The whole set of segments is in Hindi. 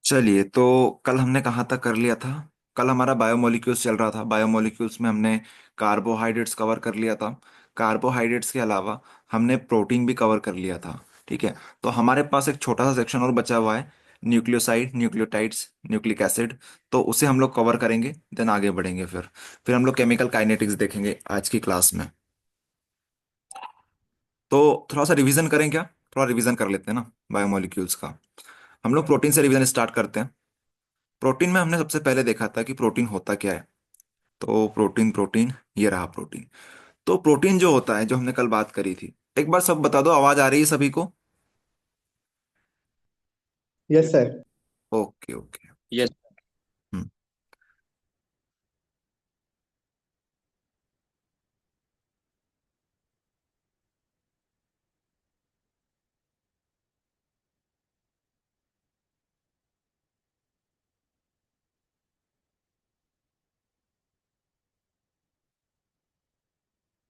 चलिए, तो कल हमने कहाँ तक कर लिया था। कल हमारा बायोमोलिक्यूल्स चल रहा था। बायोमोलिक्यूल्स में हमने कार्बोहाइड्रेट्स कवर कर लिया था। कार्बोहाइड्रेट्स के अलावा हमने प्रोटीन भी कवर कर लिया था। ठीक है। तो हमारे पास एक छोटा सा सेक्शन और बचा हुआ है, न्यूक्लियोसाइड, न्यूक्लियोटाइड्स, न्यूक्लिक एसिड। तो उसे हम लोग कवर करेंगे, देन आगे बढ़ेंगे। फिर हम लोग केमिकल काइनेटिक्स देखेंगे आज की क्लास में। तो थोड़ा सा रिवीजन करें क्या? थोड़ा रिवीजन कर लेते हैं ना बायोमोलिक्यूल्स का। हम लोग प्रोटीन से रिवीजन स्टार्ट करते हैं। प्रोटीन में हमने सबसे पहले देखा था कि प्रोटीन होता क्या है। तो प्रोटीन प्रोटीन ये रहा प्रोटीन। तो प्रोटीन जो होता है, जो हमने कल बात करी थी, एक बार सब बता दो, आवाज आ रही है सभी को? Yes sir. Okay okay. Yes. Hmm.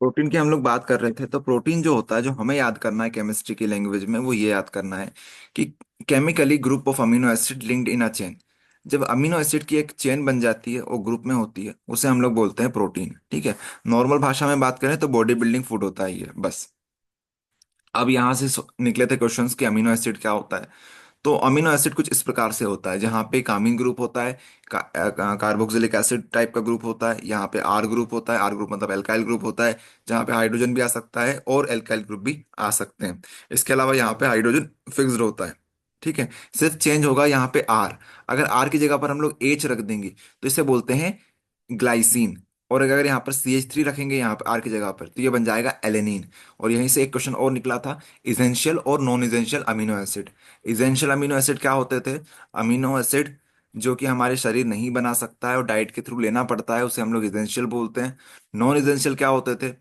Protein की हम लोग बात कर रहे थे। तो प्रोटीन जो होता है, जो हमें याद करना है केमिस्ट्री की लैंग्वेज में, वो ये याद करना है कि chemically group of amino acid linked in a chain. जब अमीनो एसिड की एक चेन बन जाती है और ग्रुप में होती है, उसे हम लोग बोलते हैं प्रोटीन। ठीक है। नॉर्मल भाषा में बात करें तो बॉडी बिल्डिंग फूड होता है ये, बस। अब यहाँ से निकले थे क्वेश्चंस कि अमीनो एसिड क्या होता है। तो अमीनो एसिड कुछ इस प्रकार से होता है, जहाँ पे कामीन ग्रुप होता है, कार्बोक्सिलिक एसिड टाइप का ग्रुप होता है, यहाँ पे आर ग्रुप होता है। आर ग्रुप मतलब एल्काइल ग्रुप होता है, जहाँ पे हाइड्रोजन भी आ सकता है और एल्काइल ग्रुप भी आ सकते हैं। इसके अलावा यहाँ पे हाइड्रोजन फिक्स्ड होता है। ठीक है। सिर्फ चेंज होगा यहाँ पे आर। अगर आर की जगह पर हम लोग एच रख देंगे तो इसे बोलते हैं ग्लाइसिन। और अगर यहाँ पर CH3 रखेंगे यहाँ पर आर की जगह पर, तो ये बन जाएगा एलेनिन। और यहीं से एक क्वेश्चन और निकला था, इसेंशियल और non essential amino acid. Essential amino acid क्या होते थे? अमीनो एसिड जो कि हमारे शरीर नहीं बना सकता है और डाइट के थ्रू लेना पड़ता है, उसे हम लोग इसेंशियल बोलते हैं। नॉन इसेंशियल क्या होते थे?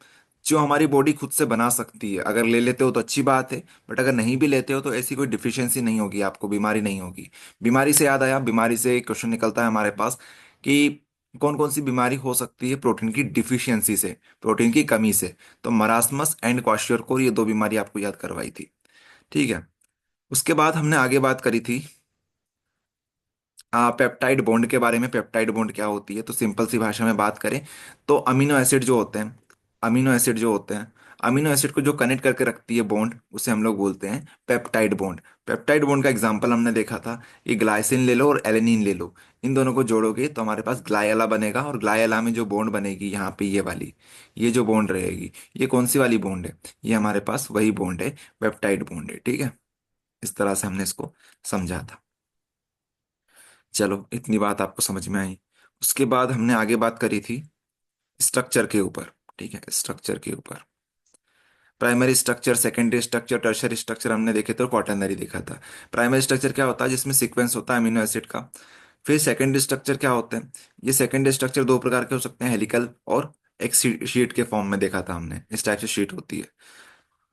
जो हमारी बॉडी खुद से बना सकती है। अगर ले लेते हो तो अच्छी बात है, बट अगर नहीं भी लेते हो तो ऐसी कोई डिफिशियंसी नहीं होगी, आपको बीमारी नहीं होगी। बीमारी से याद आया, बीमारी से एक क्वेश्चन निकलता है हमारे पास कि कौन कौन सी बीमारी हो सकती है प्रोटीन की डिफिशियंसी से, प्रोटीन की कमी से। तो मरासमस एंड क्वाशियोरकोर, ये दो बीमारी आपको याद करवाई थी। ठीक है। उसके बाद हमने आगे बात करी थी पेप्टाइड बॉन्ड के बारे में। पेप्टाइड बॉन्ड क्या होती है? तो सिंपल सी भाषा में बात करें तो अमीनो एसिड जो होते हैं, अमीनो एसिड जो होते हैं, अमीनो एसिड को जो कनेक्ट करके रखती है बॉन्ड, उसे हम लोग बोलते हैं पेप्टाइड बॉन्ड। पेप्टाइड बॉन्ड का एग्जांपल हमने देखा था, ये ग्लाइसिन ले लो और एलेनिन ले लो। इन दोनों को जोड़ोगे तो हमारे पास ग्लायला बनेगा, और ग्लायला में जो बॉन्ड बनेगी यहाँ पे, ये वाली, ये जो बॉन्ड रहेगी, ये कौन सी वाली बॉन्ड है? ये हमारे पास वही बॉन्ड है, पेप्टाइड बॉन्ड है। ठीक है। इस तरह से हमने इसको समझा था। चलो, इतनी बात आपको समझ में आई। उसके बाद हमने आगे बात करी थी स्ट्रक्चर के ऊपर। ठीक है, स्ट्रक्चर के ऊपर primary structure, secondary structure, tertiary structure हमने देखे थे और क्वाटरनरी देखा था। प्राइमरी स्ट्रक्चर क्या होता है? जिसमें सीक्वेंस होता है अमीनो एसिड का। फिर सेकेंडरी स्ट्रक्चर क्या होते हैं? ये सेकेंडरी स्ट्रक्चर दो प्रकार के हो सकते हैं, हेलिकल और एक शीट के फॉर्म में देखा था हमने, इस टाइप से शीट होती है।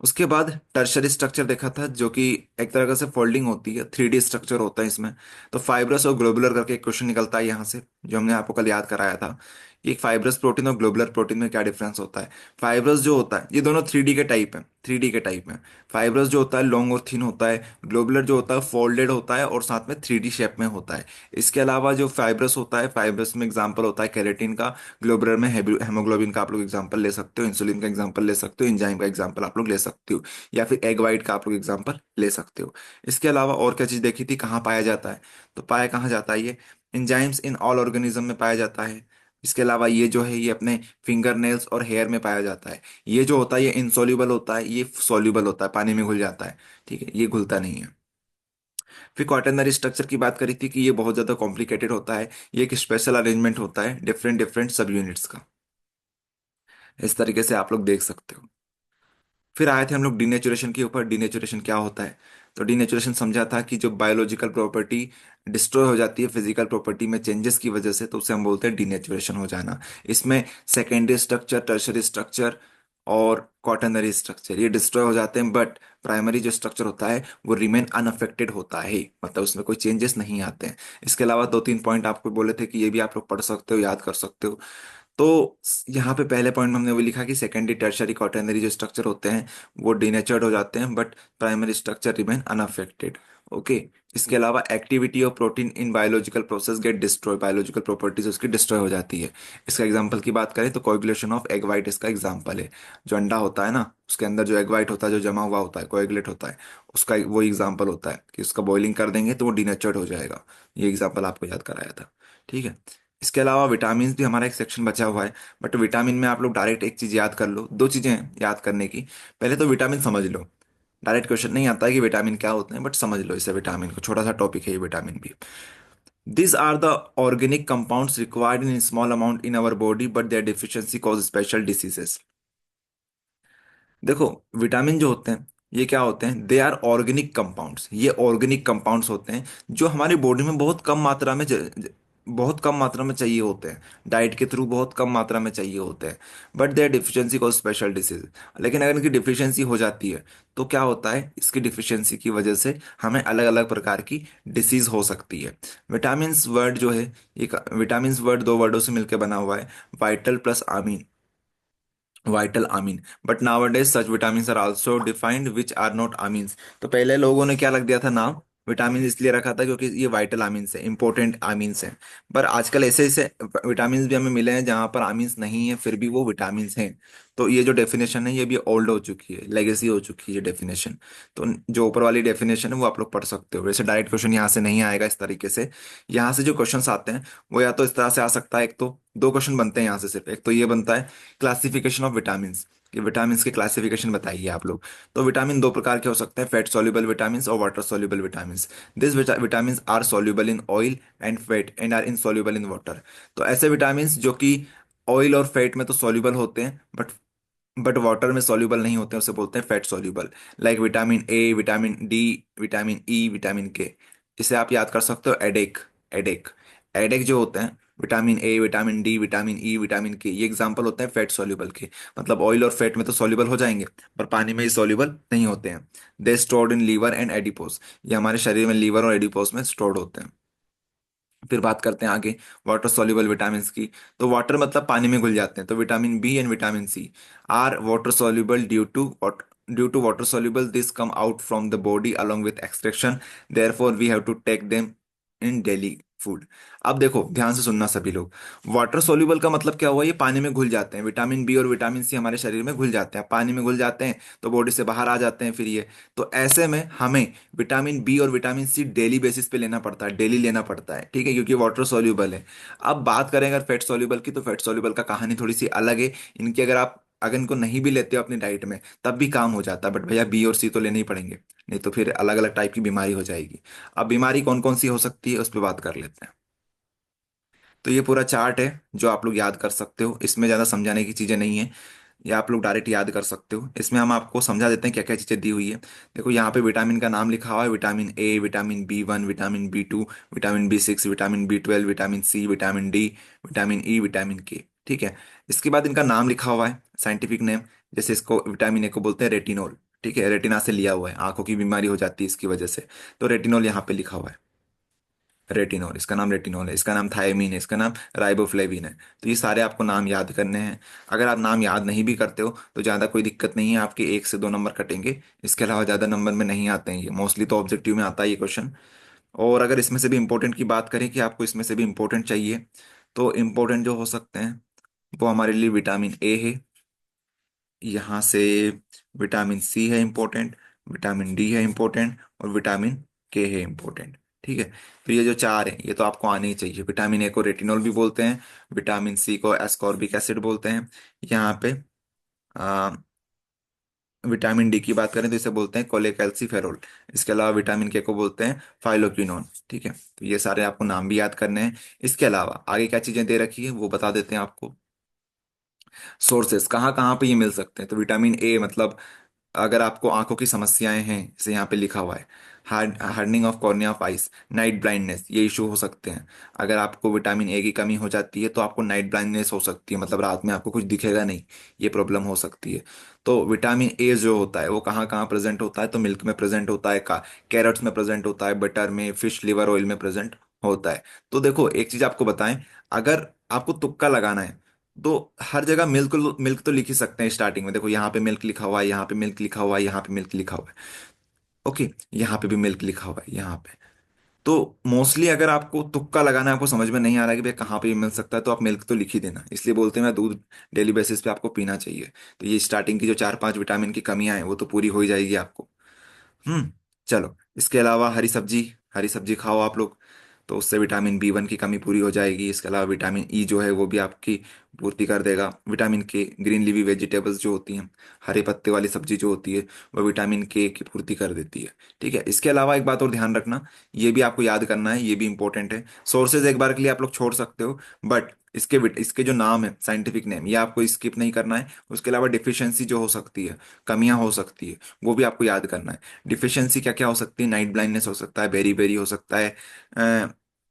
उसके बाद टर्शरी स्ट्रक्चर देखा था, जो कि एक तरह से फोल्डिंग होती है, 3D स्ट्रक्चर होता है इसमें। तो फाइब्रस और ग्लोबुलर करके एक क्वेश्चन निकलता है यहाँ से, जो हमने आपको कल याद कराया था कि एक फाइब्रस प्रोटीन और ग्लोबुलर प्रोटीन में क्या डिफरेंस होता है। फाइब्रस जो होता है, ये दोनों 3D के टाइप हैं, 3D के टाइप में। फाइब्रस जो होता है लॉन्ग और थिन होता है, ग्लोबुलर जो होता है फोल्डेड होता है और साथ में 3D शेप में होता है। इसके अलावा जो फाइब्रस होता है, फाइब्रस में एग्जाम्पल होता है केराटिन का, ग्लोबुलर में हेमोग्लोबिन का आप लोग एग्जांपल ले सकते हो, इंसुलिन का एग्जांपल ले सकते हो, एंजाइम का एग्जांपल आप लोग ले सकते हो, या फिर एग वाइट का आप लोग एग्जांपल ले सकते हो। इसके अलावा और क्या चीज देखी थी, कहाँ पाया जाता है? तो पाया कहाँ जाता है ये? एंजाइम्स इन ऑल ऑर्गेनिज्म में पाया जाता है। इसके अलावा ये जो है, ये अपने फिंगर नेल्स और हेयर में पाया जाता है। ये जो होता है ये इनसॉल्युबल होता है, ये सॉल्युबल होता है, पानी में घुल जाता है। ठीक है, ये घुलता नहीं है। फिर क्वाटरनरी स्ट्रक्चर की बात करी थी कि ये बहुत ज्यादा कॉम्प्लिकेटेड होता है, ये एक स्पेशल अरेंजमेंट होता है डिफरेंट डिफरेंट सब यूनिट्स का। इस तरीके से आप लोग देख सकते हो। फिर आए थे हम लोग डीनेचुरेशन के ऊपर। डीनेचुरेशन क्या होता है? तो डीनेचुरेशन समझा था कि जो बायोलॉजिकल प्रॉपर्टी डिस्ट्रॉय हो जाती है फिजिकल प्रॉपर्टी में चेंजेस की वजह से, तो उसे हम बोलते हैं डीनेचुरेशन हो जाना। इसमें सेकेंडरी स्ट्रक्चर, टर्शरी स्ट्रक्चर और क्वाटरनरी स्ट्रक्चर ये डिस्ट्रॉय हो जाते हैं, बट प्राइमरी जो स्ट्रक्चर होता है वो रिमेन अनअफेक्टेड होता है, मतलब उसमें कोई चेंजेस नहीं आते हैं। इसके अलावा दो तीन पॉइंट आपको बोले थे कि ये भी आप लोग पढ़ सकते हो, याद कर सकते हो। तो यहाँ पे पहले पॉइंट में हमने वो लिखा कि सेकेंडरी टर्शरी क्वाटरनरी जो स्ट्रक्चर होते हैं वो डीनेचर्ड हो जाते हैं, but primary structure remain unaffected. Okay. इसके अलावा activity of protein in biological process get destroy, biological properties उसकी डिस्ट्रॉय हो जाती है। इसका एग्जांपल की बात करें तो कोएगुलेशन ऑफ एग वाइट इसका एग्जांपल है। जो अंडा होता है ना, उसके अंदर जो एग वाइट होता है, जो जमा हुआ होता है, कोएगुलेट होता है, उसका वो एग्जांपल होता है कि उसका बॉइलिंग कर देंगे तो वो डिनेचर्ड हो जाएगा। ये एग्जांपल आपको याद कराया था। ठीक है। इसके अलावा विटामिन भी हमारा एक सेक्शन बचा हुआ है, बट विटामिन में आप लोग डायरेक्ट एक चीज याद कर लो, दो चीजें हैं याद करने की। पहले तो विटामिन समझ लो। डायरेक्ट क्वेश्चन नहीं आता है कि विटामिन क्या होते हैं, बट समझ लो इसे, विटामिन को, छोटा सा टॉपिक है ये विटामिन भी। These are the organic compounds required in small amount in our body, but their deficiency cause special diseases. देखो, विटामिन जो होते हैं ये क्या होते हैं, दे आर ऑर्गेनिक कंपाउंड्स, ये ऑर्गेनिक कंपाउंड्स होते हैं जो हमारी बॉडी में बहुत कम मात्रा में बहुत कम मात्रा में चाहिए होते हैं, डाइट के थ्रू बहुत कम मात्रा में चाहिए होते हैं। But there deficiency cause special disease. लेकिन अगर इनकी डिफिशियंसी हो जाती है तो क्या होता है, इसकी डिफिशियंसी की वजह से हमें अलग अलग प्रकार की डिसीज हो सकती है। विटामिन वर्ड जो है, ये विटामिन वर्ड दो वर्डों से मिलकर बना हुआ है, vital plus amine, vital amine. But now such vitamin are also defined which are not amines. तो पहले लोगों ने क्या लग दिया था नाम, विटामिन इसलिए रखा था क्योंकि ये वाइटल अमीन्स है, इंपॉर्टेंट अमीन्स हैं। पर आजकल ऐसे ऐसे विटामिन भी हमें मिले हैं जहां पर अमीन्स नहीं है, फिर भी वो विटामिन हैं। तो ये जो डेफिनेशन है ये भी ओल्ड हो चुकी है, लेगेसी हो चुकी है ये डेफिनेशन। तो जो ऊपर वाली डेफिनेशन है वो आप लोग पढ़ सकते हो। वैसे डायरेक्ट क्वेश्चन यहाँ से नहीं आएगा इस तरीके से। यहाँ से जो क्वेश्चंस आते हैं वो या तो इस तरह से आ सकता है, एक तो दो क्वेश्चन बनते हैं यहाँ से सिर्फ, एक तो ये बनता है क्लासिफिकेशन ऑफ विटामिन, कि विटामिन के क्लासिफिकेशन बताइए आप लोग। तो विटामिन दो प्रकार के हो सकते हैं, फैट सॉल्युबल विटामिन और water soluble vitamin. This vitamin are soluble in oil and fat and are insoluble in water. तो ऐसे विटामिन जो कि ऑयल और फैट में तो सॉल्युबल होते हैं, बट वाटर में सॉल्युबल नहीं होते हैं, उसे बोलते हैं fat soluble. Like vitamin A, vitamin D, vitamin E, vitamin के। इसे आप याद कर सकते हो एडेक, एडेक, एडेक जो होते हैं, vitamin A, vitamin D, vitamin E, vitamin के, ये एग्जांपल होते हैं फैट सॉल्युबल के। मतलब ऑयल और फैट में तो सॉल्युबल हो जाएंगे, पर पानी में ही सॉल्युबल नहीं होते हैं। They stored in liver and adipose, ये हमारे शरीर में लीवर और एडिपोज में स्टोर्ड होते हैं। फिर बात करते हैं आगे वाटर सॉल्युबल विटामिन की। तो वाटर मतलब पानी में घुल जाते हैं, तो vitamin B and vitamin C are water soluble due to water soluble this come out from the body along with extraction, therefore we have to take them in daily food। अब देखो ध्यान से सुनना सभी लोग, वाटर सॉल्युबल का मतलब क्या हुआ, ये पानी में घुल जाते हैं। विटामिन बी और विटामिन सी हमारे शरीर में घुल जाते हैं, पानी में घुल जाते हैं तो बॉडी से बाहर आ जाते हैं फिर ये। तो ऐसे में हमें विटामिन बी और विटामिन सी डेली बेसिस पे लेना पड़ता है, डेली लेना पड़ता है, ठीक है, क्योंकि वाटर सॉल्युबल है। अब बात करें अगर फैट सॉल्युबल की, तो फैट सॉल्युबल का कहानी थोड़ी सी अलग है। इनकी अगर इनको नहीं भी लेते हो अपनी डाइट में तब भी काम हो जाता है, बट भैया बी और सी तो लेने ही पड़ेंगे, नहीं तो फिर अलग अलग टाइप की बीमारी हो जाएगी। अब बीमारी कौन कौन सी हो सकती है उस पर बात कर लेते हैं। तो ये पूरा चार्ट है जो आप लोग याद कर सकते हो, इसमें ज़्यादा समझाने की चीज़ें नहीं है, ये आप लोग डायरेक्ट याद कर सकते हो। इसमें हम आपको समझा देते हैं क्या क्या चीज़ें दी हुई है। देखो यहाँ पे विटामिन का नाम लिखा हुआ है, vitamin A, vitamin B 1, vitamin B 2, vitamin B 6, vitamin B 12, vitamin C, vitamin D, vitamin E, vitamin K. ठीक है। इसके बाद इनका नाम लिखा हुआ है, साइंटिफिक नेम। जैसे इसको विटामिन ए को बोलते हैं रेटिनोल, ठीक है, रेटिना से लिया हुआ है, आंखों की बीमारी हो जाती है इसकी वजह से, तो रेटिनोल यहाँ पे लिखा हुआ है। रेटिनॉल, इसका नाम रेटिनॉल है, इसका नाम थायमीन है, इसका नाम राइबोफ्लेविन है। तो ये सारे आपको नाम याद करने हैं। अगर आप नाम याद नहीं भी करते हो तो ज़्यादा कोई दिक्कत नहीं है, आपके 1 से 2 नंबर कटेंगे। इसके अलावा ज़्यादा नंबर में नहीं आते हैं ये, मोस्टली तो ऑब्जेक्टिव में आता है ये क्वेश्चन। और अगर इसमें से भी इंपॉर्टेंट की बात करें कि आपको इसमें से भी इंपॉर्टेंट चाहिए, तो इंपॉर्टेंट जो हो सकते हैं वो हमारे लिए विटामिन ए है, यहाँ से विटामिन सी है इम्पोर्टेंट, विटामिन डी है इम्पोर्टेंट, और विटामिन के है इम्पोर्टेंट। ठीक है। तो ये जो चार है ये तो आपको आने ही चाहिए। विटामिन ए को रेटिनॉल भी बोलते हैं, विटामिन सी को एस्कॉर्बिक एसिड बोलते हैं। यहाँ पे आ, विटामिन डी की बात करें तो इसे बोलते हैं कोलेकैल्सिफेरॉल। इसके अलावा विटामिन के को बोलते हैं फाइलोक्विनोन। ठीक है, तो ये सारे आपको नाम भी याद करने हैं। इसके अलावा आगे क्या चीजें दे रखी है वो बता देते हैं आपको। सोर्सेस कहाँ कहाँ पे ये मिल सकते हैं, तो विटामिन ए मतलब अगर आपको आंखों की समस्याएं हैं, जैसे यहाँ पे लिखा हुआ है hardening of cornea of ice, night blindness, ये इशू हो सकते हैं। अगर आपको विटामिन ए की कमी हो जाती है तो आपको नाइट ब्लाइंडनेस हो सकती है, मतलब रात में आपको कुछ दिखेगा नहीं, ये प्रॉब्लम हो सकती है। तो विटामिन ए जो होता है वो कहाँ कहाँ प्रेजेंट होता है, तो मिल्क में प्रेजेंट होता है, कैरेट्स में प्रेजेंट होता है, बटर में, फिश लिवर ऑयल में प्रेजेंट होता है। तो देखो एक चीज आपको बताएं, अगर आपको तुक्का लगाना है तो हर जगह मिल्क, मिल्क तो लिख ही सकते हैं स्टार्टिंग में। देखो यहाँ पे मिल्क लिखा हुआ है, यहाँ पे मिल्क लिखा हुआ है, यहाँ पे मिल्क लिखा हुआ है। ओके, यहाँ पे भी मिल्क लिखा हुआ है यहाँ पे। तो मोस्टली अगर आपको तुक्का लगाना है, आपको समझ में नहीं आ रहा है कि भाई कहाँ पे भी मिल सकता है, तो आप मिल्क तो लिख ही देना, इसलिए बोलते हैं ना दूध डेली बेसिस पे आपको पीना चाहिए। तो ये स्टार्टिंग की जो 4-5 विटामिन की कमियां हैं वो तो पूरी हो ही जाएगी आपको। चलो, इसके अलावा हरी सब्जी, हरी सब्जी खाओ आप लोग, तो उससे विटामिन B1 की कमी पूरी हो जाएगी। इसके अलावा विटामिन E जो है वो भी आपकी पूर्ति कर देगा। विटामिन K, ग्रीन लीवी वेजिटेबल्स जो होती हैं, हरे पत्ते वाली सब्जी जो होती है, वो विटामिन K की पूर्ति कर देती है। ठीक है, इसके अलावा एक बात और ध्यान रखना, ये भी आपको याद करना है, ये भी इंपॉर्टेंट है। सोर्सेज एक बार के लिए आप लोग छोड़ सकते हो, बट इसके जो नाम है, साइंटिफिक नेम, ये आपको स्किप नहीं करना है। उसके अलावा डिफिशियंसी जो हो सकती है, कमियां हो सकती है, वो भी आपको याद करना है। डिफिशियंसी क्या क्या हो सकती है? नाइट ब्लाइंडनेस हो सकता है, बेरी बेरी हो सकता है,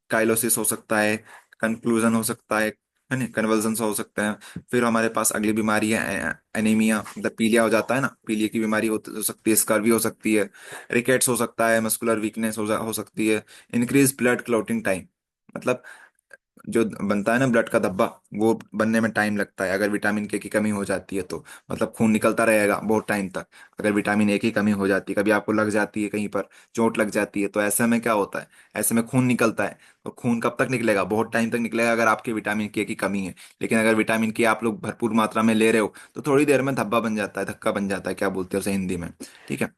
काइलोसिस हो सकता है, कंक्लूजन हो सकता है ना, कन्वर्जन हो सकता है। फिर हमारे पास अगली बीमारी है एनीमिया, मतलब पीलिया हो जाता है ना, पीलिया की बीमारी हो सकती है, स्कर्वी हो सकती है, रिकेट्स हो सकता है, मस्कुलर वीकनेस हो सकती है, इंक्रीज ब्लड क्लॉटिंग टाइम, मतलब जो बनता है ना ब्लड का धब्बा, वो बनने में टाइम लगता है अगर विटामिन K की कमी हो जाती है तो। मतलब खून निकलता रहेगा बहुत टाइम तक। अगर विटामिन A की कमी हो जाती है, कभी आपको लग जाती है कहीं पर, चोट लग जाती है, तो ऐसे में क्या होता है, ऐसे में खून निकलता है। तो खून कब तक निकलेगा? बहुत टाइम तक निकलेगा अगर आपके विटामिन K की कमी है। लेकिन अगर विटामिन K आप लोग भरपूर मात्रा में ले रहे हो, तो थोड़ी देर में धब्बा बन जाता है, धक्का बन जाता है, क्या बोलते हैं उसे हिंदी में, ठीक है,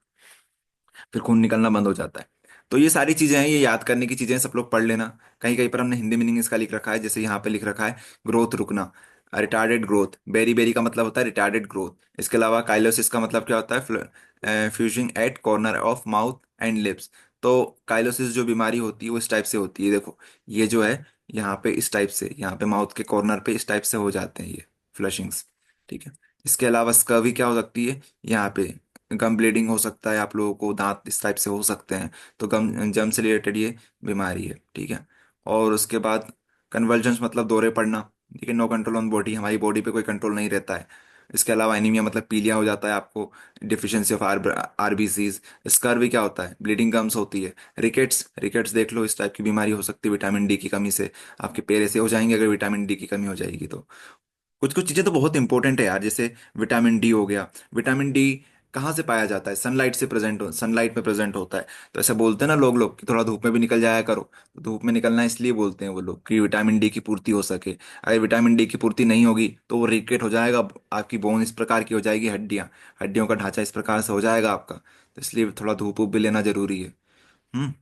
फिर खून निकलना बंद हो जाता है। तो ये सारी चीजें हैं, ये याद करने की चीजें हैं, सब लोग पढ़ लेना। कहीं कहीं पर हमने हिंदी मीनिंग इसका लिख रखा है, जैसे यहाँ पे लिख रखा है ग्रोथ रुकना, रिटार्डेड ग्रोथ। बेरी बेरी का मतलब होता है रिटार्डेड ग्रोथ। इसके अलावा काइलोसिस का मतलब क्या होता है? Fusing at corner of mouth and lips. तो काइलोसिस जो बीमारी होती है वो इस टाइप से होती है, देखो, ये जो है यहाँ पे इस टाइप से, यहाँ पे माउथ के कॉर्नर पे इस टाइप से हो जाते हैं ये फ्लशिंग्स, ठीक है। इसके अलावा स्कर्वी क्या हो सकती है? यहाँ पे गम ब्लीडिंग हो सकता है, आप लोगों को दांत इस टाइप से हो सकते हैं। तो गम जम से रिलेटेड ये बीमारी है, ठीक है। और उसके बाद कन्वर्जेंस मतलब दौरे पड़ना, ठीक है, नो कंट्रोल ऑन बॉडी, हमारी बॉडी पे कोई कंट्रोल नहीं रहता है। इसके अलावा एनीमिया मतलब पीलिया हो जाता है आपको, डिफिशियंसी ऑफ आरबीसीज। स्कर क्या होता है? ब्लीडिंग गम्स होती है। रिकेट्स, रिकेट्स देख लो, इस टाइप की बीमारी हो सकती है विटामिन D की कमी से। आपके पैर ऐसे हो जाएंगे अगर विटामिन D की कमी हो जाएगी तो। कुछ कुछ चीजें तो बहुत इंपॉर्टेंट है यार, जैसे विटामिन D हो गया। विटामिन D कहाँ से पाया जाता है? सनलाइट से प्रेजेंट हो, सनलाइट में प्रेजेंट होता है। तो ऐसे बोलते हैं ना लोग लोग कि थोड़ा धूप में भी निकल जाया करो। तो धूप में निकलना इसलिए बोलते हैं वो लोग कि विटामिन D की पूर्ति हो सके। अगर विटामिन D की पूर्ति नहीं होगी तो वो रिकेट हो जाएगा, आपकी बोन इस प्रकार की हो जाएगी, हड्डियां, हड्डियों का ढांचा इस प्रकार से हो जाएगा आपका। तो इसलिए थोड़ा धूप वूप भी लेना जरूरी है। हम्म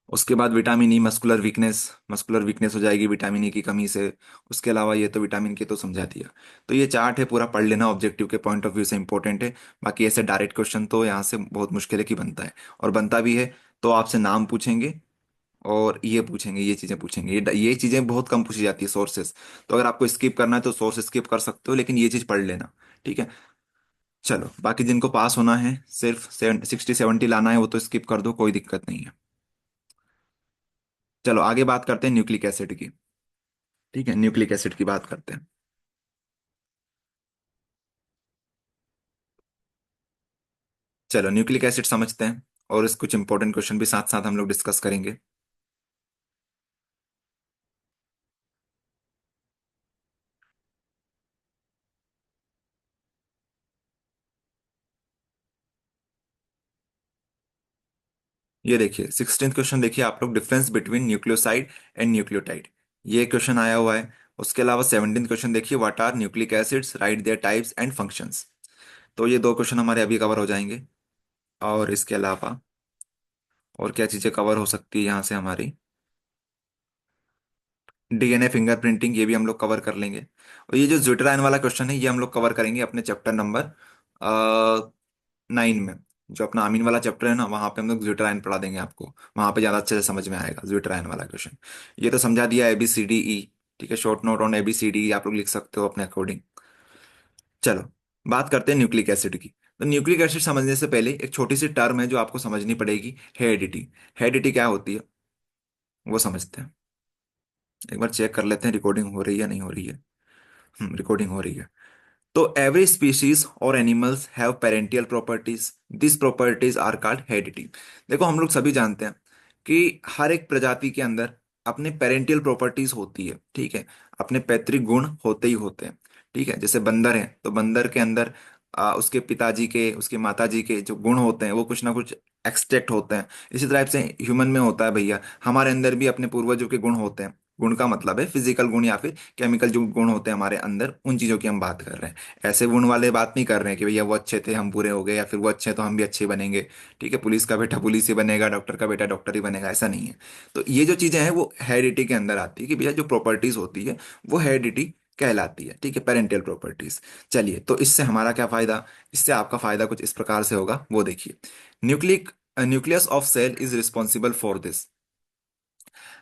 उसके बाद vitamin E, muscular weakness, muscular weakness हो जाएगी विटामिन E की कमी से। उसके अलावा ये तो विटामिन K तो समझा दिया। तो ये चार्ट है, पूरा पढ़ लेना, ऑब्जेक्टिव के पॉइंट ऑफ व्यू से इंपॉर्टेंट है। बाकी ऐसे डायरेक्ट क्वेश्चन तो यहाँ से बहुत मुश्किल है कि बनता है, और बनता भी है तो आपसे नाम पूछेंगे, और ये पूछेंगे, ये चीजें पूछेंगे, ये चीजें बहुत कम पूछी जाती है, सोर्सेस। तो अगर आपको स्किप करना है तो सोर्स स्किप कर सकते हो, लेकिन ये चीज पढ़ लेना, ठीक है। चलो, बाकी जिनको पास होना है, सिर्फ 60-70 लाना है, वो तो स्किप कर दो, कोई दिक्कत नहीं है। चलो आगे बात करते हैं न्यूक्लिक एसिड की। ठीक है, न्यूक्लिक एसिड की बात करते हैं। चलो न्यूक्लिक एसिड समझते हैं, और इस कुछ इंपॉर्टेंट क्वेश्चन भी साथ साथ हम लोग डिस्कस करेंगे। ये देखिए 16th क्वेश्चन, देखिए आप लोग, difference between nucleoside and nucleotide, ये क्वेश्चन आया हुआ है। उसके अलावा 17th क्वेश्चन देखिए, what are nucleic acids, write their types and functions. तो ये दो क्वेश्चन हमारे अभी कवर हो जाएंगे। और इसके अलावा और क्या चीजें कवर हो सकती है यहाँ से हमारी? DNA फिंगरप्रिंटिंग, ये भी हम लोग कवर कर लेंगे। और ये जो ज्विटरायन वाला क्वेश्चन है, ये हम लोग कवर करेंगे अपने चैप्टर नंबर 9 में। जो अपना अमीन वाला चैप्टर है ना, वहां पे हम लोग ज्विटरायन पढ़ा देंगे आपको, वहां पे ज्यादा अच्छे से समझ में आएगा ज्विटरायन वाला क्वेश्चन। ये तो समझा दिया, ABCDE, ठीक है, शॉर्ट नोट ऑन ABCDE आप लोग लिख सकते हो अपने अकॉर्डिंग। चलो, बात करते हैं न्यूक्लिक एसिड की। तो न्यूक्लिक एसिड समझने से पहले एक छोटी सी टर्म है जो आपको समझनी पड़ेगी, हेरिडिटी। हेरिडिटी क्या होती है वो समझते हैं। एक बार चेक कर लेते हैं रिकॉर्डिंग हो रही है या नहीं हो रही है। रिकॉर्डिंग हो रही है। तो एवरी स्पीशीज और animals have parental properties, this properties are called heredity. देखो, हम लोग सभी जानते हैं कि हर एक प्रजाति के अंदर अपने पेरेंटियल प्रॉपर्टीज होती है, ठीक है, अपने पैतृक गुण होते ही होते हैं। ठीक है, जैसे बंदर है तो बंदर के अंदर उसके पिताजी के, उसके माताजी के जो गुण होते हैं वो कुछ ना कुछ एक्सट्रैक्ट होते हैं। इसी तरह से ह्यूमन में होता है भैया, हमारे अंदर भी अपने पूर्वजों के गुण होते हैं। गुण का मतलब है फिजिकल गुण या फिर केमिकल जो गुण होते हैं हमारे अंदर, उन चीजों की हम बात कर रहे हैं। ऐसे गुण वाले बात नहीं कर रहे हैं कि भैया वो अच्छे थे हम बुरे हो गए, या फिर वो अच्छे तो हम भी अच्छे बनेंगे। ठीक है, पुलिस का बेटा पुलिस ही बनेगा, डॉक्टर का बेटा डॉक्टर ही बनेगा, ऐसा नहीं है। तो ये जो चीजें हैं वो हेरिडिटी के अंदर आती है कि भैया जो प्रॉपर्टीज होती है वो हेरिडिटी कहलाती है। ठीक है, पेरेंटल प्रॉपर्टीज। चलिए, तो इससे हमारा क्या फायदा? इससे आपका फायदा कुछ इस प्रकार से होगा, वो देखिए। Nucleic nucleus of cell is responsible for this.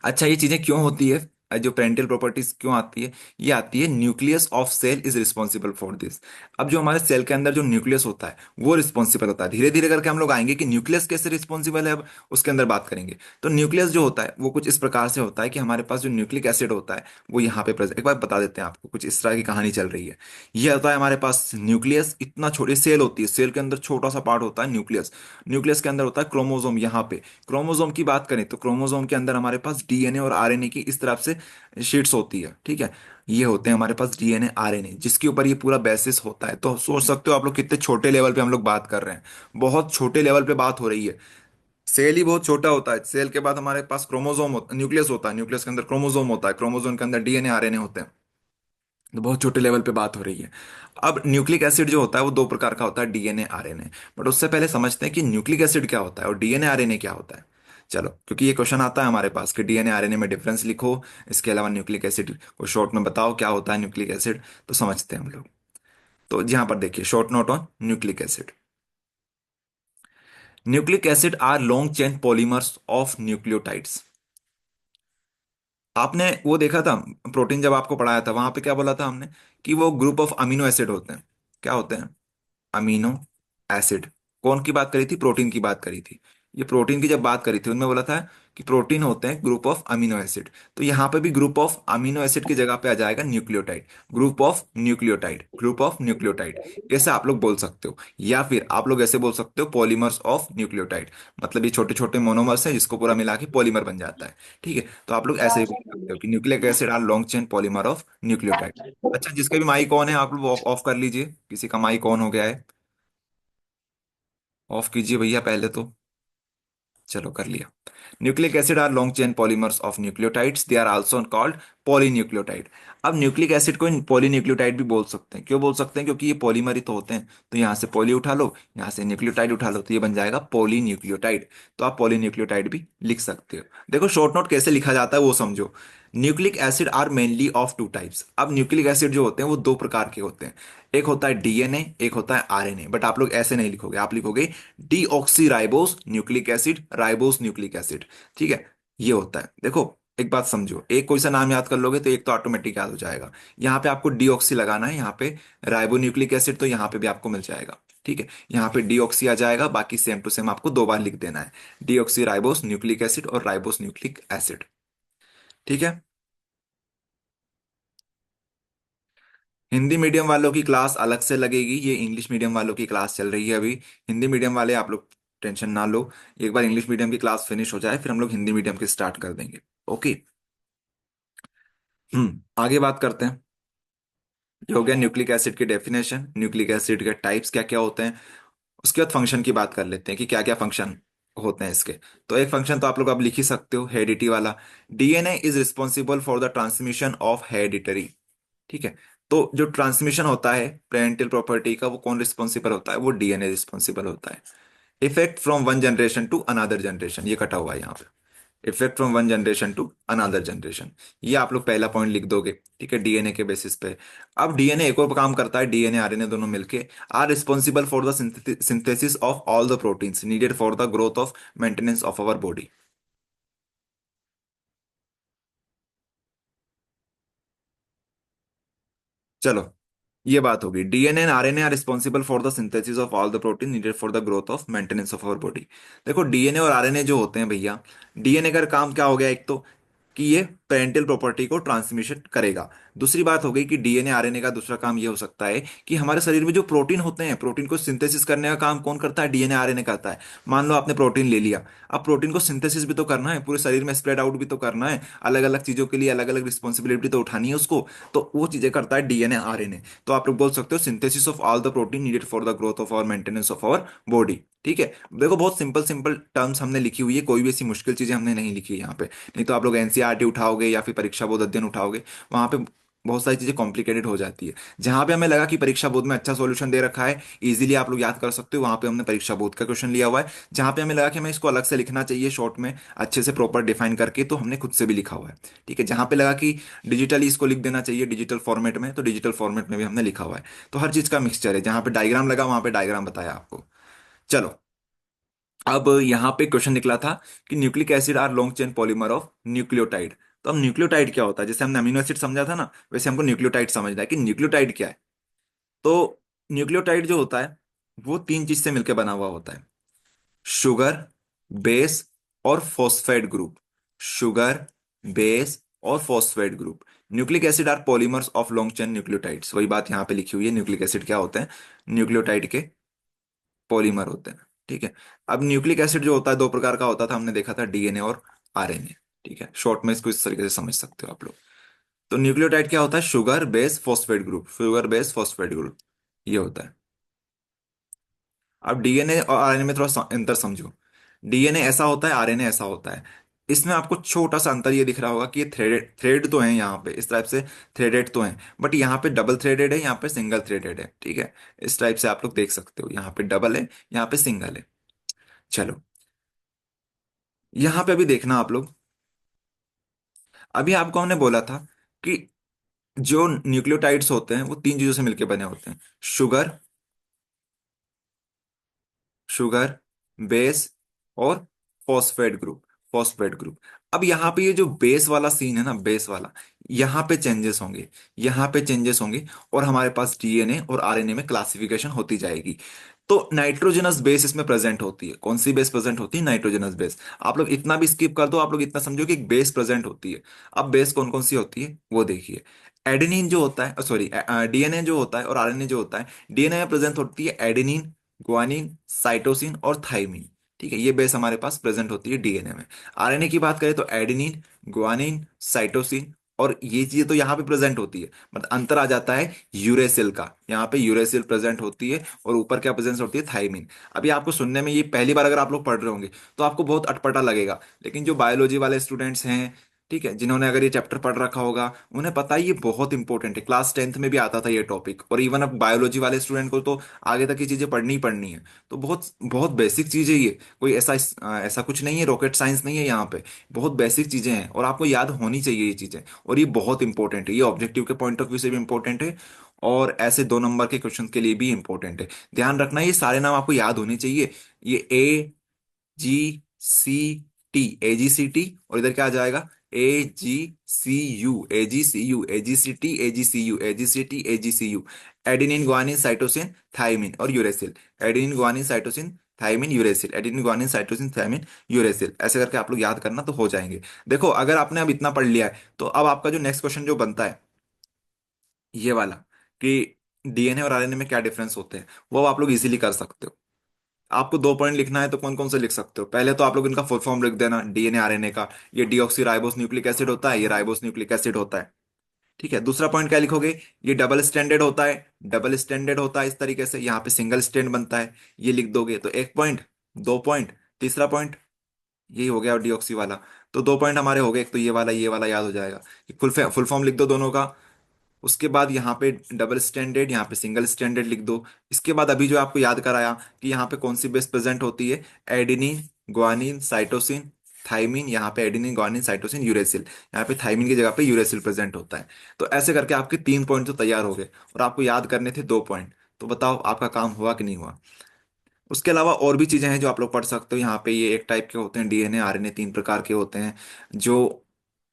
अच्छा, ये चीजें क्यों होती है? जो पेरेंटल प्रॉपर्टीज क्यों आती है? ये आती है, nucleus of cell is responsible for this. अब जो हमारे सेल के अंदर जो न्यूक्लियस होता है वो रिस्पॉन्सिबल होता है। धीरे धीरे करके हम लोग आएंगे कि न्यूक्लियस कैसे रिस्पॉन्सिबल है, अब उसके अंदर बात करेंगे। तो न्यूक्लियस जो होता है वो कुछ इस प्रकार से होता है कि हमारे पास जो न्यूक्लिक एसिड होता है वो यहाँ पे प्रेजेंट। एक बार बता देते हैं आपको, कुछ इस तरह की कहानी चल रही है। ये होता है हमारे पास न्यूक्लियस, इतना छोटी सेल होती है, सेल के अंदर छोटा सा पार्ट होता है न्यूक्लियस। न्यूक्लियस के अंदर होता है क्रोमोसोम। यहाँ पे क्रोमोसोम की बात करें तो क्रोमोसोम के अंदर हमारे पास डीएनए और आरएनए की इस तरफ से शीट्स होती है। ठीक है, ये होते हैं हमारे पास डीएनए आरएनए, जिसके ऊपर ये पूरा बेसिस होता है। तो सोच सकते हो आप लोग कितने छोटे लेवल पे हम लोग बात कर रहे हैं, बहुत छोटे लेवल पे बात हो रही है। सेल ही बहुत छोटा होता है, सेल के बाद हमारे पास क्रोमोसोम होता, न्यूक्लियस होता है, न्यूक्लियस के अंदर क्रोमोसोम होता है, क्रोमोसोम के अंदर डीएनए आरएनए होते हैं। तो बहुत छोटे लेवल पे बात हो रही है। अब न्यूक्लिक एसिड जो होता है वो दो प्रकार का होता है, डीएनए आरएनए। बट उससे पहले समझते हैं कि न्यूक्लिक एसिड क्या होता है और डीएनए आरएनए क्या होता है। चलो, क्योंकि ये क्वेश्चन आता है हमारे पास कि डीएनए आरएनए में डिफरेंस लिखो, इसके अलावा न्यूक्लिक एसिड को शॉर्ट में बताओ क्या होता है न्यूक्लिक एसिड। तो समझते हैं हम लोग। तो यहाँ पर देखिए, short note on nucleic acid. Nucleic acid are long chain polymers of nucleotides. आपने वो देखा था, प्रोटीन जब आपको पढ़ाया था वहां पे क्या बोला था हमने? कि वो ग्रुप ऑफ अमीनो एसिड होते हैं। क्या होते हैं? Amino acid. कौन की बात करी थी? प्रोटीन की बात करी थी। ये प्रोटीन की जब बात करी थी उनमें बोला था कि प्रोटीन होते हैं ग्रुप ऑफ अमीनो एसिड। तो यहाँ पे भी ग्रुप ऑफ अमीनो एसिड की जगह पे आ जाएगा nucleotide. Group of nucleotide, group of nucleotide, ऐसे आप लोग बोल सकते हो। या फिर आप लोग ऐसे बोल सकते हो, पॉलीमर्स ऑफ न्यूक्लियोटाइड। मतलब ये छोटे छोटे मोनोमर्स हैं जिसको पूरा मिला के पॉलीमर बन जाता है। ठीक है, तो आप लोग ऐसे ही बोल सकते हो कि nucleic acid are long chain polymer of nucleotide. अच्छा, जिसका भी माइक ऑन है आप लोग ऑफ कर लीजिए, किसी का माइक ऑन हो गया है ऑफ कीजिए भैया पहले तो। चलो, कर लिया। Nucleic acid are long chain polymers of nucleotides, they are also called polynucleotide. अब न्यूक्लिक एसिड को पॉलीन्यूक्लियोटाइड भी बोल सकते हैं। क्यों बोल सकते हैं? क्योंकि ये पॉलीमर ही तो होते हैं। तो यहाँ से पॉली उठा लो, यहाँ से न्यूक्लियोटाइड उठा लो, तो ये बन जाएगा पॉलीन्यूक्लियोटाइड। तो आप पॉलीन्यूक्लियोटाइड भी लिख सकते हो। देखो, शॉर्ट नोट कैसे लिखा जाता है वो समझो। Nucleic acid are mainly of two types. अब न्यूक्लिक एसिड जो होते हैं वो दो प्रकार के होते हैं। एक होता है डीएनए, एक होता है आरएनए। बट आप लोग ऐसे नहीं लिखोगे, आप लिखोगे deoxy ribose nucleic acid, ribose nucleic acid. ठीक है, ये होता है। देखो, एक बात समझो, एक कोई सा नाम याद कर लोगे तो एक तो ऑटोमेटिक याद हो जाएगा। यहाँ पे आपको डीऑक्सी लगाना है, यहाँ पे राइबो न्यूक्लिक एसिड, तो यहाँ पे भी आपको मिल जाएगा। ठीक है, यहाँ पे डीऑक्सी आ जाएगा, बाकी सेम टू सेम आपको दो बार लिख देना है, डीऑक्सी राइबोस न्यूक्लिक एसिड और राइबोस न्यूक्लिक एसिड। ठीक है। हिंदी मीडियम वालों की क्लास अलग से लगेगी, ये इंग्लिश मीडियम वालों की क्लास चल रही है अभी। हिंदी मीडियम वाले आप लोग टेंशन ना लो, एक बार इंग्लिश मीडियम की क्लास फिनिश हो जाए फिर हम लोग हिंदी मीडियम की स्टार्ट कर देंगे। ओके। आगे बात करते हैं। ये हो गया न्यूक्लिक एसिड की डेफिनेशन, न्यूक्लिक एसिड के टाइप्स क्या क्या होते हैं। उसके बाद फंक्शन की बात कर लेते हैं कि क्या क्या फंक्शन होते हैं इसके। तो एक फंक्शन तो आप लोग अब लिख ही सकते हो, हेरिडिटी वाला। DNA is responsible for the transmission of hereditary. ठीक है, तो जो ट्रांसमिशन होता है पेरेंटल प्रॉपर्टी का, वो कौन रिस्पॉन्सिबल होता है? वो डीएनए रिस्पॉन्सिबल होता है। Effect from one generation to another generation, ये कटा हुआ है यहाँ पे। Effect from one generation to another generation, ये आप लोग पहला पॉइंट लिख दोगे। ठीक है, डीएनए के बेसिस पे। अब डीएनए एक और काम करता है, डीएनए आरएनए दोनों मिलके are responsible for the synthesis of all the proteins needed for the growth of maintenance of our body. चलो, ये बात होगी, DNA and RNA are responsible for the synthesis of all the protein needed for the growth of maintenance of our body. देखो, डीएनए और आरएनए जो होते हैं भैया, डीएनए का काम क्या हो गया? एक तो कि ये पेरेंटल प्रॉपर्टी को ट्रांसमिशन करेगा। दूसरी बात हो गई कि डीएनए आरएनए का दूसरा काम ये हो सकता है कि हमारे शरीर में जो प्रोटीन होते हैं, प्रोटीन को सिंथेसिस करने का काम कौन करता है? डीएनए आरएनए करता है। मान लो आपने प्रोटीन ले लिया, अब प्रोटीन को सिंथेसिस भी तो करना है, पूरे शरीर में स्प्रेड आउट भी तो करना है, अलग अलग चीजों के लिए अलग अलग रिस्पॉन्सिबिलिटी तो उठानी है उसको। तो वो चीजें करता है डीएनए आरएनए। तो आप लोग बोल सकते हो synthesis of all the protein needed for the growth of और मेंटेनेंस ऑफ आवर बॉडी। ठीक है। देखो बहुत सिंपल सिंपल टर्म्स हमने लिखी हुई है, कोई भी ऐसी मुश्किल चीजें हमने नहीं लिखी है यहाँ पे। नहीं तो आप लोग एनसीईआरटी उठाओगे या फिर परीक्षा बोध अध्ययन उठाओगे, वहां पे बहुत सारी चीजें कॉम्प्लिकेटेड हो जाती है। जहां पे हमें लगा कि परीक्षा बोध में अच्छा सॉल्यूशन दे रखा है, इजीली आप लोग याद कर सकते हो, वहां पे हमने परीक्षा बोध का क्वेश्चन लिया हुआ है। जहां पे हमें लगा कि हमें इसको अलग से लिखना चाहिए शॉर्ट में, अच्छे से प्रॉपर डिफाइन करके, तो हमने खुद से भी लिखा हुआ है। ठीक है। जहां पे लगा कि डिजिटली इसको लिख देना चाहिए डिजिटल फॉर्मेट में, तो डिजिटल फॉर्मेट में भी हमने लिखा हुआ है। तो हर चीज का मिक्सचर है, जहां पे डायग्राम लगा वहां पे डायग्राम बताया आपको। चलो, अब यहाँ पे क्वेश्चन निकला था कि nucleic acid are long chain polymer of nucleotide. तो अब न्यूक्लियोटाइड क्या होता है? जैसे हमने अमीनो एसिड समझा था ना, वैसे हमको न्यूक्लियोटाइड समझना है कि न्यूक्लियोटाइड क्या है। तो न्यूक्लियोटाइड जो होता है वो तीन चीज से मिलकर बना हुआ होता है: शुगर, बेस और फॉस्फेट ग्रुप। शुगर, बेस और phosphate group. Nucleic acid are polymers of long chain nucleotides. वही बात यहाँ पे लिखी हुई है, न्यूक्लिक एसिड क्या होते हैं? न्यूक्लियोटाइड के पॉलीमर होते हैं। ठीक है। अब न्यूक्लिक एसिड जो होता है दो प्रकार का होता था, हमने देखा था, डीएनए और आरएनए। ठीक है, शॉर्ट में इसको इस तरीके से समझ सकते हो आप लोग। तो न्यूक्लियोटाइड क्या होता है? Sugar base phosphate group, sugar base phosphate group, ये होता है। अब डीएनए और आरएनए में थोड़ा अंतर समझो। डीएनए ऐसा होता है, आरएनए ऐसा होता है। इसमें आपको छोटा सा अंतर ये दिख रहा होगा कि ये थ्रेडेड थ्रेड तो है यहाँ पे, इस टाइप से थ्रेडेड तो है, बट यहाँ पे डबल थ्रेडेड है, यहाँ पे सिंगल थ्रेडेड है। ठीक है। इस टाइप से आप लोग देख सकते हो, यहाँ पे डबल है, यहाँ पे सिंगल है। चलो, यहाँ पे अभी देखना आप लोग, अभी आपको हमने बोला था कि जो न्यूक्लियोटाइड्स होते हैं वो तीन चीजों से मिलकर बने होते हैं: शुगर, शुगर बेस और फॉस्फेट ग्रुप, फॉस्फेट ग्रुप। अब यहाँ पे ये जो बेस वाला सीन है ना, बेस वाला, यहाँ पे चेंजेस होंगे, यहाँ पे चेंजेस होंगे, और हमारे पास डीएनए और आरएनए में क्लासिफिकेशन होती जाएगी। तो नाइट्रोजनस बेस इसमें प्रेजेंट होती है। कौन सी बेस प्रेजेंट होती है? Nitrogenous base. आप लोग इतना भी स्किप कर दो, आप लोग इतना समझो कि एक बेस प्रेजेंट होती है। अब बेस कौन कौन सी होती है वो देखिए। एडेनिन जो होता है, सॉरी, डीएनए जो होता है और आरएनए जो होता है, डीएनए में प्रेजेंट होती है एडेनिन, ग्वानिन, साइटोसिन और थाइमिन। ठीक है, ये बेस हमारे पास प्रेजेंट होती है डीएनए में। आरएनए की बात करें तो एडेनिन, ग्वानिन, साइटोसिन, और ये चीजें तो यहाँ पे प्रेजेंट होती है, मतलब अंतर आ जाता है यूरेसिल का। यहाँ पे यूरेसिल प्रेजेंट होती है और ऊपर क्या प्रेजेंट होती है? थाइमिन। अभी आपको सुनने में ये पहली बार अगर आप लोग पढ़ रहे होंगे तो आपको बहुत अटपटा लगेगा, लेकिन जो बायोलॉजी वाले स्टूडेंट्स हैं, ठीक है, जिन्होंने अगर ये चैप्टर पढ़ रखा होगा, उन्हें पता है ये बहुत इंपॉर्टेंट है। क्लास 10th में भी आता था ये टॉपिक, और इवन अब बायोलॉजी वाले स्टूडेंट को तो आगे तक ये चीजें पढ़नी ही पढ़नी है। तो बहुत बहुत बेसिक चीजें ये, कोई ऐसा ऐसा कुछ नहीं है, रॉकेट साइंस नहीं है यहाँ पे। बहुत बेसिक चीजें हैं और आपको याद होनी चाहिए ये चीजें, और ये बहुत इंपॉर्टेंट है, ये ऑब्जेक्टिव के पॉइंट ऑफ व्यू से भी इंपॉर्टेंट है, और ऐसे 2 नंबर के क्वेश्चन के लिए भी इंपॉर्टेंट है। ध्यान रखना, ये सारे नाम आपको याद होने चाहिए। ये AGCT, और इधर क्या आ जाएगा? AGCU, adenine, guanine, cytosine, thymine और uracil. Adenine, guanine, cytosine, thymine, uracil, adenine, guanine, cytosine, thymine, uracil, ऐसे करके आप लोग याद करना तो हो जाएंगे। देखो, अगर आपने अब इतना पढ़ लिया है, तो अब आपका जो नेक्स्ट क्वेश्चन जो बनता है ये वाला, कि डीएनए और आरएनए में क्या डिफरेंस होते हैं, वो आप लोग इजीली कर सकते हो। आपको 2 पॉइंट लिखना है तो कौन कौन से लिख सकते हो? पहले तो आप लोग इनका फुल फॉर्म लिख देना, डीएनए आरएनए का। ये डीऑक्सी राइबोस न्यूक्लिक एसिड होता है, ये राइबोस न्यूक्लिक एसिड होता है। ठीक है। दूसरा पॉइंट क्या लिखोगे? ये डबल स्टैंडर्ड होता है, डबल स्टैंडर्ड होता है इस तरीके से, यहाँ पे सिंगल स्टैंड बनता है, ये लिख दोगे तो 1 पॉइंट, 2 पॉइंट, तीसरा पॉइंट यही हो गया डीऑक्सी वाला। तो 2 पॉइंट हमारे हो गए, एक तो ये वाला याद हो जाएगा। फुल फॉर्म लिख दो दोनों का। उसके बाद यहाँ पे डबल स्टैंडर्ड, यहाँ पे सिंगल स्टैंडर्ड लिख दो। इसके बाद अभी जो आपको याद कराया कि यहाँ पे कौन सी बेस प्रेजेंट होती है, एडेनिन, ग्वानिन, साइटोसिन, थाइमिन, यहाँ पे एडेनिन, ग्वानिन, साइटोसिन, यूरेसिल, यहाँ पे थाइमिन की जगह पे यूरेसिल प्रेजेंट होता है। तो ऐसे करके आपके 3 पॉइंट तो तैयार हो गए, और आपको याद करने थे 2 पॉइंट। तो बताओ आपका काम हुआ कि नहीं हुआ? उसके अलावा और भी चीजें हैं जो आप लोग पढ़ सकते हो। यहाँ पे ये एक टाइप के होते हैं डीएनए, आरएनए 3 प्रकार के होते हैं। जो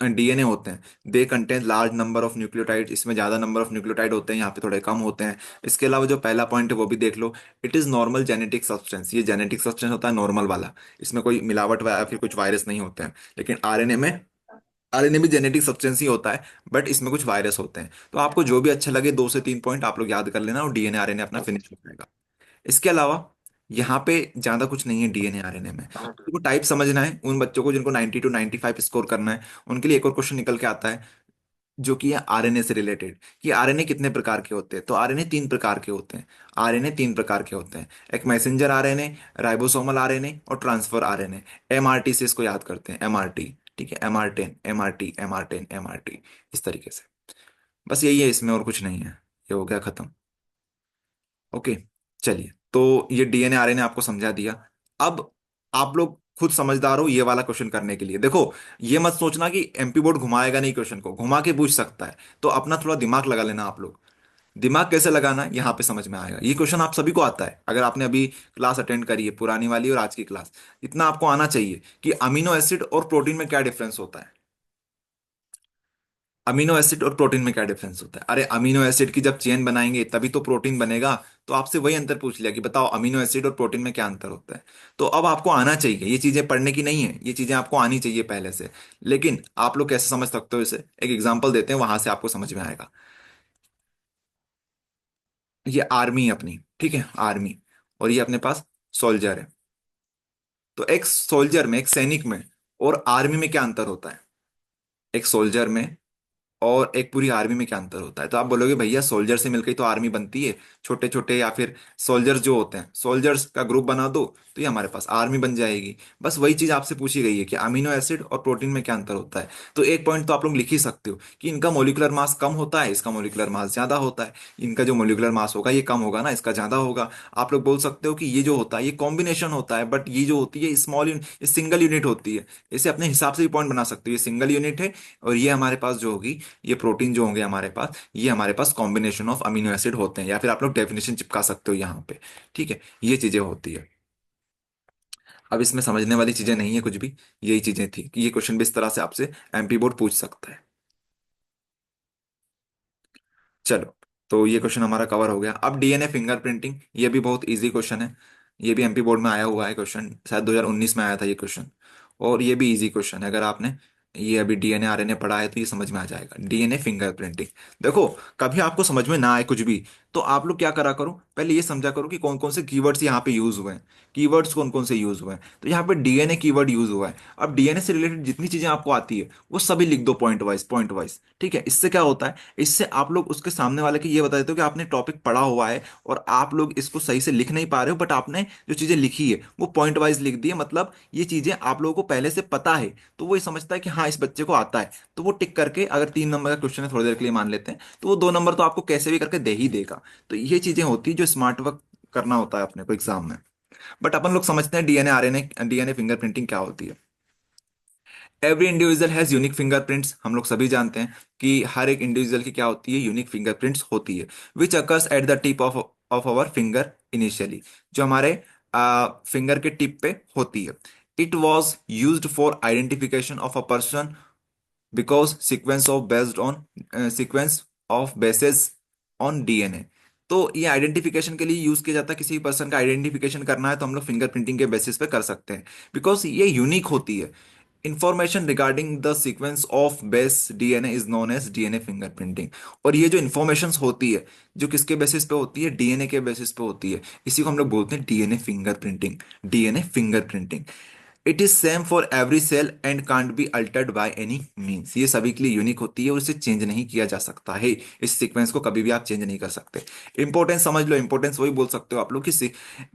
डीएनए होते हैं, they contain large number of nucleotide, इसमें ज्यादा नंबर ऑफ न्यूक्लियोटाइड होते हैं, यहाँ पे थोड़े कम होते हैं। इसके अलावा जो पहला पॉइंट है वो भी देख लो, it is normal genetic substance. ये जेनेटिक सब्सटेंस होता है नॉर्मल वाला, इसमें कोई मिलावट या फिर कुछ वायरस नहीं होते हैं। लेकिन आरएनए में आरएनए भी जेनेटिक सब्सटेंस ही होता है, बट इसमें कुछ वायरस होते हैं। तो आपको जो भी अच्छा लगे, 2 से 3 पॉइंट आप लोग याद कर लेना, और डीएनए आरएनए अपना फिनिश हो जाएगा। इसके अलावा यहाँ पे ज्यादा कुछ नहीं है डीएनए आरएनए में। तो टाइप समझना है उन बच्चों को जिनको 90 to 95 स्कोर करना है, उनके लिए एक और क्वेश्चन निकल के आता है जो कि है आरएनए से रिलेटेड, कि आरएनए कितने प्रकार के होते हैं। तो आरएनए 3 प्रकार के होते हैं। आरएनए 3 प्रकार के होते हैं, एक मैसेंजर आरएनए, राइबोसोमल आरएनए और ट्रांसफर आरएनए। एमआरटी से इसको याद करते हैं, एमआरटी। ठीक है, एमआर10, एमआरटी, एमआर10, एमआरटी, इस तरीके से। बस यही है इसमें, और कुछ नहीं है। ये हो गया खत्म। ओके, चलिए, तो ये डीएनए आरएनए आपको समझा दिया। अब आप लोग खुद समझदार हो ये वाला क्वेश्चन करने के लिए। देखो, ये मत सोचना कि एमपी बोर्ड घुमाएगा नहीं, क्वेश्चन को घुमा के पूछ सकता है। तो अपना थोड़ा दिमाग लगा लेना आप लोग। दिमाग कैसे लगाना है यहाँ पे समझ में आएगा। ये क्वेश्चन आप सभी को आता है, अगर आपने अभी क्लास अटेंड करी है, पुरानी वाली और आज की क्लास। इतना आपको आना चाहिए कि अमीनो एसिड और प्रोटीन में क्या डिफरेंस होता है। अमीनो एसिड और प्रोटीन में क्या डिफरेंस होता है? अरे, अमीनो एसिड की जब चेन बनाएंगे तभी तो प्रोटीन बनेगा। तो आपसे वही अंतर पूछ लिया कि बताओ अमीनो एसिड और प्रोटीन में क्या अंतर होता है। तो अब आपको आना चाहिए, ये चीजें पढ़ने की नहीं है, ये चीजें आपको आनी चाहिए पहले से। लेकिन आप लोग कैसे समझ सकते हो इसे, एक एग्जांपल देते हैं, वहां से आपको समझ में आएगा। ये आर्मी है अपनी, ठीक है, आर्मी। और ये अपने पास सोल्जर है। तो एक सोल्जर में, एक सैनिक में और आर्मी में क्या अंतर होता है? एक सोल्जर में और एक पूरी आर्मी में क्या अंतर होता है? तो आप बोलोगे भैया सोल्जर से मिलकर ही तो आर्मी बनती है, छोटे छोटे या फिर सोल्जर्स जो होते हैं, सोल्जर्स का ग्रुप बना दो तो ये हमारे पास आर्मी बन जाएगी। बस वही चीज आपसे पूछी गई है कि अमीनो एसिड और प्रोटीन में क्या अंतर होता है। तो एक पॉइंट तो आप लोग लिख ही सकते हो कि इनका मोलिकुलर मास कम होता है, इसका मोलिकुलर मास ज्यादा होता है। इनका जो मोलिकुलर मास होगा ये कम होगा ना, इसका ज्यादा होगा। आप लोग बोल सकते हो कि ये जो होता है ये कॉम्बिनेशन होता है, बट ये जो होती है स्मॉल यूनिट, सिंगल यूनिट होती है। इसे अपने हिसाब से भी पॉइंट बना सकते हो, ये सिंगल यूनिट है। और ये हमारे पास जो होगी, ये प्रोटीन जो होंगे हमारे पास, ये हमारे पास कॉम्बिनेशन ऑफ अमीनो एसिड होते हैं, या फिर आप लोग डेफिनेशन चिपका सकते हो यहाँ पे। ठीक है, ये चीजें होती है। अब इसमें समझने वाली चीजें नहीं है कुछ भी, यही चीजें थी कि ये क्वेश्चन भी इस तरह से आपसे एमपी बोर्ड पूछ सकता है। चलो, तो ये क्वेश्चन हमारा कवर हो गया। अब डीएनए फिंगरप्रिंटिंग, ये भी बहुत इजी क्वेश्चन है। ये भी एमपी बोर्ड में आया हुआ है क्वेश्चन, शायद 2019 में आया था ये क्वेश्चन। और ये भी इजी क्वेश्चन है, अगर आपने ये अभी डीएनए आरएनए पढ़ा है तो ये समझ में आ जाएगा। डीएनए फिंगरप्रिंटिंग, देखो, कभी आपको समझ में ना आए कुछ भी, तो आप लोग क्या करा करो, पहले ये समझा करो कि कौन कौन से कीवर्ड्स यहाँ पे यूज हुए हैं। कीवर्ड्स कौन कौन से यूज हुए हैं, तो यहाँ पे डीएनए कीवर्ड यूज हुआ है। अब डीएनए से रिलेटेड जितनी चीजें आपको आती है वो सभी लिख दो, पॉइंट वाइज, पॉइंट वाइज। ठीक है, इससे क्या होता है, इससे आप लोग उसके सामने वाले को ये बता देते हो कि आपने टॉपिक पढ़ा हुआ है, और आप लोग इसको सही से लिख नहीं पा रहे हो, बट आपने जो चीजें लिखी है वो पॉइंट वाइज लिख दी है। मतलब ये चीजें आप लोगों को पहले से पता है, तो वो ये समझता है कि हाँ इस बच्चे को आता है। तो वो टिक करके, अगर 3 नंबर का क्वेश्चन है थोड़ी देर के लिए मान लेते हैं, तो वो 2 नंबर तो आपको कैसे भी करके दे ही देगा। तो ये चीजें होती है जो स्मार्ट वर्क करना होता है अपने को एग्जाम में। बट अपन लोग समझते हैं डीएनए आरएनए, डीएनए फिंगरप्रिंटिंग क्या होती है। Every individual has unique fingerprints, हम लोग सभी जानते हैं कि हर एक इंडिविजुअल की क्या होती है, यूनिक फिंगरप्रिंट्स होती है। Which occurs at the tip of of our finger initially, जो हमारे फिंगर के टिप पे होती है। It was use for identification of a person because sequence of based on sequence of basis on DNA. तो ये आइडेंटिफिकेशन के लिए यूज किया जाता है, किसी पर्सन का आइडेंटिफिकेशन करना है तो हम लोग फिंगरप्रिंटिंग के बेसिस पे कर सकते हैं, बिकॉज ये यूनिक होती है। Information regarding the sequence of base DNA is known as DNA fingerprinting. और ये जो इंफॉर्मेशन होती है, जो किसके बेसिस पे होती है, डीएनए के बेसिस पे होती है, इसी को हम लोग बोलते हैं DNA fingerprinting. DNA fingerprinting, it is same for every cell and can't be altered by any means. ये सभी के लिए यूनिक होती है और इसे चेंज नहीं किया जा सकता है। इस सीक्वेंस को कभी भी आप चेंज नहीं कर सकते। इंपॉर्टेंस समझ लो, इंपॉर्टेंस वही बोल सकते हो आप लोग किसी,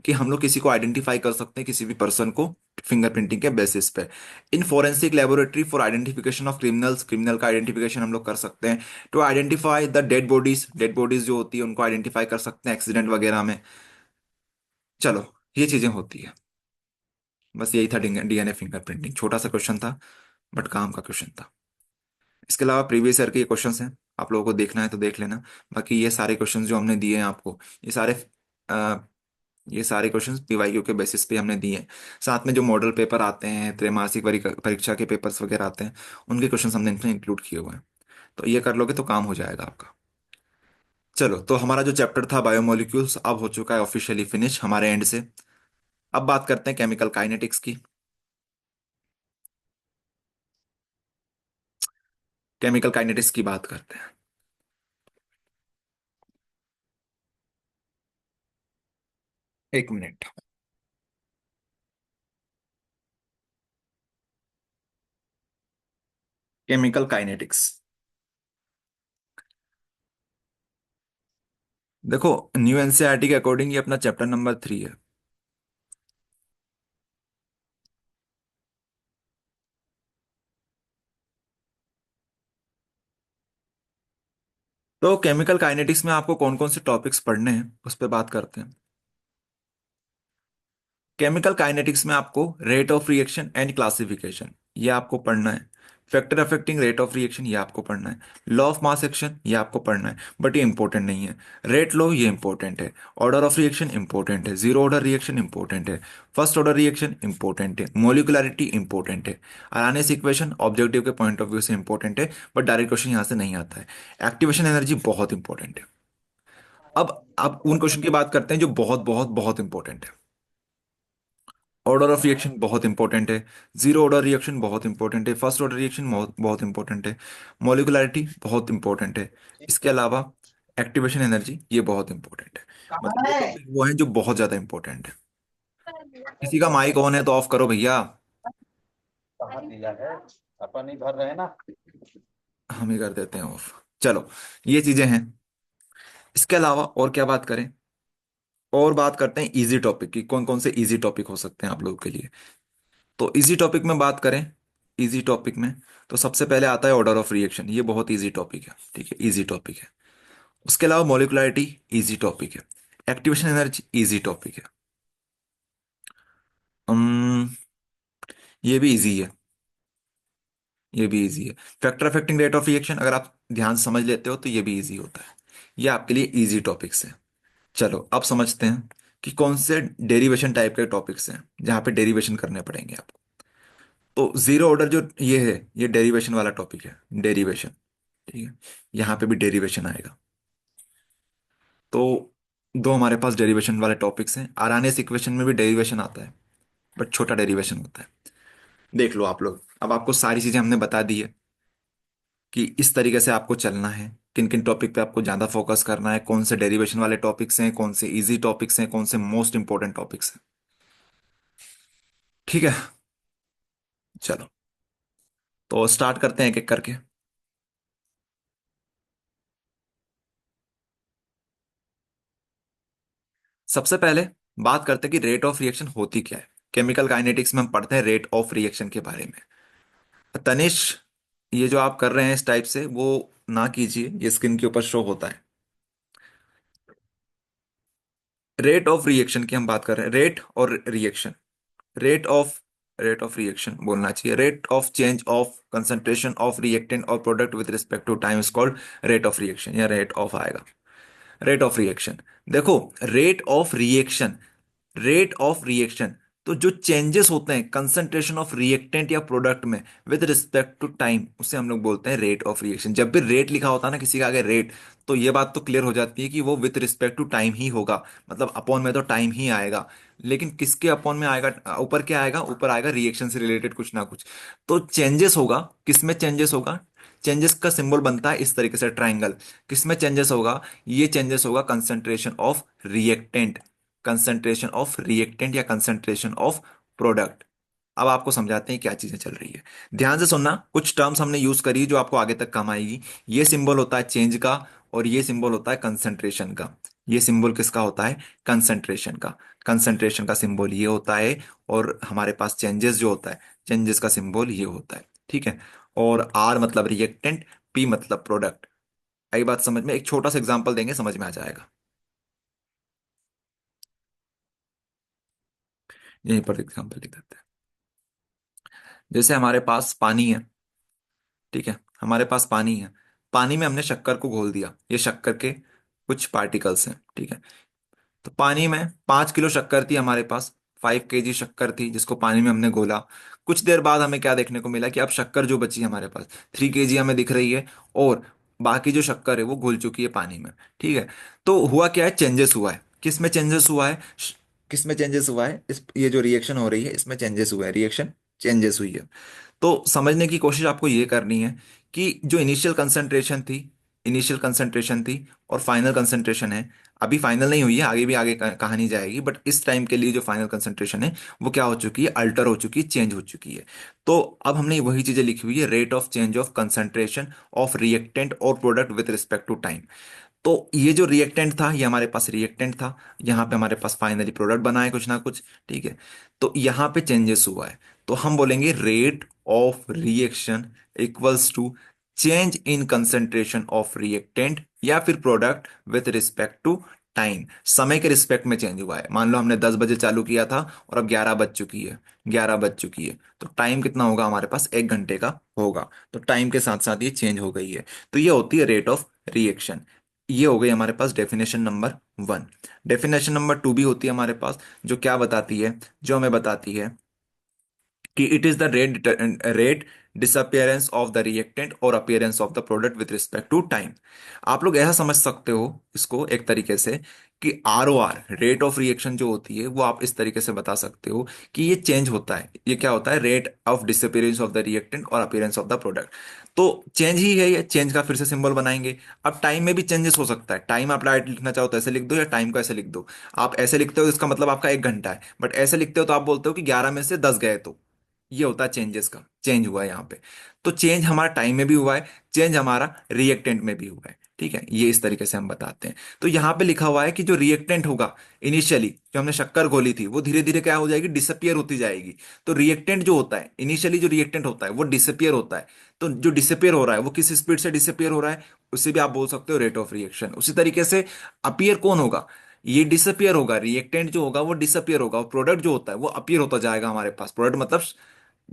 कि हम लोग किसी को आइडेंटिफाई कर सकते हैं, किसी भी पर्सन को, फिंगरप्रिंटिंग के बेसिस पे। In forensic laboratory for identification of criminals, criminal का आइडेंटिफिकेशन हम लोग कर सकते हैं। To identify the dead bodies, dead bodies जो होती है उनको आइडेंटिफाई कर सकते हैं एक्सीडेंट वगैरह में। चलो, ये चीजें होती है। बस यही था डीएनए फिंगरप्रिंटिंग, छोटा सा क्वेश्चन था, बट काम का क्वेश्चन था। इसके अलावा प्रीवियस ईयर के क्वेश्चंस हैं, आप लोगों को देखना है तो देख लेना। बाकी ये सारे क्वेश्चंस जो हमने दिए हैं आपको, ये सारे अ, ये सारे क्वेश्चंस पीवाईक्यू के बेसिस पे हमने दिए हैं। साथ में जो मॉडल पेपर आते हैं, त्रैमासिक परीक्षा के पेपर्स वगैरह आते हैं, उनके क्वेश्चंस हमने इनमें इंक्लूड किए हुए हैं। तो ये कर लोगे तो काम हो जाएगा आपका। चलो, तो हमारा जो चैप्टर था बायोमोलिक्यूल्स अब हो चुका है ऑफिशियली फिनिश हमारे एंड से। अब बात करते हैं केमिकल काइनेटिक्स की। केमिकल काइनेटिक्स की बात करते हैं। एक मिनट। Chemical kinetics. देखो, न्यू एनसीईआरटी के अकॉर्डिंग ये अपना चैप्टर नंबर 3 है। तो केमिकल काइनेटिक्स में आपको कौन कौन से टॉपिक्स पढ़ने हैं उस पर बात करते हैं। केमिकल काइनेटिक्स में आपको rate of reaction and classification ये आपको पढ़ना है। Factor affecting rate of reaction ये आपको पढ़ना है। लॉ ऑफ मास एक्शन ये आपको पढ़ना है, बट ये इंपॉर्टेंट नहीं है। रेट लॉ ये इंपॉर्टेंट है। ऑर्डर ऑफ रिएक्शन इंपॉर्टेंट है। जीरो ऑर्डर रिएक्शन इंपॉर्टेंट है। फर्स्ट ऑर्डर रिएक्शन इंपॉर्टेंट है। मोलिकुलरिटी इंपॉर्टेंट है। आरएनएस इक्वेशन ऑब्जेक्टिव के पॉइंट ऑफ व्यू से इंपॉर्टेंट है, बट डायरेक्ट क्वेश्चन यहाँ से नहीं आता है। एक्टिवेशन एनर्जी बहुत इंपॉर्टेंट है। अब उन क्वेश्चन की बात करते हैं जो बहुत बहुत बहुत इंपॉर्टेंट है। ऑर्डर ऑफ रिएक्शन बहुत इंपॉर्टेंट है। जीरो ऑर्डर रिएक्शन बहुत इंपॉर्टेंट है। फर्स्ट ऑर्डर रिएक्शन बहुत बहुत इंपॉर्टेंट है। मॉलिकुलरिटी बहुत इंपॉर्टेंट है। इसके अलावा एक्टिवेशन एनर्जी ये बहुत इंपॉर्टेंट है। मतलब ये टॉपिक वो हैं जो बहुत ज्यादा इंपॉर्टेंट है। किसी का माइक ऑन है तो ऑफ करो भैया। कहाँ दिया है? अपन ही भर रहे हैं ना। हम ही कर देते हैं ऑफ। चलो, ये चीजें हैं। इसके अलावा और क्या बात करें। और बात करते हैं इजी टॉपिक की, कौन कौन से इजी टॉपिक हो सकते हैं आप लोगों के लिए। तो इजी टॉपिक में बात करें। इजी टॉपिक में तो सबसे पहले आता है ऑर्डर ऑफ रिएक्शन, ये बहुत इजी टॉपिक है। ठीक है, इजी टॉपिक है। उसके अलावा मोलिकुलरिटी इजी टॉपिक है। एक्टिवेशन एनर्जी इजी टॉपिक है। um, ये भी इजी है। ये भी इजी है। Factor affecting rate of reaction अगर आप ध्यान से समझ लेते हो तो ये भी इजी होता है। ये आपके लिए इजी टॉपिक्स है। चलो, अब समझते हैं कि कौन से डेरिवेशन टाइप के टॉपिक्स हैं जहां पे डेरिवेशन करने पड़ेंगे आपको। तो जीरो ऑर्डर जो ये है, ये डेरिवेशन वाला टॉपिक है। डेरिवेशन। ठीक है, यहाँ पे भी डेरिवेशन आएगा। तो दो हमारे पास डेरिवेशन वाले टॉपिक्स हैं। आरानियस इक्वेशन में भी डेरिवेशन आता है, बट छोटा डेरिवेशन होता है। देख लो आप लोग, अब आपको सारी चीजें हमने बता दी है कि इस तरीके से आपको चलना है। किन किन टॉपिक पे आपको ज्यादा फोकस करना है, कौन से डेरिवेशन वाले टॉपिक्स हैं, कौन से इजी टॉपिक्स हैं, कौन से मोस्ट इंपॉर्टेंट टॉपिक्स हैं। ठीक है, चलो, तो स्टार्ट करते हैं एक एक करके। सबसे पहले बात करते हैं कि रेट ऑफ रिएक्शन होती क्या है। केमिकल काइनेटिक्स में हम पढ़ते हैं रेट ऑफ रिएक्शन के बारे में। तनिष, ये जो आप कर रहे हैं इस टाइप से वो ना कीजिए, ये स्क्रीन के ऊपर शो होता है। रेट ऑफ रिएक्शन की हम बात कर रहे हैं। रेट और reaction. Rate of rate of reaction बोलना चाहिए। Rate of change of concentration of reactant और product with respect to time is called rate of reaction, या रेट ऑफ आएगा। Rate of reaction. देखो, rate of reaction, rate of reaction, तो जो चेंजेस होते हैं कंसंट्रेशन ऑफ रिएक्टेंट या प्रोडक्ट में विद रिस्पेक्ट टू टाइम, उसे हम लोग बोलते हैं रेट ऑफ रिएक्शन। जब भी रेट लिखा होता है ना किसी का आगे रेट, तो ये बात तो क्लियर हो जाती है कि वो विद रिस्पेक्ट टू टाइम ही होगा। मतलब अपॉन में तो टाइम ही आएगा, लेकिन किसके अपॉन में आएगा, ऊपर क्या आएगा, ऊपर आएगा रिएक्शन से रिलेटेड कुछ ना कुछ। तो चेंजेस होगा, किसमें चेंजेस होगा। चेंजेस का सिंबल बनता है इस तरीके से ट्राइंगल। किसमें चेंजेस होगा, ये चेंजेस होगा concentration of reactant, concentration of reactant या कंसंट्रेशन ऑफ प्रोडक्ट। अब आपको समझाते हैं क्या चीजें चल रही है। ध्यान से सुनना, कुछ टर्म्स हमने यूज करी जो आपको आगे तक काम आएगी। ये सिंबल होता है चेंज का, और ये सिंबल होता है कंसंट्रेशन का। ये सिंबल किसका होता है, कंसंट्रेशन का। कंसंट्रेशन का सिंबल ये होता है, और हमारे पास चेंजेस जो होता है, चेंजेस का सिंबल ये होता है। ठीक है, और आर मतलब रिएक्टेंट, पी मतलब प्रोडक्ट। आई बात समझ में। एक छोटा सा एग्जांपल देंगे, समझ में आ जाएगा। यहीं पर एग्जांपल लिख देते हैं। जैसे हमारे पास पानी है। ठीक है, हमारे पास पानी है। पानी में हमने शक्कर को घोल दिया, ये शक्कर के कुछ पार्टिकल्स हैं। ठीक है, तो पानी में 5 किलो शक्कर थी हमारे पास। 5 kg शक्कर थी जिसको पानी में हमने घोला। कुछ देर बाद हमें क्या देखने को मिला कि अब शक्कर जो बची हमारे पास 3 kg हमें दिख रही है, और बाकी जो शक्कर है वो घुल चुकी है पानी में। ठीक है, तो हुआ क्या है, चेंजेस हुआ है। किस में चेंजेस हुआ है, किस में चेंजेस हुआ है, इस ये जो रिएक्शन हो रही है इसमें चेंजेस हुआ है, रिएक्शन चेंजेस हुई है। तो समझने की कोशिश आपको ये करनी है कि जो इनिशियल कंसंट्रेशन थी और फाइनल कंसंट्रेशन है, अभी फाइनल नहीं हुई है, आगे भी आगे कहानी जाएगी, बट इस टाइम के लिए जो फाइनल कंसंट्रेशन है वो क्या हो चुकी है, अल्टर हो चुकी है, चेंज हो चुकी है। तो अब हमने वही चीजें लिखी हुई है, rate of change of concentration of reactant और product with respect to time. तो ये जो रिएक्टेंट था, ये हमारे पास रिएक्टेंट था, यहाँ पे हमारे पास फाइनली प्रोडक्ट बना है कुछ ना कुछ, ठीक है। तो यहाँ पे चेंजेस हुआ है, तो हम बोलेंगे rate of reaction equals to change in concentration of reactant या फिर product with respect to time. समय के रिस्पेक्ट में चेंज हुआ है। मान लो हमने 10 बजे चालू किया था और अब 11 बज चुकी है, तो टाइम कितना होगा हमारे पास, 1 घंटे का होगा। तो टाइम के साथ साथ ये चेंज हो गई है। तो ये होती है रेट ऑफ रिएक्शन। ये हो गई हमारे पास डेफिनेशन नंबर 1। डेफिनेशन नंबर 2 भी होती है हमारे पास, जो क्या बताती है, जो हमें बताती है कि it is the rate disappearance of the reactant और appearance of the product with respect to time. आप लोग ऐसा समझ सकते हो इसको एक तरीके से कि ROR, रेट ऑफ रिएक्शन जो होती है, वो आप इस तरीके से बता सकते हो कि ये चेंज होता है, ये क्या होता है, rate of disappearance of the reactant और अपियरेंस ऑफ द प्रोडक्ट। तो चेंज ही है ये, चेंज का फिर से सिंबल बनाएंगे। अब टाइम में भी चेंजेस हो सकता है, टाइम आप डायरेक्ट लिखना चाहो तो ऐसे लिख दो, या टाइम को ऐसे लिख दो। आप ऐसे लिखते हो इसका मतलब आपका 1 घंटा है, बट ऐसे लिखते हो तो आप बोलते हो कि 11 में से 10 गए, तो ये होता है चेंजेस का, चेंज हुआ है यहाँ पे। तो चेंज हमारा टाइम में भी हुआ है, चेंज हमारा रिएक्टेंट में भी हुआ है, ठीक है। ये इस तरीके से हम बताते हैं। तो यहाँ पे लिखा हुआ है कि जो रिएक्टेंट होगा, इनिशियली जो हमने शक्कर घोली थी, वो धीरे धीरे क्या हो जाएगी, डिसअपियर होती जाएगी। तो रिएक्टेंट जो होता है, इनिशियली जो रिएक्टेंट होता है वो डिसअपियर होता है। तो जो डिसअपियर हो रहा है वो किस स्पीड से डिसअपियर हो रहा है, उसे भी आप बोल सकते हो रेट ऑफ रिएक्शन। उसी तरीके से अपियर कौन होगा, ये डिसअपियर होगा, रिएक्टेंट जो होगा वो डिसअपियर होगा, और प्रोडक्ट जो होता है वो अपीयर होता जाएगा हमारे पास। प्रोडक्ट मतलब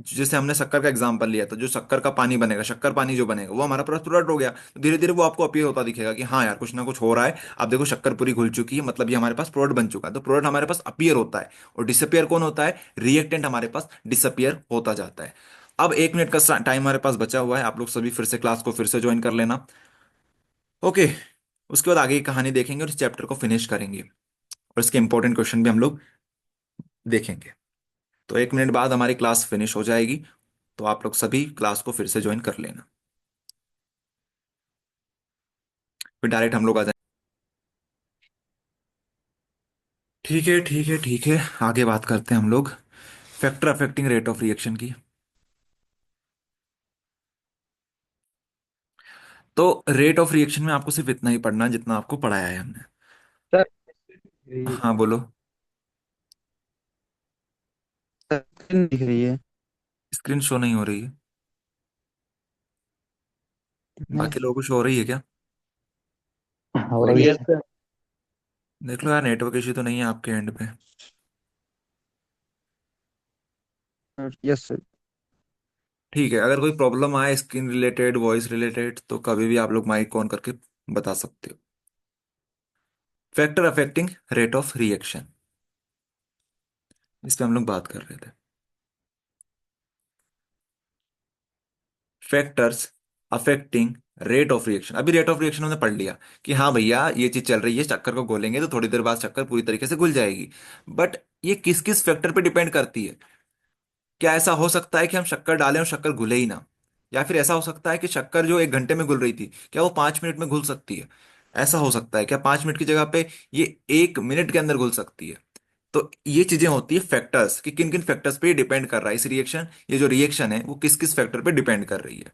जैसे हमने शक्कर का एग्जांपल लिया, तो जो शक्कर का पानी बनेगा, शक्कर पानी जो बनेगा, वो हमारा पास प्रोडक्ट हो गया। तो धीरे धीरे वो आपको अपीयर होता दिखेगा कि हाँ यार कुछ ना कुछ हो रहा है। अब देखो शक्कर पूरी घुल चुकी है, मतलब ये हमारे पास प्रोडक्ट बन चुका है। तो प्रोडक्ट हमारे पास अपीयर होता है, और डिसअपियर कौन होता है, रिएक्टेंट हमारे पास डिसअपियर होता जाता है। अब 1 मिनट का टाइम हमारे पास बचा हुआ है, आप लोग सभी फिर से क्लास को फिर से ज्वाइन कर लेना। ओके। उसके बाद आगे की कहानी देखेंगे और इस चैप्टर को फिनिश करेंगे, और इसके इंपॉर्टेंट क्वेश्चन भी हम लोग देखेंगे। तो 1 मिनट बाद हमारी क्लास फिनिश हो जाएगी, तो आप लोग सभी क्लास को फिर से ज्वाइन कर लेना, फिर डायरेक्ट हम लोग आ जाएंगे। ठीक है, ठीक है, ठीक है। आगे बात करते हैं हम लोग factor affecting rate of reaction की। तो रेट ऑफ रिएक्शन में आपको सिर्फ इतना ही पढ़ना है जितना आपको पढ़ाया है हमने। सर हाँ बोलो। स्क्रीन दिख रही है। स्क्रीन शो नहीं हो रही है? नहीं, बाकी लोगों को शो हो रही है क्या? हो हो रही रही है। है सर। देख लो यार, नेटवर्क इश्यू तो नहीं है आपके एंड पे? Yes sir. ठीक है, अगर कोई प्रॉब्लम आए स्क्रीन रिलेटेड, वॉइस रिलेटेड, तो कभी भी आप लोग माइक ऑन करके बता सकते हो। Factor affecting rate of reaction, इस पे हम लोग बात कर रहे थे। Factors affecting rate of reaction. अभी रेट ऑफ रिएक्शन हमने पढ़ लिया कि हाँ भैया ये चीज चल रही है, शक्कर को घोलेंगे तो थोड़ी देर बाद शक्कर पूरी तरीके से घुल जाएगी। बट ये किस किस फैक्टर पे डिपेंड करती है? क्या ऐसा हो सकता है कि हम शक्कर डालें और शक्कर घुले ही ना? या फिर ऐसा हो सकता है कि शक्कर जो 1 घंटे में घुल रही थी, क्या वो 5 मिनट में घुल सकती है? ऐसा हो सकता है क्या 5 मिनट की जगह पे ये 1 मिनट के अंदर घुल सकती है? तो ये चीजें होती है फैक्टर्स, कि किन किन फैक्टर्स पे डिपेंड कर रहा है इस रिएक्शन, ये जो रिएक्शन है वो किस किस फैक्टर पे डिपेंड कर रही है।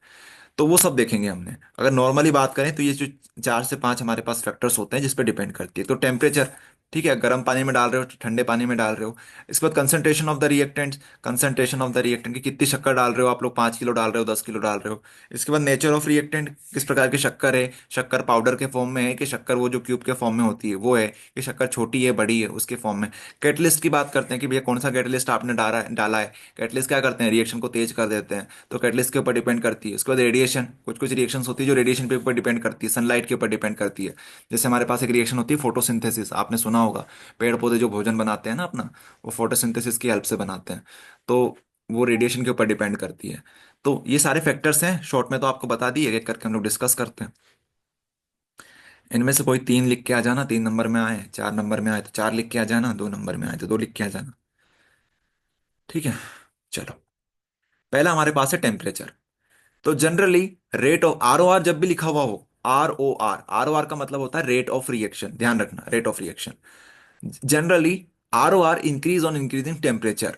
तो वो सब देखेंगे हमने। अगर नॉर्मली बात करें तो ये जो 4 से 5 हमारे पास फैक्टर्स होते हैं जिस पे डिपेंड करती है। तो टेम्परेचर, ठीक है, गर्म पानी में डाल रहे हो, ठंडे पानी में डाल रहे हो। इसके बाद concentration of the reactants, concentration of the reactant की कितनी शक्कर डाल रहे हो आप लोग, 5 किलो डाल रहे हो, 10 किलो डाल रहे हो। इसके बाद नेचर ऑफ रिएक्टेंट, किस प्रकार की शक्कर है, शक्कर पाउडर के फॉर्म में है कि शक्कर वो जो क्यूब के फॉर्म में होती है वो है, कि शक्कर छोटी है बड़ी है उसके फॉर्म में। कैटलिस्ट की बात करते हैं कि भैया कौन सा कैटलिस्ट आपने डाला डाला है। कैटलिस्ट क्या करते हैं, रिएक्शन को तेज कर देते हैं, तो कैटलिस्ट के ऊपर डिपेंड करती है। उसके बाद रेडिएशन, कुछ कुछ रिएक्शंस होती है जो रेडिएशन के ऊपर डिपेंड करती है, सनलाइट के ऊपर डिपेंड करती है। जैसे हमारे पास एक रिएक्शन होती है फोटोसिंथेसिस, आपने सुना होगा। पेड़ पौधे जो भोजन बनाते हैं ना अपना, वो फोटोसिंथेसिस की हेल्प से बनाते हैं। तो वो रेडिएशन के ऊपर डिपेंड करती है। तो ये सारे फैक्टर्स हैं, शॉर्ट में तो आपको बता दिए, एक एक करके हम लोग डिस्कस करते हैं। इनमें से कोई 3 लिख के आ जाना, 3 नंबर में आए, 4 नंबर में आए तो 4 लिख के आ जाना, 2 नंबर में आए तो 2 लिख के आ जाना। ठीक है, चलो। पहला हमारे पास है टेम्परेचर। तो generally rate of R O R जब भी लिखा हुआ हो, आर ओ आर का मतलब होता है रेट ऑफ रिएक्शन, ध्यान रखना, rate of reaction. Generally R O R increase on increasing temperature.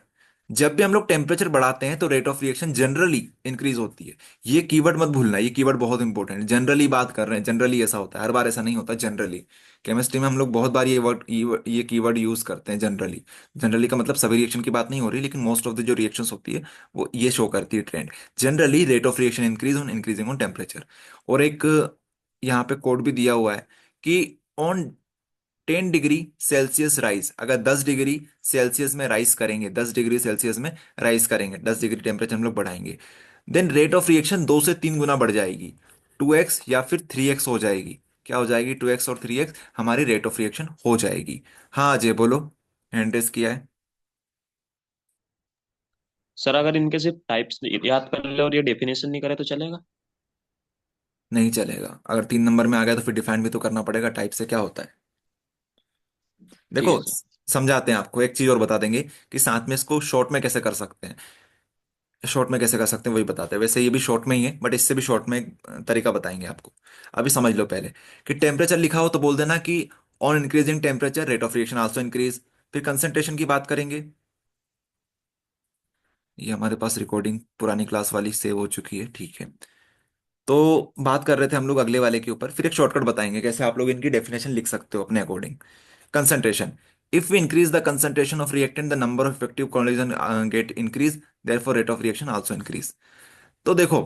जब भी हम लोग टेम्परेचर बढ़ाते हैं तो rate of reaction generally increase होती है। ये कीवर्ड मत भूलना, ये कीवर्ड बहुत इंपॉर्टेंट है। जनरली बात कर रहे हैं, जनरली ऐसा होता है, हर बार ऐसा नहीं होता। जनरली केमिस्ट्री में हम लोग बहुत बार ये कीवर्ड यूज करते हैं, जनरली। जनरली का मतलब सभी रिएक्शन की बात नहीं हो रही, लेकिन मोस्ट ऑफ द जो रिएक्शंस होती है वो ये शो करती है trend. Generally rate of reaction increase on increasing on temperature. और एक यहाँ पे कोड भी दिया हुआ है कि ऑन 10 डिग्री सेल्सियस राइज, अगर 10 डिग्री सेल्सियस में राइज करेंगे, 10 डिग्री सेल्सियस में राइज करेंगे, 10 डिग्री टेम्परेचर हम लोग बढ़ाएंगे, देन रेट ऑफ रिएक्शन 2 से 3 गुना बढ़ जाएगी, 2x या फिर 3x हो जाएगी। क्या हो जाएगी? 2x और 3x हमारी रेट ऑफ रिएक्शन हो जाएगी। हाँ अजय बोलो, हैंड रेस किया है। सर अगर इनके सिर्फ टाइप्स याद कर ले और ये डेफिनेशन नहीं करे तो चलेगा? नहीं चलेगा, अगर 3 नंबर में आ गया तो फिर डिफाइन भी तो करना पड़ेगा टाइप से क्या होता है। ठीक है देखो सर। समझाते हैं आपको, एक चीज और बता देंगे कि साथ में इसको शॉर्ट में कैसे कर सकते हैं। शॉर्ट में कैसे कर सकते हैं वही बताते हैं, वैसे ये भी शॉर्ट में ही है बट इससे भी शॉर्ट में एक तरीका बताएंगे आपको। अभी समझ लो पहले कि टेम्परेचर लिखा हो तो बोल देना कि on increasing temperature rate of reaction also increase. फिर कंसंट्रेशन की बात करेंगे, ये हमारे पास रिकॉर्डिंग पुरानी क्लास वाली सेव हो चुकी है, ठीक है। तो बात कर रहे थे हम लोग अगले वाले के ऊपर, फिर एक शॉर्टकट बताएंगे कैसे आप लोग इनकी डेफिनेशन लिख सकते हो अपने according. Concentration, if we increase the concentration of reactant the number of effective collision get increase, therefore rate of reaction also increase. तो देखो,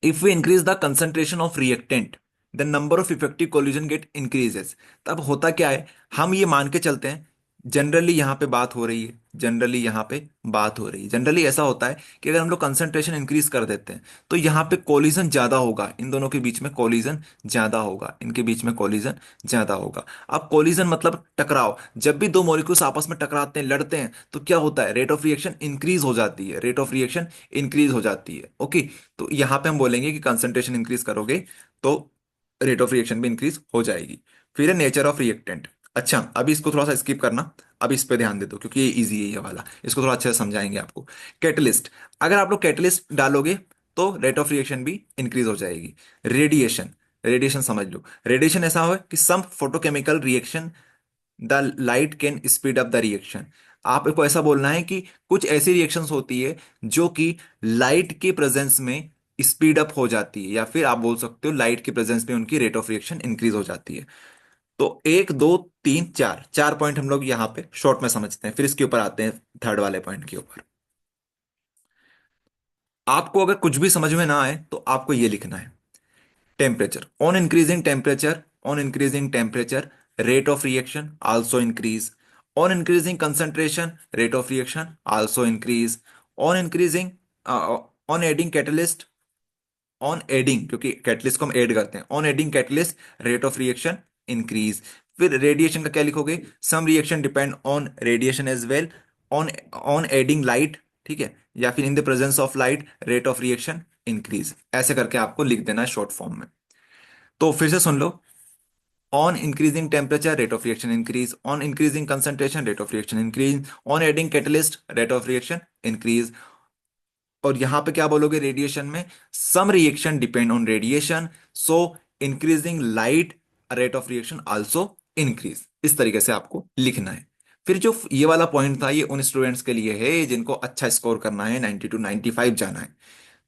if we increase the concentration of reactant the number of effective collision get increases। तब होता क्या है, हम ये मान के चलते हैं जनरली यहाँ पे बात हो रही है, जनरली यहाँ पे बात हो रही है, जनरली ऐसा होता है कि अगर हम लोग कंसंट्रेशन इंक्रीज कर देते हैं तो यहाँ पे कोलिजन ज्यादा होगा, इन दोनों के बीच में कोलिजन ज्यादा होगा, इनके बीच में कोलिजन ज्यादा होगा। अब कोलिजन मतलब टकराव, जब भी दो मॉलिक्यूल्स आपस में टकराते हैं, लड़ते हैं, तो क्या होता है, रेट ऑफ रिएक्शन इंक्रीज हो जाती है, रेट ऑफ रिएक्शन इंक्रीज हो जाती है। ओके, तो यहां पे हम बोलेंगे कि कंसंट्रेशन इंक्रीज करोगे तो रेट ऑफ रिएक्शन भी इंक्रीज हो जाएगी। फिर है नेचर ऑफ रिएक्टेंट। अच्छा अभी इसको थोड़ा सा स्किप करना, अभी इस पे ध्यान दे दो क्योंकि ये इजी है ये वाला, इसको थोड़ा अच्छे से समझाएंगे आपको। कैटलिस्ट, अगर आप लोग कैटलिस्ट डालोगे तो रेट ऑफ रिएक्शन भी इंक्रीज हो जाएगी। रेडिएशन, रेडिएशन समझ लो, रेडिएशन ऐसा हो कि some photochemical reaction the light can speed up the reaction. आपको ऐसा बोलना है कि कुछ ऐसी रिएक्शंस होती है जो कि लाइट के प्रेजेंस में स्पीड अप हो जाती है, या फिर आप बोल सकते हो लाइट के प्रेजेंस में उनकी रेट ऑफ रिएक्शन इंक्रीज हो जाती है। तो 1 2 3 4 चार पॉइंट हम लोग यहाँ पे शॉर्ट में समझते हैं, फिर इसके ऊपर आते हैं थर्ड वाले पॉइंट के ऊपर। आपको अगर कुछ भी समझ में ना आए तो आपको ये लिखना है, temperature on increasing temperature rate of reaction also increase, on increasing concentration rate of reaction also increase, on increasing on adding catalyst, on adding क्योंकि कैटलिस्ट को हम ऐड करते हैं, on adding catalyst rate of reaction increase. फिर रेडिएशन का क्या लिखोगे, some reaction depend on radiation as well, on on adding light, ठीक है, या फिर in the presence of light rate of reaction increase. ऐसे करके आपको लिख देना है शॉर्ट फॉर्म में। तो फिर से सुन लो, on increasing temperature rate of reaction increase, on increasing concentration rate of reaction increase, on adding catalyst rate of reaction increase. और यहां पे क्या बोलोगे रेडिएशन में, some reaction depend on radiation, so increasing light rate of reaction also increase. इस तरीके से आपको लिखना है। फिर जो ये वाला पॉइंट था ये उन स्टूडेंट्स के लिए है जिनको अच्छा स्कोर करना है, 90 to 95 जाना है,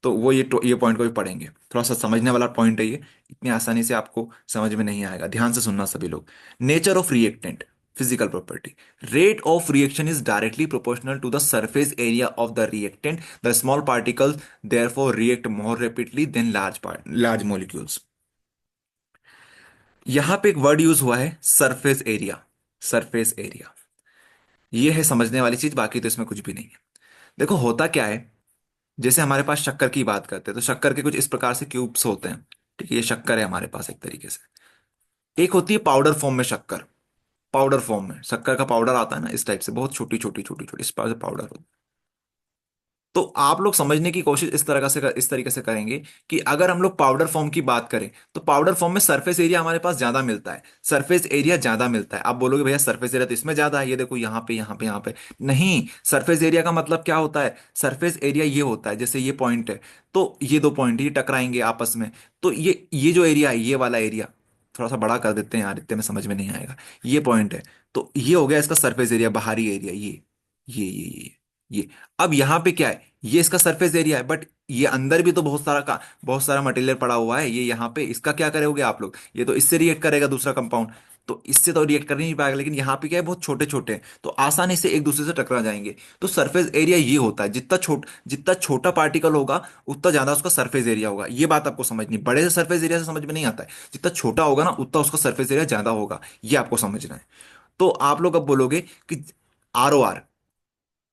तो वो ये पॉइंट को भी पढ़ेंगे। थोड़ा सा समझने वाला पॉइंट है ये, इतनी आसानी से आपको समझ में नहीं आएगा, ध्यान से सुनना सभी लोग। Nature of reactant, physical property, rate of reaction is directly proportional to the surface area of the reactant, the small particles therefore react more rapidly than large molecules. यहां पे एक वर्ड यूज हुआ है सरफेस एरिया, सरफेस एरिया, ये है समझने वाली चीज, बाकी तो इसमें कुछ भी नहीं है। देखो होता क्या है, जैसे हमारे पास शक्कर की बात करते हैं तो शक्कर के कुछ इस प्रकार से क्यूब्स होते हैं, ठीक है, ये शक्कर है हमारे पास एक तरीके से। एक होती है पाउडर फॉर्म में शक्कर, पाउडर फॉर्म में शक्कर का पाउडर आता है ना, इस टाइप से बहुत छोटी छोटी छोटी छोटी इस प्रकार से पाउडर होता है। तो आप लोग समझने की कोशिश इस तरीके से करेंगे कि अगर हम लोग पाउडर फॉर्म की बात करें तो पाउडर फॉर्म में सरफेस एरिया हमारे पास ज्यादा मिलता है, सरफेस एरिया ज्यादा मिलता है। आप बोलोगे भैया सरफेस एरिया तो इसमें ज्यादा है, ये देखो यहाँ पे यहाँ पे यहाँ पे। नहीं, सरफेस एरिया का मतलब क्या होता है? सरफेस एरिया ये होता है, जैसे ये पॉइंट है, तो ये दो पॉइंट ये टकराएंगे आपस में, तो ये जो एरिया है, ये वाला एरिया, थोड़ा सा बड़ा कर देते हैं यार, इतने में समझ में नहीं आएगा। ये पॉइंट है, तो ये हो गया इसका सरफेस एरिया, बाहरी एरिया, ये। अब यहाँ पे क्या है? ये इसका सरफेस एरिया है, बट ये अंदर भी तो बहुत सारा मटेरियल पड़ा हुआ है। ये यहाँ पे इसका क्या करोगे आप लोग? ये तो इससे रिएक्ट करेगा दूसरा कंपाउंड, तो इससे तो रिएक्ट कर नहीं पाएगा। लेकिन यहाँ पे क्या है, बहुत छोटे छोटे हैं, तो आसानी से एक दूसरे से टकरा जाएंगे। तो सरफेस एरिया ये होता है, जितना छोटा पार्टिकल होगा उतना ज्यादा उसका सरफेस एरिया होगा। ये बात आपको समझनी, बड़े से सरफेस एरिया से समझ में नहीं आता है, जितना छोटा होगा ना उतना उसका सरफेस एरिया ज्यादा होगा, ये आपको समझना है। तो आप लोग अब बोलोगे कि ROR,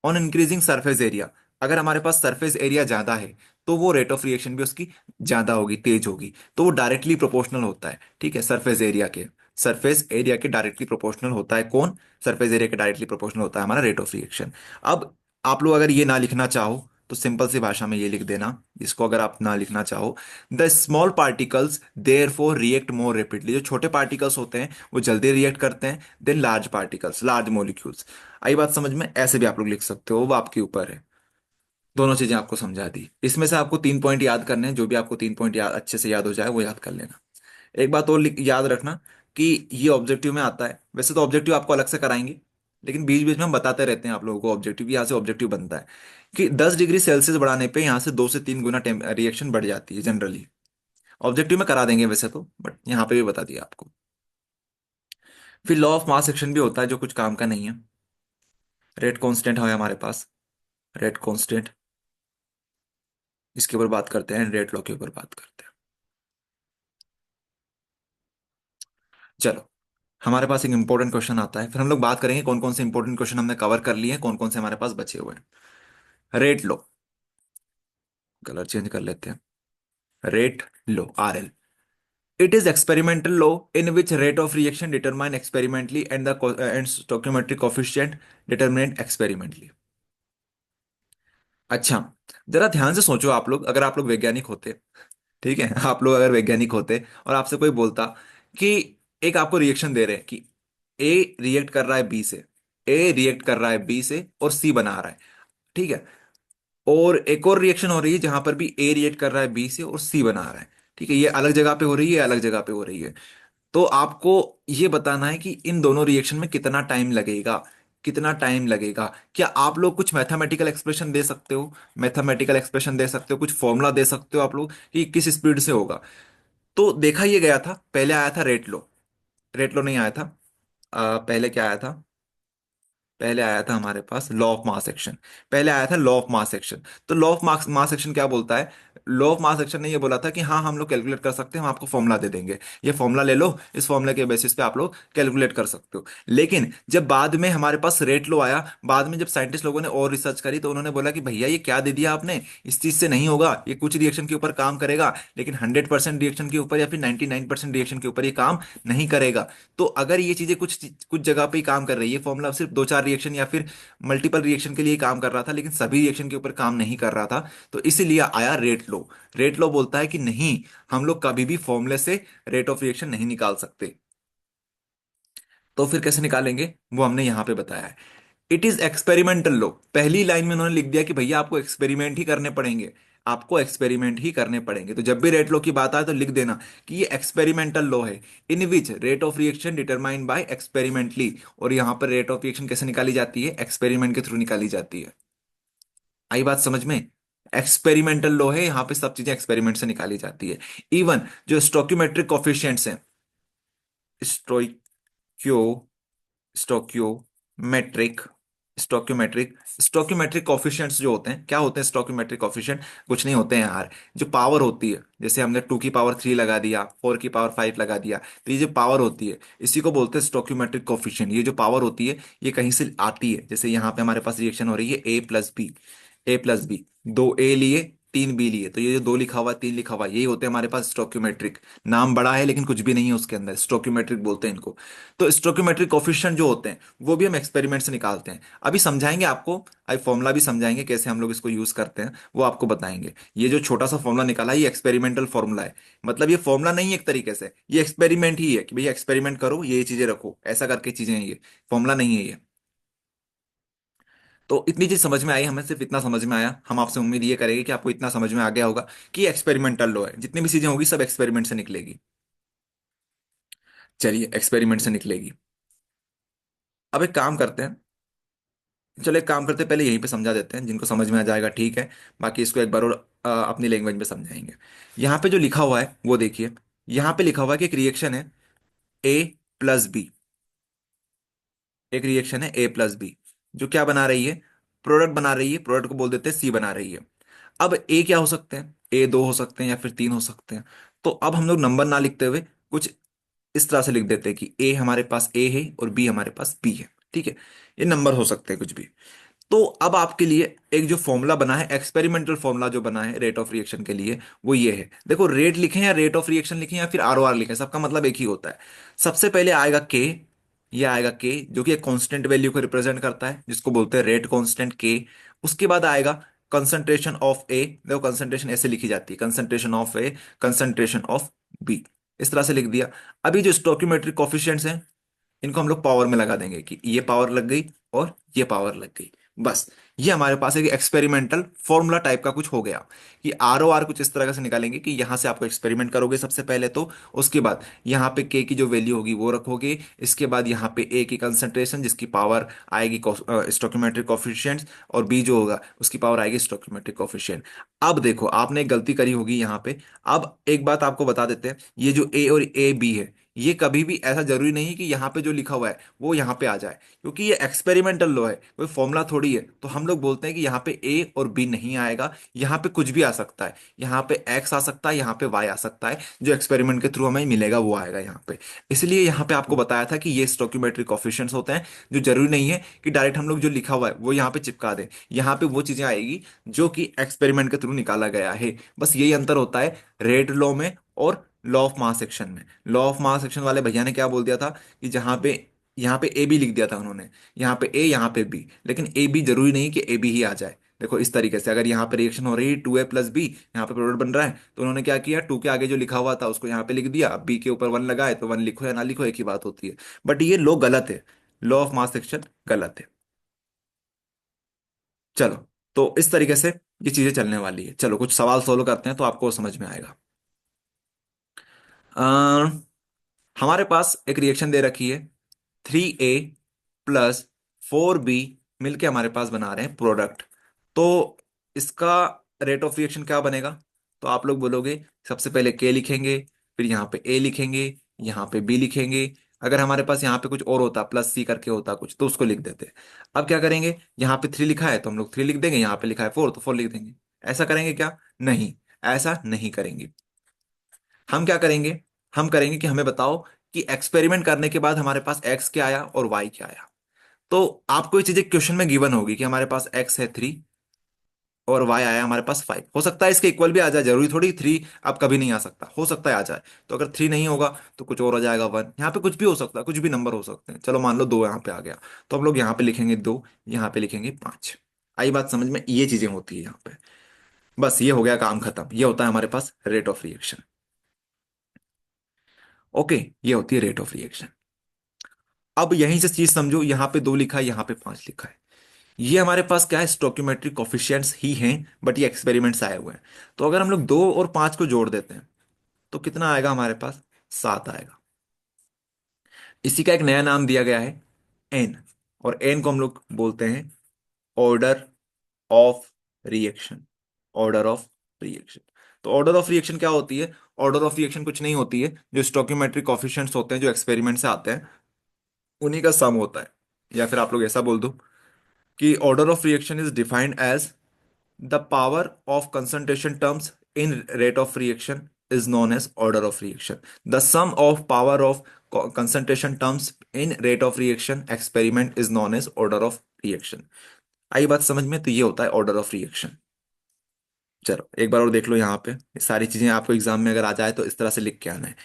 on increasing surface area, अगर हमारे पास सरफेस एरिया ज्यादा है तो वो रेट ऑफ रिएक्शन भी उसकी ज्यादा होगी, तेज होगी। तो वो डायरेक्टली प्रोपोर्शनल होता है, ठीक है, सरफेस एरिया के डायरेक्टली प्रोपोर्शनल होता है कौन? सरफेस एरिया के डायरेक्टली प्रोपोर्शनल होता है हमारा रेट ऑफ रिएक्शन। अब आप लोग अगर ये ना लिखना चाहो तो सिंपल सी भाषा में ये लिख देना, इसको अगर आप ना लिखना चाहो, the small particles therefore react more rapidly, जो छोटे पार्टिकल्स होते हैं वो जल्दी रिएक्ट करते हैं then large particles, large molecules. आई बात समझ में? ऐसे भी आप लोग लिख सकते हो, वो आपके ऊपर है। दोनों चीजें आपको समझा दी। इसमें से आपको 3 पॉइंट याद करने हैं, जो भी आपको 3 पॉइंट अच्छे से याद हो जाए वो याद कर लेना। एक बात और याद रखना कि ये ऑब्जेक्टिव में आता है, वैसे तो ऑब्जेक्टिव आपको अलग से कराएंगे, लेकिन बीच बीच में हम बताते रहते हैं आप लोगों को ऑब्जेक्टिव, यहाँ से ऑब्जेक्टिव बनता है कि 10 डिग्री सेल्सियस बढ़ाने पे यहाँ से 2 से 3 गुना रिएक्शन बढ़ जाती है जनरली। ऑब्जेक्टिव में करा देंगे वैसे तो, बट यहाँ पे भी बता दिया आपको। फिर लॉ ऑफ मास एक्शन भी होता है जो कुछ काम का नहीं है। रेट कांस्टेंट है हमारे पास, रेट कांस्टेंट, इसके ऊपर बात करते हैं, रेट लॉ के ऊपर बात करते हैं। चलो, हमारे पास एक इंपॉर्टेंट क्वेश्चन आता है, फिर हम लोग बात करेंगे कौन कौन से इंपॉर्टेंट क्वेश्चन हमने कवर कर लिए हैं, कौन कौन से हमारे पास बचे हुए हैं। रेट लो, कलर चेंज कर लेते हैं, rate low, RL, it is experimental law in which rate of reaction determined experimentally and and stoichiometric coefficient determined experimentally। अच्छा, जरा ध्यान से सोचो आप लोग, अगर आप लोग वैज्ञानिक होते, ठीक है, आप लोग अगर वैज्ञानिक होते और आपसे कोई बोलता कि एक आपको रिएक्शन दे रहे हैं कि ए रिएक्ट कर रहा है बी से, ए रिएक्ट कर रहा है बी से और सी बना रहा है, ठीक है, और एक और रिएक्शन हो रही है जहां पर भी ए रिएक्ट कर रहा है बी से और सी बना रहा है, ठीक है, ये अलग जगह पे हो रही है, अलग जगह पे हो रही है। तो आपको ये बताना है कि इन दोनों रिएक्शन में कितना टाइम लगेगा, कितना टाइम लगेगा। क्या आप लोग कुछ मैथमेटिकल एक्सप्रेशन दे सकते हो? मैथमेटिकल एक्सप्रेशन दे सकते हो, कुछ फॉर्मूला दे सकते हो आप लोग कि किस स्पीड से होगा? तो देखा ये गया था, पहले आया था रेट लो, रेट लो नहीं आया था, पहले क्या आया था? पहले आया था हमारे पास लॉ ऑफ मास एक्शन, पहले आया था लॉ ऑफ मास एक्शन। तो law of mass mass action क्या बोलता है? लॉ ऑफ मास एक्शन ने ये बोला था कि हाँ हम लोग कैलकुलेट कर सकते हैं, हम आपको फॉर्मूला दे देंगे, ये फॉर्मूला ले लो, इस फॉर्मूले के बेसिस पे आप लोग कैलकुलेट कर सकते हो। लेकिन जब बाद में हमारे पास रेट लो आया, बाद में जब साइंटिस्ट लोगों ने और रिसर्च करी तो उन्होंने बोला कि भैया ये क्या दे दिया आपने, इस चीज से नहीं होगा, ये कुछ रिएक्शन के ऊपर काम करेगा लेकिन 100% रिएक्शन के ऊपर या फिर 99% रिएक्शन के ऊपर ये काम नहीं करेगा। तो अगर ये चीजें कुछ कुछ जगह पे ही काम कर रही है, फॉर्मूला सिर्फ 2-4 रिएक्शन या फिर मल्टीपल रिएक्शन के लिए काम कर रहा था लेकिन सभी रिएक्शन के ऊपर काम नहीं कर रहा था, तो इसीलिए आया रेट लो। रेट लो बोलता है कि नहीं, हम लोग कभी भी फॉर्मूले से रेट ऑफ रिएक्शन नहीं निकाल सकते। तो फिर कैसे निकालेंगे वो हमने यहां पे बताया है। इट इज एक्सपेरिमेंटल लो, पहली लाइन में उन्होंने लिख दिया कि भैया आपको एक्सपेरिमेंट ही करने पड़ेंगे, आपको एक्सपेरिमेंट ही करने पड़ेंगे। तो जब भी रेट लो की बात आए तो लिख देना कि ये एक्सपेरिमेंटल लो है, in which rate of reaction determined by experimentally. और यहां पर रेट ऑफ रिएक्शन कैसे निकाली जाती है? एक्सपेरिमेंट के थ्रू निकाली जाती है। आई बात समझ में? एक्सपेरिमेंटल लो है, यहां पे सब चीजें एक्सपेरिमेंट से निकाली जाती है। इवन जो स्टोक्योमेट्रिक कॉफिशिएंट्स हैं, स्टोइक्यो स्टोक्योमेट्रिक स्टोक्योमेट्रिक स्टोक्योमेट्रिक कॉफिशिएंट्स जो होते हैं, क्या होते हैं स्टोक्योमेट्रिक कॉफिशिएंट? कुछ नहीं होते हैं यार, जो पावर होती है, जैसे हमने 2 की पावर 3 लगा दिया, 4 की पावर 5 लगा दिया, तो ये जो पावर होती है इसी को बोलते हैं स्टोक्योमेट्रिक कॉफिशिएंट। ये जो पावर होती है ये कहीं से आती है, जैसे यहाँ पे हमारे पास रिएक्शन हो रही है A+B, A+B, 2A लिए तीन बी लिए, तो ये जो दो लिखा हुआ तीन लिखा हुआ यही होते हैं हमारे पास स्टोक्यूमेट्रिक। नाम बड़ा है लेकिन कुछ भी नहीं है उसके अंदर, स्टोक्यूमेट्रिक बोलते हैं इनको। तो स्टोक्यूमेट्रिक कोफिशिएंट जो होते हैं वो भी हम एक्सपेरिमेंट से निकालते हैं। अभी समझाएंगे आपको, अभी फॉर्मूला भी समझाएंगे कैसे हम लोग इसको यूज करते हैं, वो आपको बताएंगे। ये जो छोटा सा फॉर्मूला निकाला है ये एक्सपेरिमेंटल फॉर्मूला है, मतलब ये फॉर्मूला नहीं है एक तरीके से, ये एक्सपेरिमेंट ही है कि भैया एक्सपेरिमेंट करो ये चीजें रखो, ऐसा करके चीजें हैं ये, फॉर्मूला नहीं है ये। तो इतनी चीज समझ में आई, हमें सिर्फ इतना समझ में आया, हम आपसे उम्मीद ये करेंगे कि आपको इतना समझ में आ गया होगा कि एक्सपेरिमेंटल लॉ है, जितनी भी चीजें होगी सब एक्सपेरिमेंट से निकलेगी। चलिए एक्सपेरिमेंट से निकलेगी। अब एक काम करते हैं, चलो एक काम करते हैं, पहले यहीं पे समझा देते हैं, जिनको समझ में आ जाएगा ठीक है, बाकी इसको एक बार और अपनी लैंग्वेज में समझाएंगे। यहाँ पे जो लिखा हुआ है वो देखिए, यहाँ पे लिखा हुआ है कि एक रिएक्शन है ए प्लस बी, एक रिएक्शन है ए प्लस बी, जो क्या बना रही है, प्रोडक्ट बना रही है, प्रोडक्ट को बोल देते हैं सी बना रही है। अब ए क्या हो सकते हैं, ए दो हो सकते हैं या फिर तीन हो सकते हैं। तो अब हम लोग नंबर ना लिखते हुए कुछ इस तरह से लिख देते हैं कि ए हमारे पास ए है और बी हमारे पास बी है, ठीक है, ये नंबर हो सकते हैं कुछ भी। तो अब आपके लिए एक जो फॉर्मूला बना है, एक्सपेरिमेंटल फॉर्मूला जो बना है रेट ऑफ रिएक्शन के लिए, वो ये है। देखो रेट लिखें या रेट ऑफ रिएक्शन लिखें या फिर आरओआर लिखें, सबका मतलब एक ही होता है। सबसे पहले आएगा के, ये आएगा के जो कि एक कांस्टेंट वैल्यू को रिप्रेजेंट करता है जिसको बोलते हैं रेट कांस्टेंट के। उसके बाद आएगा कंसंट्रेशन ऑफ ए, देखो कंसंट्रेशन ऐसे लिखी जाती है, concentration of A, concentration of B, इस तरह से लिख दिया। अभी जो स्टोइकियोमेट्रिक कोफिशिएंट्स हैं इनको हम लोग पावर में लगा देंगे कि ये पावर लग गई और ये पावर लग गई, बस। ये हमारे पास एक एक्सपेरिमेंटल फॉर्मूला टाइप का कुछ हो गया कि आर ओ आर कुछ इस तरह से निकालेंगे कि यहां से आपको एक्सपेरिमेंट करोगे सबसे पहले तो, उसके बाद यहाँ पे के की जो वैल्यू होगी वो रखोगे, इसके बाद यहाँ पे ए की कंसंट्रेशन जिसकी पावर आएगी स्टोइकियोमेट्रिक कोफिशिएंट्स, और बी जो होगा उसकी पावर आएगी स्टोइकियोमेट्रिक कोफिशिएंट। अब देखो आपने एक गलती करी होगी यहाँ पे। अब एक बात आपको बता देते हैं, ये जो ए और ए बी है ये कभी भी ऐसा जरूरी नहीं है कि यहाँ पे जो लिखा हुआ है वो यहाँ पे आ जाए, क्योंकि ये एक्सपेरिमेंटल लॉ है, कोई फॉर्मूला थोड़ी है। तो हम लोग बोलते हैं कि यहाँ पे ए और बी नहीं आएगा, यहाँ पे कुछ भी आ सकता है, यहाँ पे एक्स आ सकता है, यहाँ पे वाई आ सकता है, जो एक्सपेरिमेंट के थ्रू हमें मिलेगा वो आएगा यहाँ पे। इसलिए यहाँ पे आपको बताया था कि ये स्टोइकियोमेट्रिक कोफिशिएंट्स होते हैं, जो जरूरी नहीं है कि डायरेक्ट हम लोग जो लिखा हुआ है वो यहाँ पे चिपका दें, यहाँ पे वो चीजें आएगी जो कि एक्सपेरिमेंट के थ्रू निकाला गया है। बस यही अंतर होता है रेट लॉ में और लॉ ऑफ मास सेक्शन में। लॉ ऑफ मास सेक्शन वाले भैया ने क्या बोल दिया था कि जहां पे यहाँ पे ए बी लिख दिया था उन्होंने, यहाँ पे ए यहाँ पे बी, लेकिन ए बी जरूरी नहीं कि ए बी ही आ जाए। देखो इस तरीके से अगर यहाँ पे रिएक्शन हो रही है टू ए प्लस बी, यहाँ पे प्रोडक्ट बन रहा है, तो उन्होंने क्या किया, टू के आगे जो लिखा हुआ था उसको यहाँ पे लिख दिया, बी के ऊपर वन लगाए, तो वन लिखो या ना लिखो एक ही बात होती है। बट ये लॉ गलत है, लॉ ऑफ मास सेक्शन गलत है। चलो, तो इस तरीके से ये चीजें चलने वाली है। चलो कुछ सवाल सोल्व करते हैं तो आपको समझ में आएगा। हमारे पास एक रिएक्शन दे रखी है, 3A + 4B मिलके हमारे पास बना रहे हैं प्रोडक्ट। तो इसका रेट ऑफ रिएक्शन क्या बनेगा, तो आप लोग बोलोगे सबसे पहले के लिखेंगे, फिर यहाँ पे ए लिखेंगे, यहाँ पे बी लिखेंगे। अगर हमारे पास यहाँ पे कुछ और होता प्लस सी करके होता कुछ तो उसको लिख देते। अब क्या करेंगे, यहाँ पे थ्री लिखा है तो हम लोग थ्री लिख देंगे, यहाँ पे लिखा है फोर तो फोर लिख देंगे। ऐसा करेंगे क्या, नहीं, ऐसा नहीं करेंगे। हम क्या करेंगे, हम करेंगे कि हमें बताओ कि एक्सपेरिमेंट करने के बाद हमारे पास एक्स क्या आया और वाई क्या आया। तो आपको ये चीजें क्वेश्चन में गिवन होगी कि हमारे पास एक्स है 3 और वाई आया हमारे पास 5। हो सकता है इसके इक्वल भी आ जाए, जरूरी थोड़ी 3 अब कभी नहीं आ सकता, हो सकता है आ जाए। तो अगर 3 नहीं होगा तो कुछ और हो जाएगा 1, यहाँ पे कुछ भी हो सकता है, कुछ भी नंबर हो सकते हैं। चलो मान लो 2 यहाँ पे आ गया, तो हम लोग यहाँ पे लिखेंगे 2, यहाँ पे लिखेंगे 5। आई बात समझ में, ये चीजें होती है यहाँ पे। बस ये हो गया काम खत्म, ये होता है हमारे पास रेट ऑफ रिएक्शन। ओके, ये होती है रेट ऑफ रिएक्शन। अब यहीं से चीज समझो, यहाँ पे 2 लिखा है, यहाँ पे 5 लिखा है, ये हमारे पास क्या है, स्टोइकियोमेट्रिक कोफिशिएंट्स ही हैं, बट ये एक्सपेरिमेंट्स आए हुए हैं। तो अगर हम लोग 2 और 5 को जोड़ देते हैं तो कितना आएगा हमारे पास, 7 आएगा। इसी का एक नया नाम दिया गया है एन, और एन को हम लोग बोलते हैं order of reaction, order of reaction. तो ऑर्डर ऑफ रिएक्शन क्या होती है, ऑर्डर ऑफ रिएक्शन कुछ नहीं होती है, जो स्टोइकियोमेट्रिक कोफिशिएंट्स होते हैं जो एक्सपेरिमेंट से आते हैं उन्हीं का सम होता है। या फिर आप लोग ऐसा बोल दो कि order of reaction is defined as the power of concentration terms in rate of reaction is known as order of reaction. The sum of power of concentration terms in rate of reaction experiment is known as order of reaction. आई बात समझ में, तो ये होता है ऑर्डर ऑफ रिएक्शन। चलो एक बार और देख लो यहाँ पे, ये सारी चीजें आपको एग्जाम में अगर आ जाए तो इस तरह से लिख के आना है।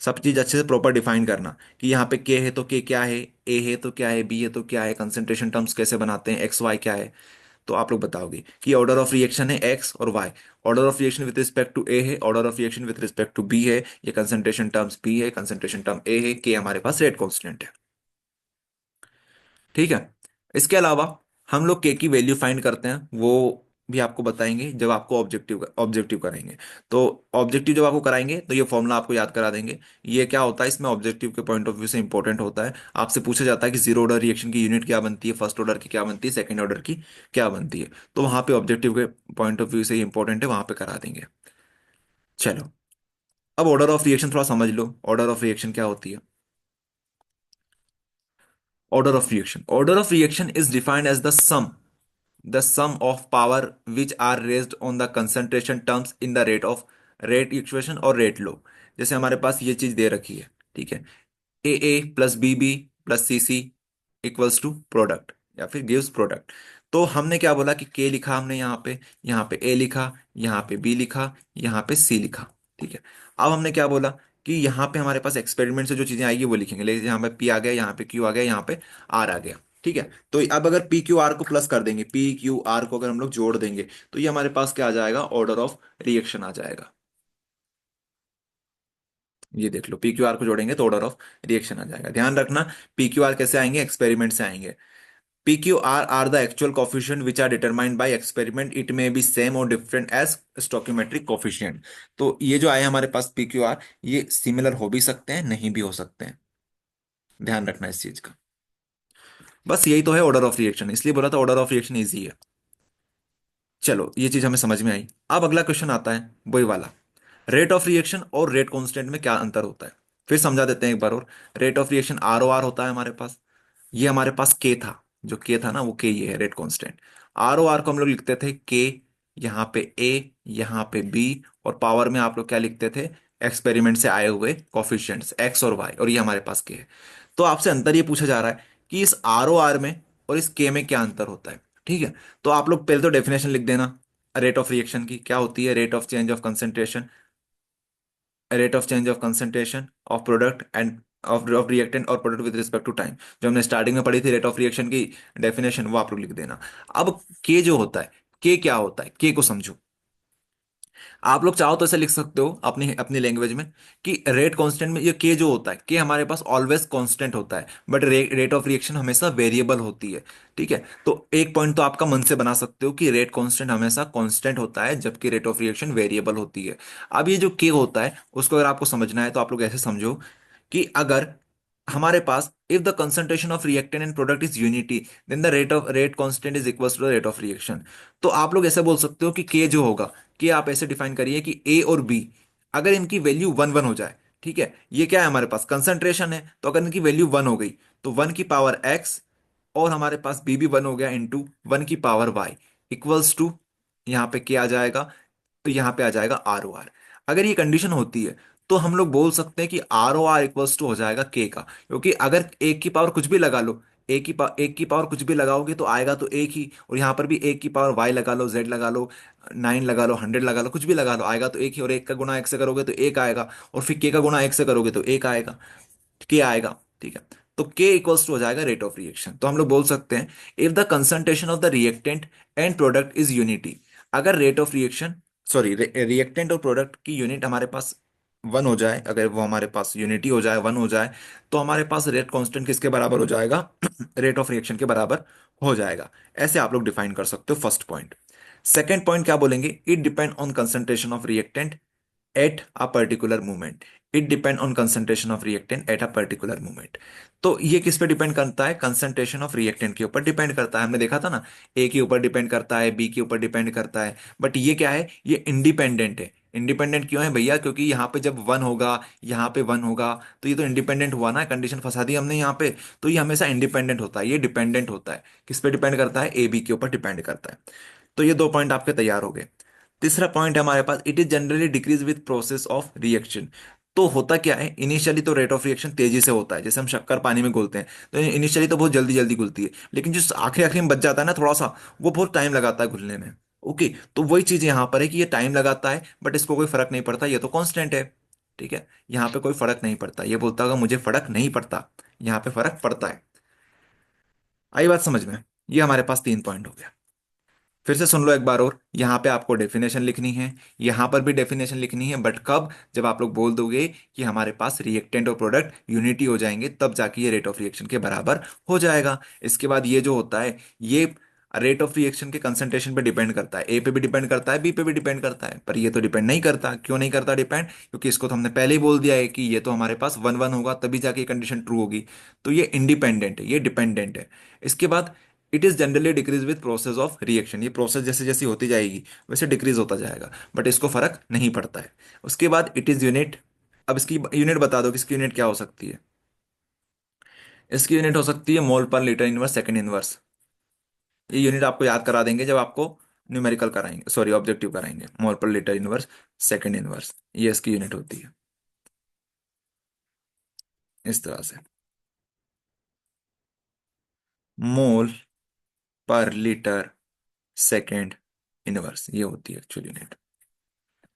सब चीज अच्छे से प्रॉपर डिफाइन करना कि यहाँ पे के है तो के क्या है, ए है तो क्या है, बी है तो क्या है, कंसंट्रेशन टर्म्स कैसे बनाते हैं, एक्स वाई क्या है। तो आप लोग बताओगे कि ऑर्डर ऑफ रिएक्शन है एक्स और Y, order of reaction with respect to A है, order of reaction with respect to B है, ये कंसंट्रेशन टर्म्स बी है, कंसंट्रेशन टर्म ए है, के हमारे पास रेट कांस्टेंट है। ठीक है। इसके अलावा हम लोग के की वैल्यू फाइंड करते हैं, वो भी आपको बताएंगे जब आपको ऑब्जेक्टिव ऑब्जेक्टिव करेंगे। तो ऑब्जेक्टिव जब आपको कराएंगे तो ये फॉर्मूला आपको याद करा देंगे। ये क्या होता है, इसमें ऑब्जेक्टिव के पॉइंट ऑफ व्यू से इंपॉर्टेंट होता है। आपसे पूछा जाता है कि जीरो ऑर्डर रिएक्शन की यूनिट क्या बनती है, फर्स्ट ऑर्डर की क्या बनती है, सेकंड ऑर्डर की क्या बनती है। तो वहां पे ऑब्जेक्टिव के पॉइंट ऑफ व्यू से इंपॉर्टेंट है, वहां पे करा देंगे। चलो अब ऑर्डर ऑफ रिएक्शन थोड़ा समझ लो, ऑर्डर ऑफ रिएक्शन क्या होती है। Order of reaction is defined as the sum of power which are raised on the concentration terms in the rate equation और rate law। जैसे हमारे पास ये चीज दे रखी है, ठीक है, A A plus B B plus C C equals to product या फिर गिव्स प्रोडक्ट। तो हमने क्या बोला कि के लिखा हमने यहाँ पे ए लिखा, यहाँ पे बी लिखा, यहाँ पे सी लिखा। ठीक है। अब हमने क्या बोला कि यहाँ पे हमारे पास एक्सपेरिमेंट से जो चीजें आएगी वो लिखेंगे, लेकिन यहाँ पे पी आ गया, यहाँ पे क्यू आ गया, यहाँ पे आर आ गया। ठीक है। तो अब अगर पी क्यू आर को प्लस कर देंगे, पी क्यू आर को अगर हम लोग जोड़ देंगे तो ये हमारे पास क्या आ जाएगा, ऑर्डर ऑफ रिएक्शन आ जाएगा। ये देख लो, पी क्यू आर को जोड़ेंगे तो ऑर्डर ऑफ रिएक्शन आ जाएगा। ध्यान रखना, पी क्यू आर कैसे आएंगे, एक्सपेरिमेंट से आएंगे। P Q R are the actual coefficient which are determined by experiment, it may be same or different as stoichiometric coefficient. तो ये जो आए हमारे पास पी क्यू आर, ये सिमिलर हो भी सकते हैं, नहीं भी हो सकते हैं। ध्यान रखना इस चीज का। बस यही तो है ऑर्डर ऑफ रिएक्शन, इसलिए बोला था ऑर्डर ऑफ रिएक्शन इजी है। चलो ये चीज हमें समझ में आई। अब अगला क्वेश्चन आता है वही वाला, रेट ऑफ रिएक्शन और रेट कांस्टेंट में क्या अंतर होता है। फिर समझा देते हैं एक बार और। Rate of reaction R O R होता है हमारे पास, ये हमारे पास के था, जो के था ना वो के, ये है rate constant. R O R को हम लोग लिखते थे के, यहाँ पे ए, यहाँ पे बी, और पावर में आप लोग क्या लिखते थे, एक्सपेरिमेंट से आए हुए कॉफिशिएंट्स एक्स और वाई, और ये हमारे पास के है। तो आपसे अंतर ये पूछा जा रहा है कि इस आर ओ आर में और इस के में क्या अंतर होता है। ठीक है। तो आप लोग पहले तो डेफिनेशन लिख देना रेट ऑफ रिएक्शन की, क्या होती है, rate of change of concentration, rate of change of concentration of product and of reactant और product with respect to time. जो हमने स्टार्टिंग में पढ़ी थी रेट ऑफ रिएक्शन की डेफिनेशन, वो आप लोग लिख देना। अब के जो होता है, के क्या होता है, के को समझो। आप लोग चाहो तो ऐसे लिख सकते हो अपनी अपनी लैंग्वेज में कि रेट कांस्टेंट में ये के जो होता है, के हमारे पास ऑलवेज कांस्टेंट होता है, बट रेट ऑफ रिएक्शन हमेशा वेरिएबल होती है। ठीक है। तो एक पॉइंट तो आपका मन से बना सकते हो कि रेट कांस्टेंट हमेशा कांस्टेंट होता है जबकि रेट ऑफ रिएक्शन वेरिएबल होती है। अब ये जो के होता है उसको अगर आपको समझना है तो आप लोग ऐसे समझो कि अगर हमारे पास if the concentration of reactant and product is unity then the rate constant is equal to the rate of reaction. तो आप लोग ऐसे बोल सकते हो कि के जो होगा, कि आप ऐसे डिफाइन करिए कि ए और बी अगर इनकी वैल्यू वन वन हो जाए, ठीक है, ये क्या है हमारे पास कंसंट्रेशन है, तो अगर इनकी वैल्यू वन हो गई तो वन की पावर एक्स, और हमारे पास बी भी वन हो गया इंटू वन की पावर वाई इक्वल्स टू, यहाँ पे क्या आ जाएगा, तो यहाँ पे आ जाएगा आर ओ आर। अगर ये कंडीशन होती है तो हम लोग बोल सकते हैं कि R O R equals to हो जाएगा के का, क्योंकि अगर एक की पावर कुछ भी लगा लो, एक की पावर कुछ भी लगाओगे तो आएगा तो एक ही, और यहाँ पर भी एक की पावर वाई लगा लो, जेड लगा लो, 9 लगा लो, 100 लगा लो, कुछ भी लगा लो, आएगा तो एक ही, और एक का गुणा एक से करोगे तो एक आएगा, और फिर के का गुणा एक से करोगे तो एक आएगा, के आएगा। ठीक है। तो के इक्वल्स टू हो जाएगा रेट ऑफ रिएक्शन। तो हम लोग बोल सकते हैं if the concentration of the reactant and product is unity, अगर rate of reaction, sorry, reactant और प्रोडक्ट की यूनिट हमारे पास वन हो जाए, अगर वो हमारे पास यूनिटी हो जाए, वन हो जाए, तो हमारे पास रेट कांस्टेंट किसके बराबर हो जाएगा, रेट ऑफ रिएक्शन के बराबर हो जाएगा। ऐसे आप लोग डिफाइन कर सकते हो फर्स्ट पॉइंट। सेकेंड पॉइंट क्या बोलेंगे, it depend on concentration of reactant at a particular moment, it depend on concentration of reactant at a particular moment. तो ये किस पे डिपेंड करता है, कंसंट्रेशन ऑफ रिएक्टेंट के ऊपर डिपेंड करता है। हमने देखा था ना, ए के ऊपर डिपेंड करता है, बी के ऊपर डिपेंड करता है, बट ये क्या है, ये इंडिपेंडेंट है। इंडिपेंडेंट क्यों है भैया, क्योंकि यहाँ पे जब वन होगा, यहाँ पे वन होगा, तो ये तो इंडिपेंडेंट हुआ ना, कंडीशन फंसा दी हमने यहाँ पे। तो ये हमेशा इंडिपेंडेंट होता है, ये डिपेंडेंट होता है, किस पे डिपेंड करता है, ए बी के ऊपर डिपेंड करता है। तो ये दो पॉइंट आपके तैयार हो गए। तीसरा पॉइंट है हमारे पास, it is generally decrease with process of reaction. तो होता क्या है, इनिशियली तो रेट ऑफ रिएक्शन तेजी से होता है, जैसे हम शक्कर पानी में घुलते हैं तो इनिशियली तो बहुत जल्दी जल्दी घुलती है, लेकिन जो आखिरी आखिरी में बच जाता है ना थोड़ा सा, वो बहुत टाइम लगाता है घुलने में। ओके, तो वही चीज यहाँ पर है कि ये टाइम लगाता है बट इसको कोई फर्क नहीं पड़ता, ये तो कांस्टेंट है। ठीक है, यहाँ पे कोई फर्क नहीं पड़ता, ये बोलता होगा मुझे फर्क नहीं पड़ता, यहाँ पे फर्क पड़ता है। आई बात समझ में? ये हमारे पास 3 पॉइंट हो गया। फिर से सुन लो एक बार और, यहाँ पे आपको डेफिनेशन लिखनी है, यहाँ पर भी डेफिनेशन लिखनी है, बट कब? जब आप लोग बोल दोगे कि हमारे पास रिएक्टेंट और प्रोडक्ट यूनिटी हो जाएंगे, तब जाके ये रेट ऑफ रिएक्शन के बराबर हो जाएगा। इसके बाद ये जो होता है, ये रेट ऑफ रिएक्शन के कंसंट्रेशन पे डिपेंड करता है, ए पे भी डिपेंड करता है, बी पे भी डिपेंड करता है, पर ये तो डिपेंड नहीं करता। क्यों नहीं करता डिपेंड? क्योंकि इसको तो हमने पहले ही बोल दिया है कि ये तो हमारे पास 1 1 होगा, तभी जाके कंडीशन ट्रू होगी। तो ये इंडिपेंडेंट है, ये डिपेंडेंट है। इसके बाद it is generally decrease with process of reaction, ये प्रोसेस जैसे जैसे होती जाएगी वैसे डिक्रीज होता जाएगा, बट इसको फर्क नहीं पड़ता है। उसके बाद इट इज यूनिट। अब इसकी यूनिट बता दो कि इसकी यूनिट क्या हो सकती है? इसकी यूनिट हो सकती है मोल पर लीटर इनवर्स सेकंड इनवर्स। ये यूनिट आपको याद करा देंगे जब आपको न्यूमेरिकल कराएंगे, सॉरी ऑब्जेक्टिव कराएंगे। मोल पर लीटर इनवर्स सेकंड इनवर्स, ये इसकी यूनिट होती है, इस तरह से। मोल पर लीटर सेकंड इनवर्स, ये होती है एक्चुअल यूनिट।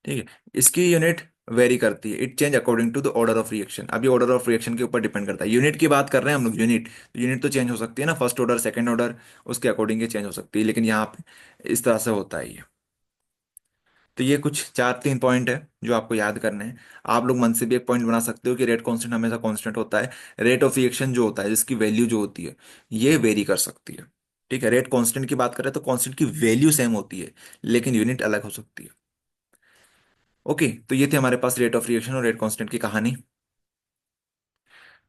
ठीक है, इसकी यूनिट वेरी करती है, it change according to the order of reaction. अभी ऑर्डर ऑफ रिएक्शन के ऊपर डिपेंड करता है, यूनिट की बात कर रहे हैं हम लोग, यूनिट तो यूनिट तो चेंज हो सकती है ना, फर्स्ट ऑर्डर सेकंड ऑर्डर, उसके अकॉर्डिंग ये चेंज हो सकती है, लेकिन यहाँ पे इस तरह से होता है ये। तो ये कुछ 4 3 पॉइंट है जो आपको याद करने हैं। आप लोग मन से भी एक पॉइंट बना सकते हो कि रेट कांस्टेंट हमेशा कांस्टेंट होता है, रेट ऑफ रिएक्शन जो होता है जिसकी वैल्यू जो होती है ये वेरी कर सकती है। ठीक है, रेट कांस्टेंट की बात करें तो कांस्टेंट की वैल्यू सेम होती है, लेकिन यूनिट अलग हो सकती है। ओके, तो ये थे हमारे पास रेट ऑफ रिएक्शन और रेट कांस्टेंट की कहानी।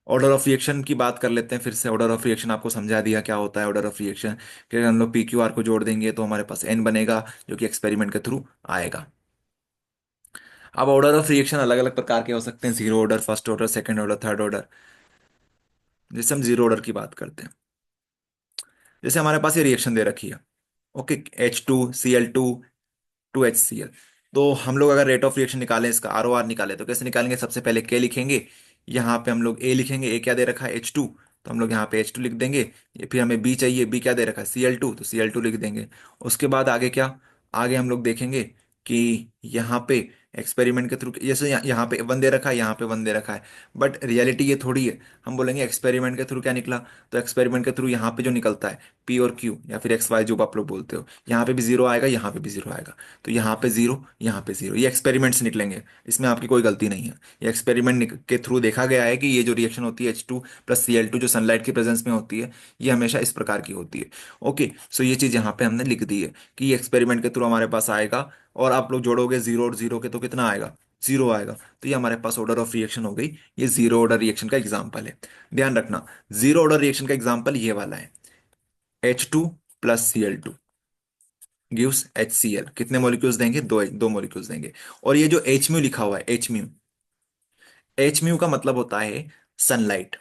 ऑर्डर ऑफ रिएक्शन की बात कर लेते हैं फिर से। ऑर्डर ऑफ रिएक्शन आपको समझा दिया क्या होता है ऑर्डर ऑफ रिएक्शन, कि अगर हम लोग पी क्यू आर को जोड़ देंगे तो हमारे पास एन बनेगा, जो कि एक्सपेरिमेंट के थ्रू आएगा। अब ऑर्डर ऑफ रिएक्शन अलग अलग प्रकार के हो सकते हैं, zero order, first order, second order, third order. जैसे हम जीरो ऑर्डर की बात करते हैं, जैसे हमारे पास ये रिएक्शन दे रखी है, ओके, H2Cl2 2HCl। तो हम लोग अगर रेट ऑफ रिएक्शन निकालें, इसका ROR निकालें, तो कैसे निकालेंगे? सबसे पहले के लिखेंगे, यहाँ पे हम लोग ए लिखेंगे, ए क्या दे रखा है? H2, तो हम लोग यहाँ पे H2 लिख देंगे। ये फिर हमें बी चाहिए, बी क्या दे रखा है? Cl2, तो Cl2 लिख देंगे। उसके बाद आगे क्या? आगे हम लोग देखेंगे कि यहाँ पे एक्सपेरिमेंट के थ्रू, जैसे यहाँ पे 1 दे रखा है, यहाँ पे 1 दे रखा है, बट रियलिटी ये थोड़ी है। हम बोलेंगे एक्सपेरिमेंट के थ्रू क्या निकला, तो एक्सपेरिमेंट के थ्रू यहाँ पे जो निकलता है पी और क्यू, या फिर XY जो आप लोग बोलते हो, यहाँ पे भी जीरो आएगा, यहाँ पे भी जीरो आएगा। तो यहाँ पे जीरो, यहाँ पे जीरो, ये एक्सपेरिमेंट से निकलेंगे, इसमें आपकी कोई गलती नहीं है। ये एक्सपेरिमेंट के थ्रू देखा गया है कि ये जो रिएक्शन होती है H2 + Cl2 जो सनलाइट की प्रेजेंस में होती है, ये हमेशा इस प्रकार की होती है। ओके, सो ये चीज यहाँ पे हमने लिख दी है कि ये एक्सपेरिमेंट के थ्रू हमारे पास आएगा, और आप लोग जोड़ोगे जीरो और जीरो के तो कितना आएगा? जीरो आएगा। तो ये हमारे पास ऑर्डर ऑफ रिएक्शन हो गई, ये जीरो ऑर्डर रिएक्शन का एग्जाम्पल है। ध्यान रखना, जीरो ऑर्डर रिएक्शन का एग्जाम्पल ये वाला है, H2 + Cl2 गिव्स HCl। कितने मॉलिक्यूल्स देंगे? दो, दो मॉलिक्यूल्स देंगे। और ये जो एच म्यू लिखा हुआ है, एच म्यू, एच म्यू का मतलब होता है सनलाइट।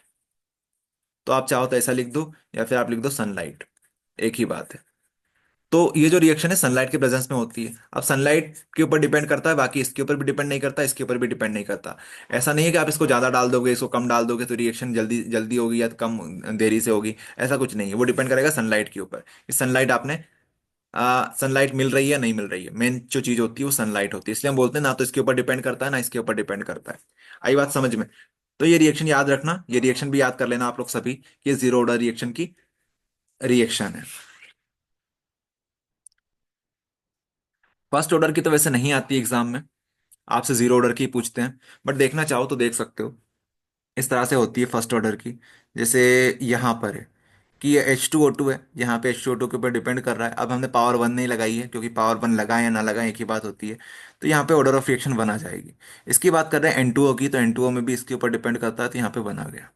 तो आप चाहो तो ऐसा लिख दो, या फिर आप लिख दो सनलाइट, एक ही बात है। तो ये जो रिएक्शन है सनलाइट के प्रेजेंस में होती है। अब सनलाइट के ऊपर डिपेंड करता है, बाकी इसके ऊपर भी डिपेंड नहीं करता, इसके ऊपर भी डिपेंड नहीं करता। ऐसा नहीं है कि आप इसको ज्यादा डाल दोगे, इसको कम डाल दोगे तो रिएक्शन जल्दी जल्दी होगी या कम देरी से होगी, ऐसा कुछ नहीं है। वो डिपेंड करेगा सनलाइट के ऊपर, कि सनलाइट आपने सनलाइट मिल रही है नहीं मिल रही है। मेन जो चीज होती है वो सनलाइट होती है, इसलिए हम बोलते हैं ना तो इसके ऊपर डिपेंड करता है ना इसके ऊपर डिपेंड करता है। आई बात समझ में? तो ये रिएक्शन याद रखना, ये रिएक्शन भी याद कर लेना आप लोग सभी, कि ये जीरो ऑर्डर रिएक्शन की रिएक्शन है। फर्स्ट ऑर्डर की तो वैसे नहीं आती एग्जाम में, आपसे जीरो ऑर्डर की पूछते हैं, बट देखना चाहो तो देख सकते हो। इस तरह से होती है फर्स्ट ऑर्डर की। जैसे यहाँ पर है कि ये H2O2 है, यहाँ पे H2O2 के ऊपर डिपेंड कर रहा है। अब हमने पावर 1 नहीं लगाई है, क्योंकि पावर 1 लगाए या ना लगाए एक ही बात होती है। तो यहाँ पे ऑर्डर ऑफ रिएक्शन 1 आ जाएगी। इसकी बात कर रहे हैं N2O की, तो N2O में भी इसके ऊपर डिपेंड करता है, तो यहाँ पे 1 आ गया।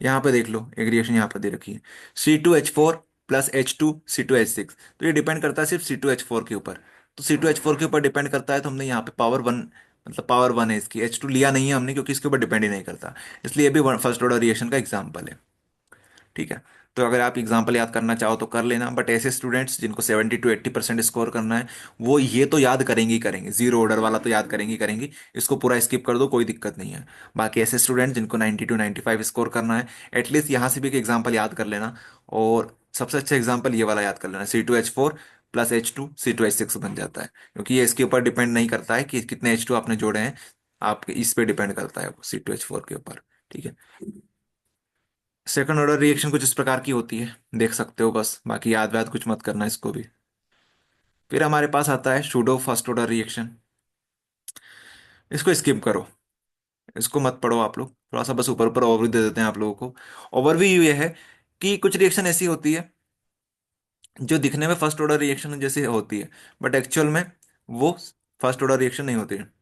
यहाँ पे देख लो एक रिएक्शन यहाँ पर दे रखी है, C2H4 + H2C2H6। तो ये डिपेंड करता है सिर्फ C2H4 के ऊपर। तो C2H4 के ऊपर डिपेंड करता है, तो हमने यहाँ पे पावर 1, मतलब पावर 1 है इसकी, H2 लिया नहीं है हमने, क्योंकि इसके ऊपर डिपेंड ही नहीं करता। इसलिए ये भी फर्स्ट ऑर्डर रिएक्शन का एग्जाम्पल है। ठीक है, तो अगर आप एग्जाम्पल याद करना चाहो तो कर लेना, बट ऐसे स्टूडेंट्स जिनको 70 to 80% स्कोर करना है, वो ये तो याद करेंगे ही करेंगे, जीरो ऑर्डर वाला तो याद करेंगे ही करेंगे, इसको पूरा स्किप कर दो, कोई दिक्कत नहीं है। बाकी ऐसे स्टूडेंट जिनको 90 to 95 स्कोर करना है, एटलीस्ट यहाँ से भी एक एग्जाम्पल याद कर लेना। और सबसे अच्छा एग्जाम्पल ये वाला याद कर लेना, C2H4 प्लस H2 C2H6 बन जाता है, क्योंकि ये इसके ऊपर डिपेंड नहीं करता है कि कितने H2 आपने जोड़े हैं, आपके इस पे डिपेंड करता है वो C2H4 के ऊपर। ठीक है। सेकंड ऑर्डर रिएक्शन कुछ इस प्रकार की होती है, देख सकते हो बस, बाकी याद वाद कुछ मत करना इसको भी। फिर हमारे पास आता है सूडो फर्स्ट ऑर्डर रिएक्शन। इसको स्किप करो, इसको मत पढ़ो आप लोग, थोड़ा सा बस ऊपर ऊपर ओवरव्यू दे देते हैं आप लोगों को। ओवरव्यू ये है कि कुछ रिएक्शन ऐसी होती है जो दिखने में फर्स्ट ऑर्डर रिएक्शन जैसी होती है, बट एक्चुअल में वो फर्स्ट ऑर्डर रिएक्शन नहीं होती है।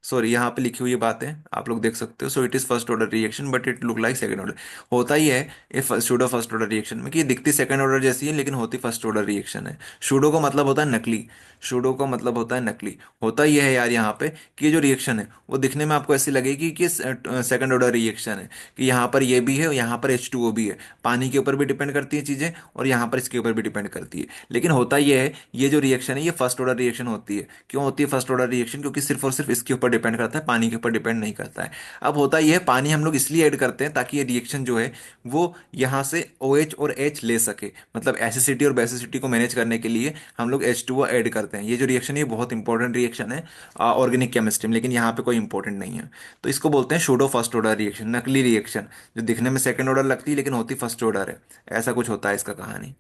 सॉरी, यहाँ पे लिखी हुई बात है, आप लोग देख सकते हो। So it is first order reaction but it look like second order. होता ही है ये सूडो फर्स्ट ऑर्डर रिएक्शन में कि ये दिखती सेकंड ऑर्डर जैसी है लेकिन होती फर्स्ट ऑर्डर रिएक्शन है। सूडो का मतलब होता है नकली, सूडो का मतलब होता है नकली। होता ही है यार यहाँ पे कि ये जो रिएक्शन है वो दिखने में आपको ऐसी लगेगी कि सेकंड ऑर्डर रिएक्शन है, कि यहाँ पर ये भी है और यहाँ पर H2O भी है। पानी के ऊपर भी डिपेंड करती है चीजें और यहाँ पर इसके ऊपर भी डिपेंड करती है, लेकिन होता ये है ये जो रिएक्शन है ये फर्स्ट ऑर्डर रिएक्शन होती है। क्यों होती है फर्स्ट ऑर्डर रिएक्शन? क्योंकि सिर्फ और सिर्फ इसके ऊपर डिपेंड करता है, पानी के ऊपर डिपेंड नहीं करता है। अब होता यह है, पानी हम लोग इसलिए ऐड करते हैं ताकि ये रिएक्शन जो है वो यहाँ से OH और H ले सके, मतलब एसिडिटी और बेसिसिटी को मैनेज करने के लिए हम लोग H2O ऐड करते हैं। ये जो रिएक्शन है ये बहुत इंपॉर्टेंट रिएक्शन है ऑर्गेनिक केमिस्ट्री में, लेकिन यहाँ पे कोई इंपॉर्टेंट नहीं है। तो इसको बोलते हैं सूडो फर्स्ट ऑर्डर रिएक्शन, नकली रिएक्शन, जो दिखने में सेकंड ऑर्डर लगती है लेकिन होती फर्स्ट ऑर्डर है। ऐसा कुछ होता है इसका कहानी,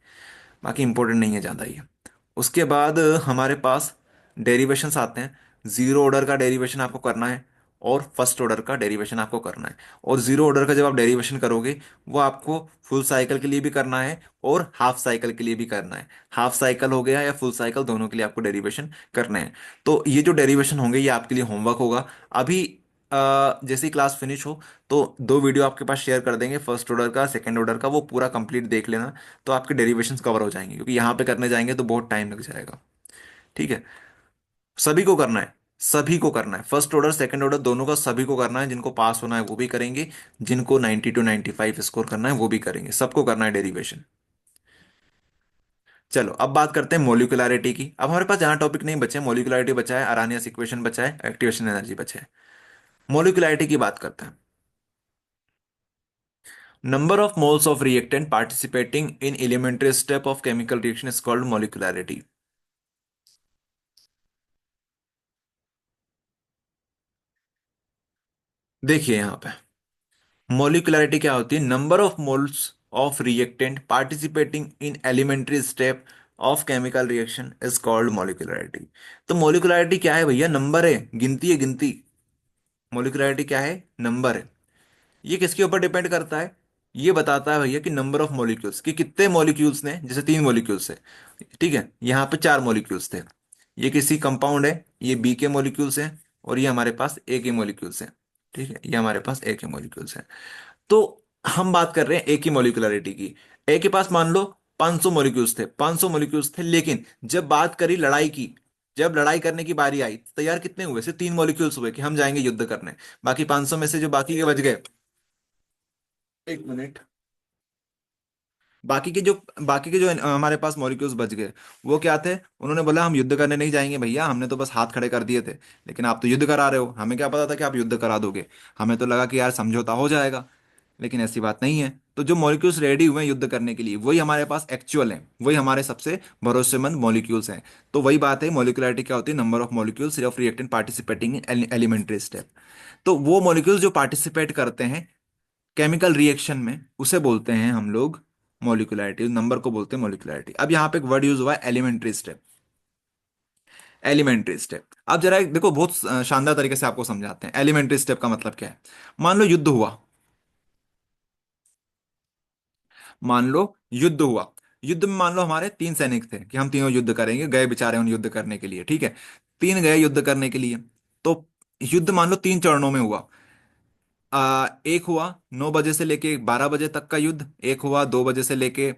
बाकी इंपॉर्टेंट नहीं है ज़्यादा ये। उसके बाद हमारे पास डेरिवेशंस आते हैं। जीरो ऑर्डर का डेरिवेशन आपको करना है और फर्स्ट ऑर्डर का डेरिवेशन आपको करना है। और जीरो ऑर्डर का जब आप डेरिवेशन करोगे वो आपको फुल साइकिल के लिए भी करना है और हाफ साइकिल के लिए भी करना है। हाफ साइकिल हो गया या फुल साइकिल, दोनों के लिए आपको डेरिवेशन करना है। तो ये जो डेरिवेशन होंगे ये आपके लिए होमवर्क होगा। अभी जैसे ही क्लास फिनिश हो तो दो वीडियो आपके पास शेयर कर देंगे, फर्स्ट ऑर्डर का सेकंड ऑर्डर का, वो पूरा कंप्लीट देख लेना। तो आपके डेरिवेशंस कवर हो जाएंगे, क्योंकि यहाँ पे करने जाएंगे तो बहुत टाइम लग जाएगा। ठीक है। सभी को करना है, सभी को करना है, फर्स्ट ऑर्डर सेकंड ऑर्डर दोनों का सभी को करना है। जिनको पास होना है वो भी करेंगे, जिनको 90 to 95 स्कोर करना है वो भी करेंगे, सबको करना है डेरिवेशन। चलो अब बात करते हैं मोलिकुलरिटी की। अब हमारे पास जहां टॉपिक नहीं बचे, मोलिकुलरिटी बचा है, अरानियस इक्वेशन बचा है, एक्टिवेशन एनर्जी बचा है। मोलिकुलरिटी की बात करते हैं। Number of moles of reactant participating in elementary step of chemical reaction is called molecularity. देखिए यहां पे मोलिकुलरिटी क्या होती है? Number of moles of reactant participating in elementary step of chemical reaction is called molecularity. तो मोलिकुलरिटी क्या है भैया? नंबर है, गिनती है, गिनती। मोलिकुलरिटी क्या है? नंबर है। ये किसके ऊपर डिपेंड करता है? ये बताता है भैया कि नंबर ऑफ मॉलिक्यूल्स, कि कितने मॉलिक्यूल्स ने, जैसे 3 मॉलिक्यूल्स है, ठीक है, यहाँ पे 4 मॉलिक्यूल्स थे। ये किसी कंपाउंड है, ये बी के मॉलिक्यूल्स हैं और ये हमारे पास ए के मॉलिक्यूल्स हैं। ठीक है, ये हमारे पास ए के मॉलिक्यूल्स हैं। तो हम बात कर रहे हैं ए की मॉलिक्यूलरिटी की। ए के पास मान लो 500 मॉलिक्यूल्स थे, 500 मॉलिक्यूल्स थे, लेकिन जब बात करी लड़ाई की, जब लड़ाई करने की बारी आई, तो तैयार कितने हुए? सिर्फ 3 मॉलिक्यूल्स हुए कि हम जाएंगे युद्ध करने। बाकी 500 में से जो बाकी के बच गए, एक मिनट, बाकी के जो हमारे पास मॉलिक्यूल्स बच गए वो क्या थे? उन्होंने बोला हम युद्ध करने नहीं जाएंगे भैया, हमने तो बस हाथ खड़े कर दिए थे। लेकिन आप तो युद्ध करा रहे हो, हमें क्या पता था कि आप युद्ध करा दोगे। हमें तो लगा कि यार समझौता हो जाएगा, लेकिन ऐसी बात नहीं है। तो जो मॉलिक्यूल्स रेडी हुए हैं युद्ध करने के लिए वही हमारे पास एक्चुअल हैं, वही हमारे सबसे भरोसेमंद मॉलिक्यूल्स हैं। तो वही बात है, मॉलिक्यूलरिटी क्या होती है? Number of molecules of reactant participating in elementary step. तो वो मॉलिक्यूल्स जो पार्टिसिपेट करते हैं केमिकल रिएक्शन में उसे बोलते हैं हम लोग मॉलिक्यूलरिटी, नंबर को बोलते हैं मॉलिक्यूलरिटी। अब यहाँ पे एक वर्ड यूज हुआ है, एलिमेंट्री स्टेप। एलिमेंट्री स्टेप, अब जरा एक देखो, बहुत शानदार तरीके से आपको समझाते हैं एलिमेंट्री स्टेप का मतलब क्या है। मान लो युद्ध हुआ, मान लो युद्ध हुआ। युद्ध में मान लो हमारे 3 सैनिक थे कि हम तीनों युद्ध करेंगे, गए बेचारे उन युद्ध करने के लिए। ठीक है, 3 गए युद्ध करने के लिए। तो युद्ध मान लो 3 चरणों में हुआ। एक हुआ 9 बजे से लेके 12 बजे तक का युद्ध, एक हुआ 2 बजे से लेके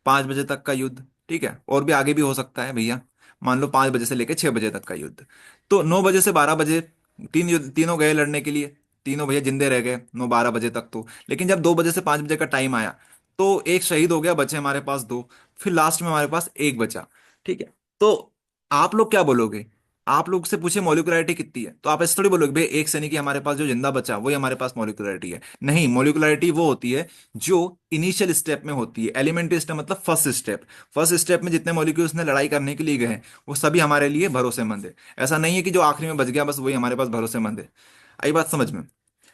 5 बजे तक का युद्ध। ठीक है, और भी आगे भी हो सकता है भैया, मान लो 5 बजे से लेके 6 बजे तक का युद्ध। तो 9 बजे से 12 बजे तीनों गए लड़ने के लिए, तीनों भैया जिंदे रह गए 9 12 बजे तक तो। लेकिन जब 2 बजे से 5 बजे का टाइम आया तो एक शहीद हो गया, बचे हमारे पास 2, फिर लास्ट में हमारे पास एक बचा। ठीक है, तो आप लोग क्या बोलोगे? आप लोग से पूछे मॉलिक्युलरिटी कितनी है, तो आप ऐसे थोड़ी बोलोगे भाई एक से नहीं कि हमारे पास जो जिंदा बचा वही हमारे पास मॉलिक्युलरिटी है। नहीं, मॉलिक्युलरिटी वो होती है जो इनिशियल स्टेप में होती है। एलिमेंट्री स्टेप मतलब फर्स्ट स्टेप। फर्स्ट स्टेप में जितने मॉलिक्यूल्स ने लड़ाई करने के लिए गए हैं वो सभी हमारे लिए भरोसेमंद है। ऐसा नहीं है कि जो आखिरी में बच गया बस वही हमारे पास भरोसेमंद है। आई बात समझ में?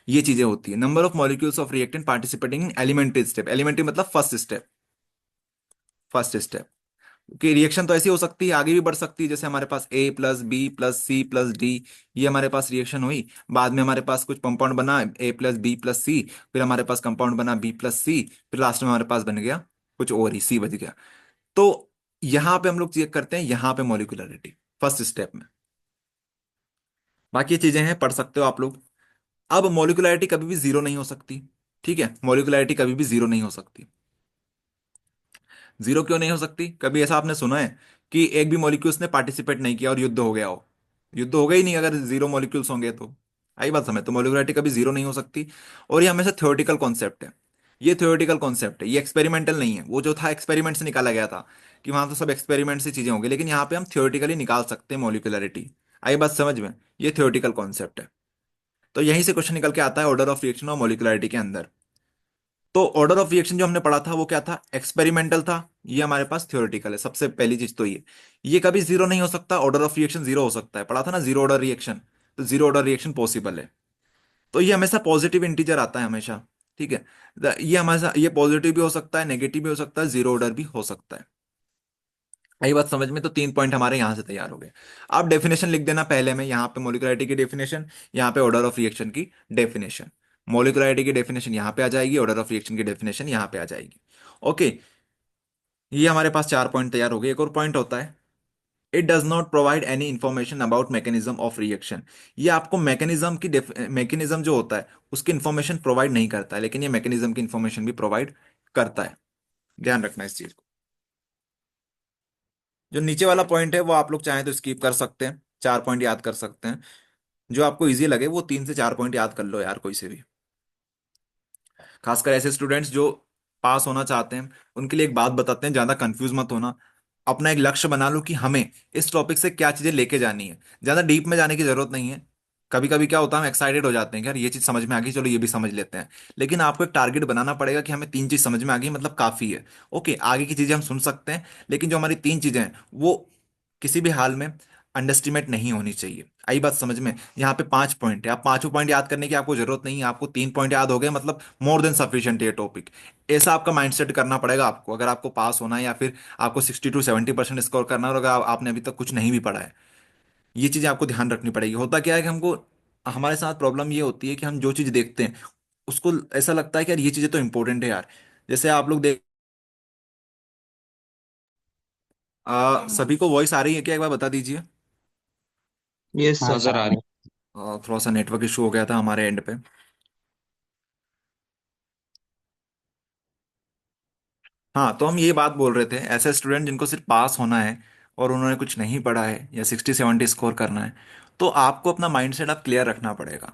ये चीजें होती है। Number of molecules of reactant participating in elementary step. Elementary मतलब फर्स्ट स्टेप। फर्स्ट स्टेप कि रिएक्शन तो ऐसी हो सकती है, आगे भी बढ़ सकती है। जैसे हमारे पास A+B+C+D, ये हमारे पास रिएक्शन हुई। बाद में हमारे पास कुछ कंपाउंड बना A+B+C, फिर हमारे पास कंपाउंड बना B+C, फिर लास्ट में हमारे पास बन गया कुछ और ही, C बच गया। तो यहां पे हम लोग चेक करते हैं यहां पे मॉलिक्यूलरिटी फर्स्ट स्टेप में। बाकी ये चीजें हैं, पढ़ सकते हो आप लोग। अब मॉलिक्यूलरिटी कभी भी जीरो नहीं हो सकती। ठीक है, मॉलिक्यूलरिटी कभी भी जीरो नहीं हो सकती। जीरो क्यों नहीं हो सकती? कभी ऐसा आपने सुना है कि एक भी मॉलिक्यूल्स ने पार्टिसिपेट नहीं किया और युद्ध हो गया हो? युद्ध होगा ही नहीं अगर जीरो मॉलिक्यूल्स होंगे तो। आई बात समझ? तो मॉलिक्यूलरिटी कभी जीरो नहीं हो सकती। और ये हमेशा थ्योरेटिकल कॉन्सेप्ट है। ये थ्योरेटिकल कॉन्सेप्ट है, ये एक्सपेरिमेंटल नहीं है। वो जो था एक्सपेरिमेंट से निकाला गया था कि वहां तो सब एक्सपेरिमेंट से चीजें होंगी, लेकिन यहाँ पे हम थ्योरेटिकली निकाल सकते हैं मॉलिक्यूलरिटी। आई बात समझ में? ये थ्योरेटिकल कॉन्सेप्ट है। तो यहीं से क्वेश्चन निकल के आता है ऑर्डर ऑफ रिएक्शन और मॉलिक्यूलरिटी के अंदर। तो ऑर्डर ऑफ रिएक्शन जो हमने पढ़ा था वो क्या था? एक्सपेरिमेंटल था। ये हमारे पास थ्योरेटिकल है। सबसे पहली चीज तो ये कभी जीरो नहीं हो सकता। ऑर्डर ऑफ रिएक्शन जीरो हो सकता है, पढ़ा था ना, जीरो ऑर्डर रिएक्शन। तो जीरो ऑर्डर रिएक्शन पॉसिबल है। तो ये हमेशा पॉजिटिव इंटीजर आता है हमेशा। ठीक है, ये हमेशा ये पॉजिटिव भी हो सकता है, नेगेटिव भी हो सकता है, जीरो ऑर्डर भी हो सकता है। यही बात समझ में? तो 3 पॉइंट हमारे यहां से तैयार हो गए। आप डेफिनेशन लिख देना पहले में, यहाँ पे मोलिकुलरिटी की डेफिनेशन, यहाँ पे ऑर्डर ऑफ रिएक्शन की डेफिनेशन। मोलिकुलरिटी की डेफिनेशन यहाँ पे आ जाएगी, ऑर्डर ऑफ रिएक्शन की डेफिनेशन यहाँ पे आ जाएगी। ओके, ये हमारे पास 4 पॉइंट तैयार हो गए। एक और पॉइंट होता है, it does not provide any information about mechanism of reaction. ये आपको मैकेनिज्म की मैकेनिज्म जो होता है उसकी इंफॉर्मेशन प्रोवाइड नहीं करता है, लेकिन ये मैकेनिज्म की इंफॉर्मेशन भी प्रोवाइड करता है। ध्यान रखना इस चीज को। जो नीचे वाला पॉइंट है वो आप लोग चाहें तो स्किप कर सकते हैं, 4 पॉइंट याद कर सकते हैं। जो आपको इजी लगे वो 3 से 4 पॉइंट याद कर लो यार, कोई से भी। खासकर ऐसे स्टूडेंट्स जो पास होना चाहते हैं उनके लिए एक बात बताते हैं, ज्यादा कंफ्यूज मत होना। अपना एक लक्ष्य बना लो कि हमें इस टॉपिक से क्या चीजें लेके जानी है। ज्यादा डीप में जाने की जरूरत नहीं है। कभी कभी क्या होता है, हम एक्साइटेड हो जाते हैं कि यार ये चीज समझ में आ गई, चलो ये भी समझ लेते हैं। लेकिन आपको एक टारगेट बनाना पड़ेगा कि हमें 3 चीज समझ में आ गई मतलब काफी है। ओके, आगे की चीजें हम सुन सकते हैं, लेकिन जो हमारी 3 चीजें हैं वो किसी भी हाल में अंडरस्टिमेट नहीं होनी चाहिए। आई बात समझ में? यहाँ पे 5 पॉइंट है, आप पांचों पॉइंट याद करने की आपको जरूरत नहीं है। आपको 3 पॉइंट याद हो गए मतलब मोर देन सफिशिएंट ये टॉपिक। ऐसा आपका माइंडसेट करना पड़ेगा आपको, अगर आपको पास होना है या फिर आपको 60 to 70% स्कोर करना है, और अगर आपने अभी तक कुछ नहीं भी पढ़ा है। ये चीजें आपको ध्यान रखनी पड़ेगी। होता क्या है कि हमको, हमारे साथ प्रॉब्लम ये होती है कि हम जो चीज देखते हैं उसको ऐसा लगता है कि यार ये चीजें तो इंपॉर्टेंट है यार। जैसे आप लोग देख, सभी को वॉइस आ रही है क्या? एक बार बता दीजिए। यस हाँ सर। सर, आ रही थोड़ा सा नेटवर्क इशू हो गया था हमारे एंड पे। हाँ, तो हम ये बात बोल रहे थे, ऐसे स्टूडेंट जिनको सिर्फ पास होना है और उन्होंने कुछ नहीं पढ़ा है या 60 70 स्कोर करना है, तो आपको अपना माइंडसेट आप क्लियर रखना पड़ेगा।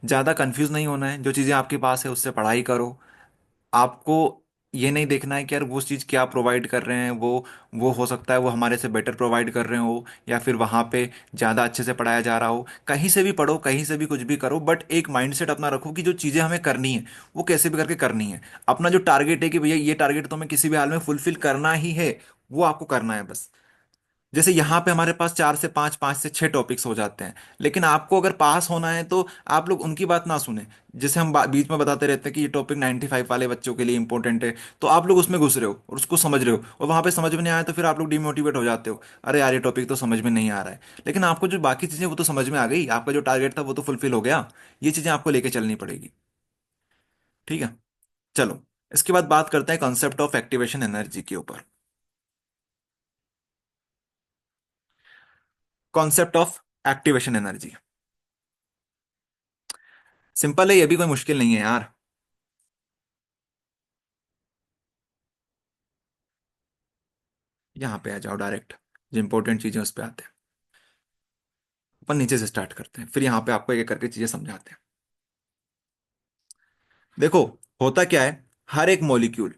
ज़्यादा कंफ्यूज नहीं होना है, जो चीज़ें आपके पास है उससे पढ़ाई करो। आपको ये नहीं देखना है कि यार वो चीज़ क्या प्रोवाइड कर रहे हैं, वो हो सकता है वो हमारे से बेटर प्रोवाइड कर रहे हो, या फिर वहाँ पे ज़्यादा अच्छे से पढ़ाया जा रहा हो। कहीं से भी पढ़ो, कहीं से भी कुछ भी करो, बट एक माइंडसेट अपना रखो कि जो चीज़ें हमें करनी है वो कैसे भी करके करनी है। अपना जो टारगेट है कि भैया ये टारगेट तो हमें किसी भी हाल में फुलफिल करना ही है, वो आपको करना है बस। जैसे यहाँ पे हमारे पास 4 से 5, 5 से 6 टॉपिक्स हो जाते हैं, लेकिन आपको अगर पास होना है तो आप लोग उनकी बात ना सुने। जैसे हम बीच में बताते रहते हैं कि ये टॉपिक 95 वाले बच्चों के लिए इंपॉर्टेंट है, तो आप लोग उसमें घुस रहे हो और उसको समझ रहे हो, और वहां पे समझ में नहीं आया तो फिर आप लोग डिमोटिवेट हो जाते हो। अरे यार ये टॉपिक तो समझ में नहीं आ रहा है। लेकिन आपको जो बाकी चीजें वो तो समझ में आ गई, आपका जो टारगेट था वो तो फुलफिल हो गया। ये चीजें आपको लेके चलनी पड़ेगी। ठीक है, चलो। इसके बाद बात करते हैं कॉन्सेप्ट ऑफ एक्टिवेशन एनर्जी के ऊपर। Concept of activation energy simple है, ये भी कोई मुश्किल नहीं है यार। यहाँ पे आ जाओ डायरेक्ट, जो इंपॉर्टेंट चीजें उस पे आते हैं। अपन नीचे से स्टार्ट करते हैं, फिर यहाँ पे आपको एक एक करके चीजें समझाते हैं। देखो, होता क्या है, हर एक मॉलिक्यूल,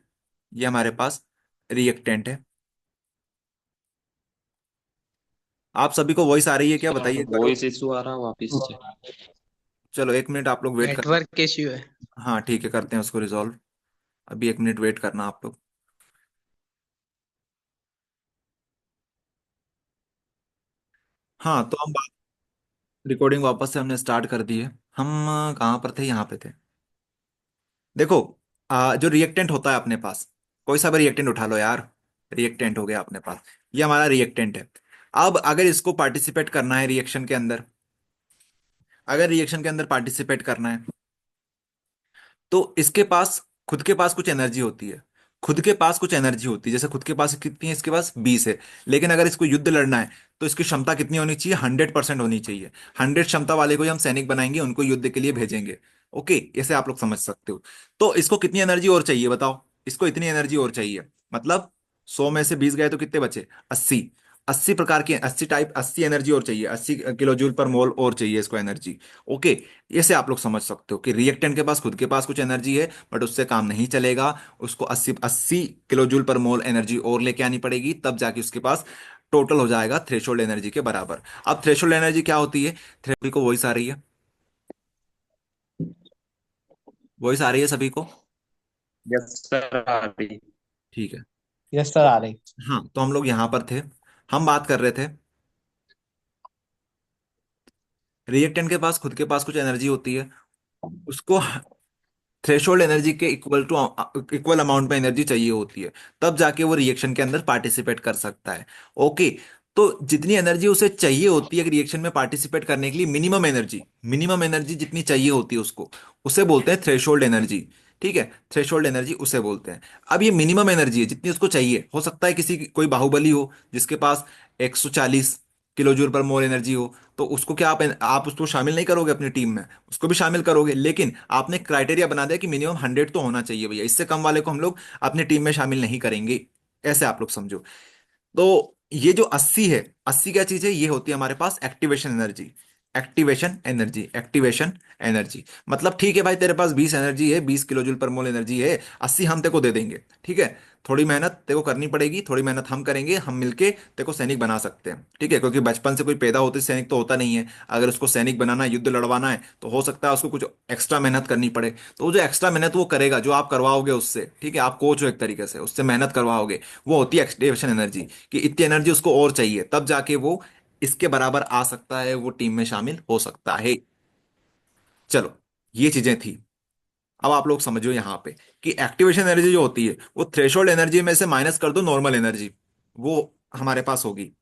ये हमारे पास रिएक्टेंट है। आप सभी को वॉइस आ रही है क्या, बताइए एक बार। वॉइस इशू आ रहा वापिस से। चलो 1 मिनट आप लोग वेट कर। नेटवर्क इश्यू है। हाँ ठीक है, करते हैं उसको रिजॉल्व। अभी 1 मिनट वेट करना आप लोग। हाँ तो हम बात, रिकॉर्डिंग वापस से हमने स्टार्ट कर दी है। हम कहाँ पर थे, यहाँ पे थे। देखो, जो रिएक्टेंट होता है अपने पास, कोई सा भी रिएक्टेंट उठा लो यार। रिएक्टेंट हो गया अपने पास, ये हमारा रिएक्टेंट है। अब अगर इसको पार्टिसिपेट करना है रिएक्शन के अंदर, अगर रिएक्शन के अंदर पार्टिसिपेट करना है, तो इसके पास खुद के पास कुछ एनर्जी होती है। खुद के पास कुछ एनर्जी होती है, जैसे खुद के पास कितनी है, इसके पास 20 है। लेकिन अगर इसको युद्ध लड़ना है, तो इसकी क्षमता कितनी होनी चाहिए, 100% होनी चाहिए। 100 क्षमता वाले को ही हम सैनिक बनाएंगे, उनको युद्ध के लिए भेजेंगे। ओके, ऐसे आप लोग समझ सकते हो। तो इसको कितनी एनर्जी और चाहिए बताओ। इसको इतनी एनर्जी और चाहिए, मतलब 100 में से 20 गए तो कितने बचे, 80। 80 प्रकार की 80 टाइप 80 एनर्जी और चाहिए, 80 किलो जूल पर मोल और चाहिए इसको एनर्जी। ओके, ऐसे आप लोग समझ सकते हो कि रिएक्टेंट के पास खुद के पास कुछ एनर्जी है, बट उससे काम नहीं चलेगा। उसको 80 किलो जूल पर मोल एनर्जी और लेके आनी पड़ेगी, तब जाके उसके पास टोटल हो जाएगा थ्रेशोल्ड एनर्जी के बराबर। अब थ्रेशोल्ड एनर्जी क्या होती है, थ्रेशोल्ड को वॉइस आ रही है, वॉइस आ रही है सभी को। यस सर आ रही। ठीक है। यस सर, आ रही। हाँ तो हम लोग यहाँ पर थे, हम बात कर रहे थे रिएक्टेंट के पास खुद के पास कुछ एनर्जी होती है, उसको थ्रेशोल्ड एनर्जी के इक्वल अमाउंट में एनर्जी चाहिए होती है, तब जाके वो रिएक्शन के अंदर पार्टिसिपेट कर सकता है। ओके, तो जितनी एनर्जी उसे चाहिए होती है रिएक्शन में पार्टिसिपेट करने के लिए, मिनिमम एनर्जी जितनी चाहिए होती है उसको, उसे बोलते हैं थ्रेशोल्ड एनर्जी। ठीक है, थ्रेशोल्ड एनर्जी उसे बोलते हैं। अब ये मिनिमम एनर्जी है जितनी उसको चाहिए। हो सकता है कोई बाहुबली हो जिसके पास 140 किलो जूल पर मोल एनर्जी हो, तो उसको क्या आप उसको शामिल नहीं करोगे अपनी टीम में, उसको भी शामिल करोगे, लेकिन आपने क्राइटेरिया बना दिया कि मिनिमम 100 तो होना चाहिए भैया, इससे कम वाले को हम लोग अपनी टीम में शामिल नहीं करेंगे। ऐसे आप लोग समझो। तो ये जो 80 है, 80 क्या चीज है, ये होती है हमारे पास एक्टिवेशन एनर्जी। एक्टिवेशन एनर्जी मतलब ठीक है भाई, तेरे पास 20 एनर्जी है, 20 किलो जूल पर मोल एनर्जी है, 80 हम तेरे को दे देंगे। ठीक है, थोड़ी मेहनत तेरे को करनी पड़ेगी, थोड़ी मेहनत हम करेंगे, हम मिलके तेरे को सैनिक बना सकते हैं। ठीक है, क्योंकि बचपन से कोई पैदा होते सैनिक तो होता नहीं है। अगर उसको सैनिक बनाना है, युद्ध लड़वाना है, तो हो सकता है उसको कुछ एक्स्ट्रा मेहनत करनी पड़े। तो वो जो एक्स्ट्रा मेहनत वो करेगा, जो आप करवाओगे उससे, ठीक है, आप कोच हो एक तरीके से, उससे मेहनत करवाओगे, वो होती है एक्टिवेशन एनर्जी। कि इतनी एनर्जी उसको और चाहिए, तब जाके वो इसके बराबर आ सकता है, वो टीम में शामिल हो सकता है। चलो, ये चीजें थी। अब आप लोग समझो यहाँ पे कि एक्टिवेशन एनर्जी जो होती है, वो थ्रेशोल्ड एनर्जी में से माइनस कर दो नॉर्मल एनर्जी, वो हमारे पास होगी।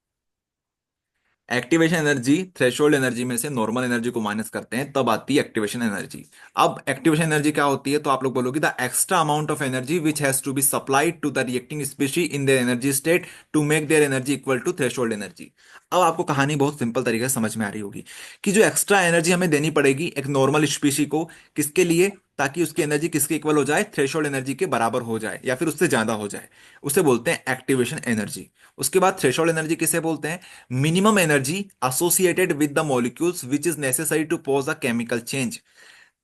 एक्टिवेशन एनर्जी थ्रेशोल्ड एनर्जी में से नॉर्मल एनर्जी को माइनस करते हैं, तब आती है एक्टिवेशन एनर्जी। अब एक्टिवेशन एनर्जी क्या होती है, तो आप लोग बोलोगे the extra amount of energy which has to be supplied to the reacting species in their energy state to make their energy equal to threshold energy. अब आपको कहानी बहुत सिंपल तरीके से समझ में आ रही होगी कि जो एक्स्ट्रा एनर्जी हमें देनी पड़ेगी एक नॉर्मल स्पीशी को, किसके लिए, ताकि उसकी एनर्जी किसके इक्वल हो जाए, थ्रेशोल्ड एनर्जी के बराबर हो जाए या फिर उससे ज्यादा हो जाए, उसे बोलते हैं एक्टिवेशन एनर्जी। उसके बाद थ्रेशोल्ड एनर्जी किसे बोलते हैं, minimum energy associated with the molecules which is necessary to pose a chemical change.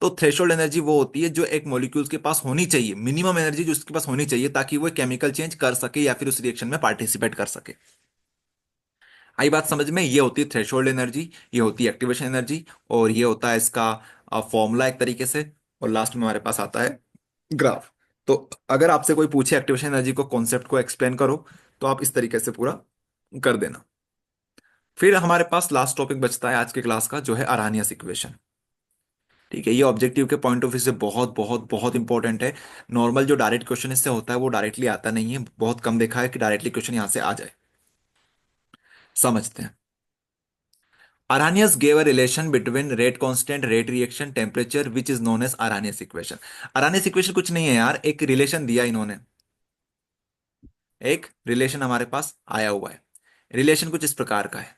तो थ्रेशोल्ड एनर्जी वो होती है जो एक मॉलिक्यूल्स के पास होनी चाहिए, मिनिमम एनर्जी जो उसके पास होनी चाहिए, ताकि वो केमिकल चेंज कर सके या फिर उस रिएक्शन में पार्टिसिपेट कर सके। आई बात समझ में, ये होती है थ्रेशोल्ड एनर्जी, ये होती है एक्टिवेशन एनर्जी, और ये होता है इसका फॉर्मूला एक तरीके से। और लास्ट में हमारे पास आता है ग्राफ। तो अगर आपसे कोई पूछे एक्टिवेशन एनर्जी को, कॉन्सेप्ट को एक्सप्लेन करो, तो आप इस तरीके से पूरा कर देना। फिर हमारे पास लास्ट टॉपिक बचता है आज के क्लास का, जो है अरानियस इक्वेशन। ठीक है, ये ऑब्जेक्टिव के पॉइंट ऑफ व्यू से बहुत बहुत बहुत इंपॉर्टेंट है। नॉर्मल जो डायरेक्ट क्वेश्चन इससे होता है वो डायरेक्टली आता नहीं है, बहुत कम देखा है कि डायरेक्टली क्वेश्चन यहां से आ जाए। समझते हैं। Arrhenius gave a relation between rate constant, rate reaction, temperature, which is known as Arrhenius equation. Arrhenius equation कुछ नहीं है यार, एक रिलेशन दिया इन्होंने, एक रिलेशन हमारे पास आया हुआ है। रिलेशन कुछ इस प्रकार का है,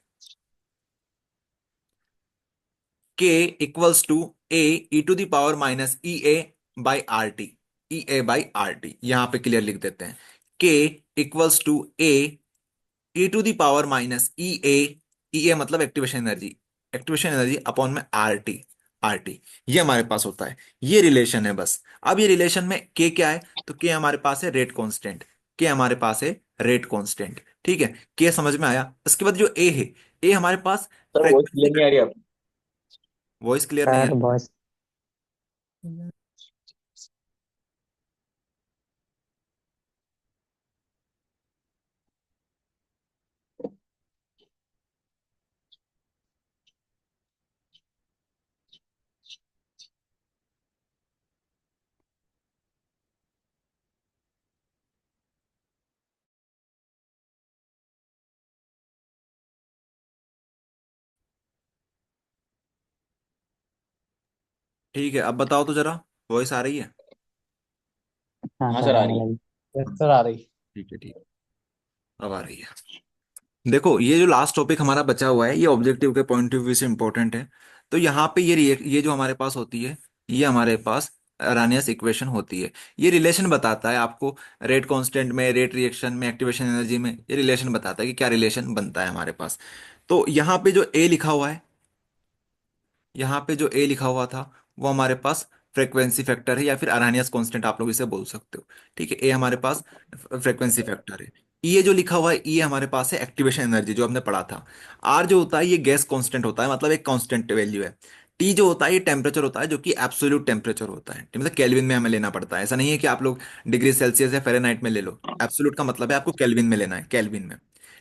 K equals to A E to the power minus E A by R T, E A by R T, यहां पे क्लियर लिख देते हैं। K equals to A E to the power minus E A मतलब activation energy, activation energy upon में आर टी, आर टी, ये हमारे पास होता है। ये रिलेशन है बस। अब ये रिलेशन में के क्या है, तो के हमारे पास है रेट कांस्टेंट, के हमारे पास है रेट कांस्टेंट। ठीक है, के समझ में आया। इसके बाद जो ए है, ए हमारे पास सर वॉइस क्लियर नहीं आ रही आप। वॉइस क्लियर नहीं है। Sir voice. ठीक है, अब बताओ तो जरा, वॉइस आ रही है? हाँ हाँ सर सर आ आने रही है। लगी। यस सर आ रही। ठीक है, ठीक है, अब आ रही है। देखो, ये जो लास्ट टॉपिक हमारा बचा हुआ है, ये ऑब्जेक्टिव के पॉइंट ऑफ व्यू से इंपॉर्टेंट है। तो यहाँ पे ये जो हमारे पास होती है, ये हमारे पास अरानियस इक्वेशन होती है। ये रिलेशन बताता है आपको, रेट कांस्टेंट में, रेट रिएक्शन में, एक्टिवेशन एनर्जी में, ये रिलेशन बताता है कि क्या रिलेशन बनता है हमारे पास। तो यहाँ पे जो ए लिखा हुआ है, यहाँ पे जो ए लिखा हुआ था, वो हमारे पास फ्रीक्वेंसी फैक्टर है, या फिर अरानियस कांस्टेंट आप लोग इसे बोल सकते हो। ठीक है, ए हमारे पास फ्रीक्वेंसी फैक्टर है। ये जो लिखा हुआ है, ये हमारे पास है एक्टिवेशन एनर्जी, जो हमने पढ़ा था। आर जो होता है, ये गैस कांस्टेंट होता है, मतलब एक कांस्टेंट वैल्यू है। टी जो होता है, ये टेम्परेचर होता है, जो कि एब्सोल्यूट टेम्परेचर होता है, मतलब केल्विन में हमें लेना पड़ता है। ऐसा नहीं है कि आप लोग डिग्री सेल्सियस या फ़ारेनहाइट में ले लो। एब्सोल्यूट का मतलब है आपको केल्विन में लेना है, केल्विन में।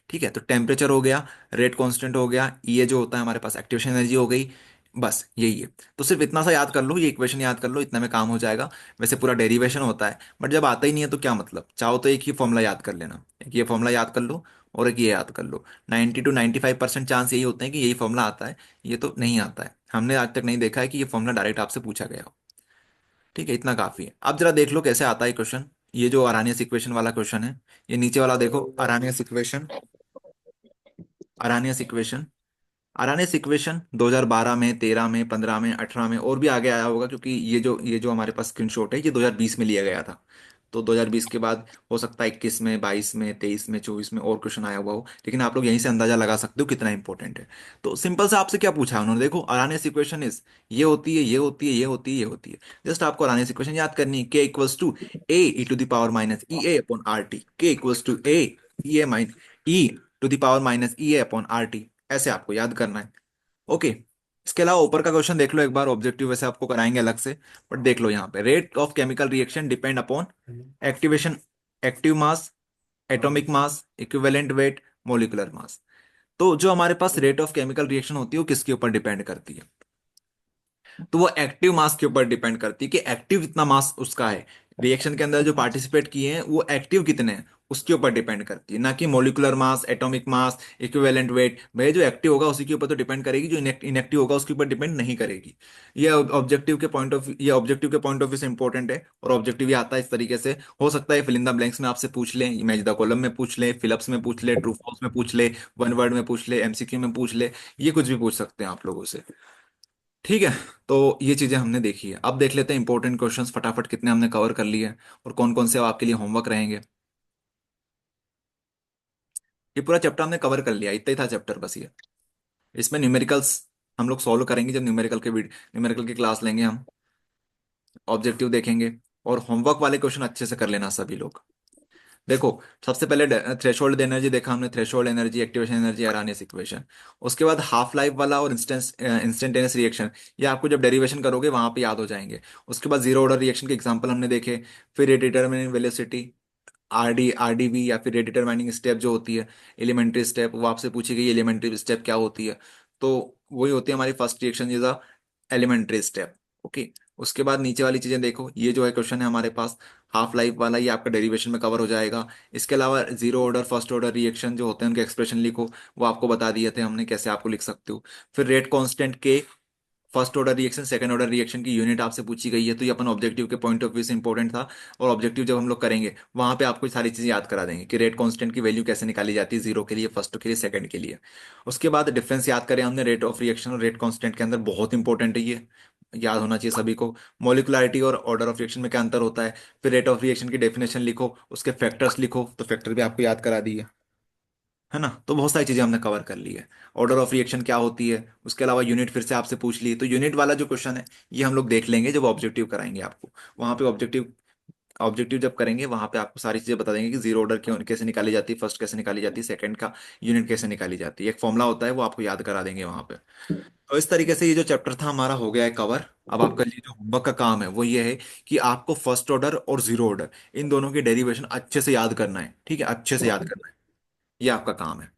ठीक है, तो टेम्परेचर हो गया, रेट कांस्टेंट हो गया, ये जो होता है हमारे पास एक्टिवेशन एनर्जी हो गई। बस यही है। तो सिर्फ इतना सा याद कर लो, ये इक्वेशन याद कर लो, इतना में काम हो जाएगा। वैसे पूरा डेरिवेशन होता है, बट जब आता ही नहीं है तो क्या मतलब, चाहो तो एक ही फॉर्मूला याद कर लेना, एक ये फॉर्मूला याद कर लो और एक ये याद कर लो। 90 to 95% चांस यही होते हैं कि यही फॉर्मूला आता है। ये तो नहीं आता है, हमने आज तक नहीं देखा है कि ये फॉर्मूला डायरेक्ट आपसे पूछा गया हो। ठीक है, इतना काफी है। अब जरा देख लो कैसे आता है क्वेश्चन। ये जो अरानियस इक्वेशन वाला क्वेश्चन है, ये नीचे वाला देखो, अरानियस इक्वेशन। अरानियस इक्वेशन अरानियस इक्वेशन 2012 में, 13 में, 15 में, 18 में और भी आगे आया होगा, क्योंकि ये जो हमारे पास स्क्रीनशॉट है, ये 2020 में लिया गया था। तो 2020 के बाद हो सकता है 21 में, 22 में, 23 में, 24 में और क्वेश्चन आया हुआ हो, लेकिन आप लोग यहीं से अंदाजा लगा सकते हो कितना इंपॉर्टेंट है। तो सिंपल से आपसे क्या पूछा है उन्होंने, देखो, अरानियस इक्वेशन इज, ये होती है, ये होती है, ये होती है, ये होती है। जस्ट आपको अरानियस इक्वेशन याद करनी है, K equals to A E to the power minus E A upon R T. K equals to A E A mine E to the power minus E A upon R T, ऐसे आपको याद करना है। ओके, इसके अलावा ऊपर का क्वेश्चन देख लो एक बार, ऑब्जेक्टिव वैसे आपको कराएंगे अलग से, बट देख लो यहाँ पे, rate of chemical reaction depend upon activation, active mass, atomic mass, equivalent weight, molecular mass. तो जो हमारे पास रेट ऑफ केमिकल रिएक्शन होती है, वो किसके ऊपर डिपेंड करती है? तो वो एक्टिव मास के ऊपर डिपेंड करती है कि एक्टिव कितना मास उसका है, रिएक्शन के अंदर जो पार्टिसिपेट किए हैं वो एक्टिव कितने हैं, उसके ऊपर डिपेंड करती है, ना कि molecular mass, atomic mass, equivalent weight. भाई जो एक्टिव होगा उसी के ऊपर तो डिपेंड करेगी, जो इनएक्टिव होगा उसके ऊपर डिपेंड नहीं करेगी। ये ऑब्जेक्टिव के पॉइंट ऑफ व्यू से इंपॉर्टेंट है, और ऑब्जेक्टिव ये आता है इस तरीके से। हो सकता है फिल इन द ब्लैंक्स में आपसे पूछ ले, इमेज द कॉलम में पूछ ले, फिलअप्स में पूछ ले, ट्रू फॉल्स में पूछ ले, वन वर्ड में पूछ ले, एमसीक्यू में पूछ ले, ये कुछ भी पूछ सकते हैं आप लोगों से। ठीक है, तो ये चीजें हमने देखी है। अब देख लेते हैं इंपॉर्टेंट क्वेश्चंस फटाफट कितने हमने कवर कर लिए हैं, और कौन कौन से आपके लिए होमवर्क रहेंगे। ये पूरा चैप्टर हमने कवर कर लिया, इतना ही था चैप्टर बस ये। इसमें न्यूमेरिकल्स हम लोग सॉल्व करेंगे, जब न्यूमेरिकल की क्लास लेंगे हम, ऑब्जेक्टिव देखेंगे, और होमवर्क वाले क्वेश्चन अच्छे से कर लेना सभी लोग। देखो, सबसे पहले थ्रेशोल्ड एनर्जी देखा हमने, threshold energy, activation energy, Arrhenius equation. उसके बाद हाफ लाइफ वाला और इंस्टेंटेनियस रिएक्शन, ये आपको जब डेरिवेशन करोगे वहां पे याद हो जाएंगे। उसके बाद जीरो ऑर्डर रिएक्शन के एग्जांपल हमने देखे। फिर डिटरमिनिंग वेलोसिटी, आरडीवी, या फिर डिटरमाइनिंग स्टेप जो होती है, एलिमेंट्री स्टेप, वो आपसे पूछी गई एलिमेंट्री स्टेप क्या होती है। तो वही होती है हमारी first reaction is a elementary step. Okay, उसके बाद नीचे वाली चीजें देखो, ये जो है क्वेश्चन है हमारे पास हाफ लाइफ वाला, ये आपका डेरिवेशन में कवर हो जाएगा। इसके अलावा zero order, first order reaction जो होते हैं उनके एक्सप्रेशन लिखो, वो आपको बता दिए थे हमने कैसे आपको लिख सकते हो। फिर रेट कांस्टेंट के first order reaction, second order reaction की यूनिट आपसे पूछी गई है, तो ये अपन ऑब्जेक्टिव के पॉइंट ऑफ व्यू से इंपॉर्टेंट था। और ऑब्जेक्टिव जब हम लोग करेंगे वहां पे आपको ये सारी चीजें याद करा देंगे कि रेट कांस्टेंट की वैल्यू कैसे निकाली जाती है, जीरो के लिए, फर्स्ट के लिए, सेकंड के लिए। उसके बाद डिफरेंस याद करें हमने रेट ऑफ रिएक्शन और रेट कांस्टेंट के अंदर, बहुत इंपॉर्टेंट है ये, याद होना चाहिए सभी को। मोलिकुलरिटी और ऑर्डर ऑफ रिएक्शन में क्या अंतर होता है। फिर रेट ऑफ रिएक्शन की डेफिनेशन लिखो, उसके फैक्टर्स लिखो, तो फैक्टर भी आपको याद करा दिए, है ना। तो बहुत सारी चीजें हमने कवर कर ली है। ऑर्डर ऑफ रिएक्शन क्या होती है, उसके अलावा यूनिट फिर से आपसे पूछ ली, तो यूनिट वाला जो क्वेश्चन है ये हम लोग देख लेंगे जब ऑब्जेक्टिव कराएंगे आपको, वहां पे ऑब्जेक्टिव ऑब्जेक्टिव जब करेंगे वहां पे आपको सारी चीजें बता देंगे कि जीरो ऑर्डर क्यों कैसे निकाली जाती है, फर्स्ट कैसे निकाली जाती है, सेकंड का यूनिट कैसे निकाली जाती है, एक फॉर्मूला होता है वो आपको याद करा देंगे वहां पे। तो इस तरीके से ये जो चैप्टर था हमारा हो गया है कवर। अब आपका ये जो होमवर्क का काम है वो ये है कि आपको फर्स्ट ऑर्डर और जीरो ऑर्डर इन दोनों की डेरिवेशन अच्छे से याद करना है, ठीक है, अच्छे से याद करना है, ये आपका काम है।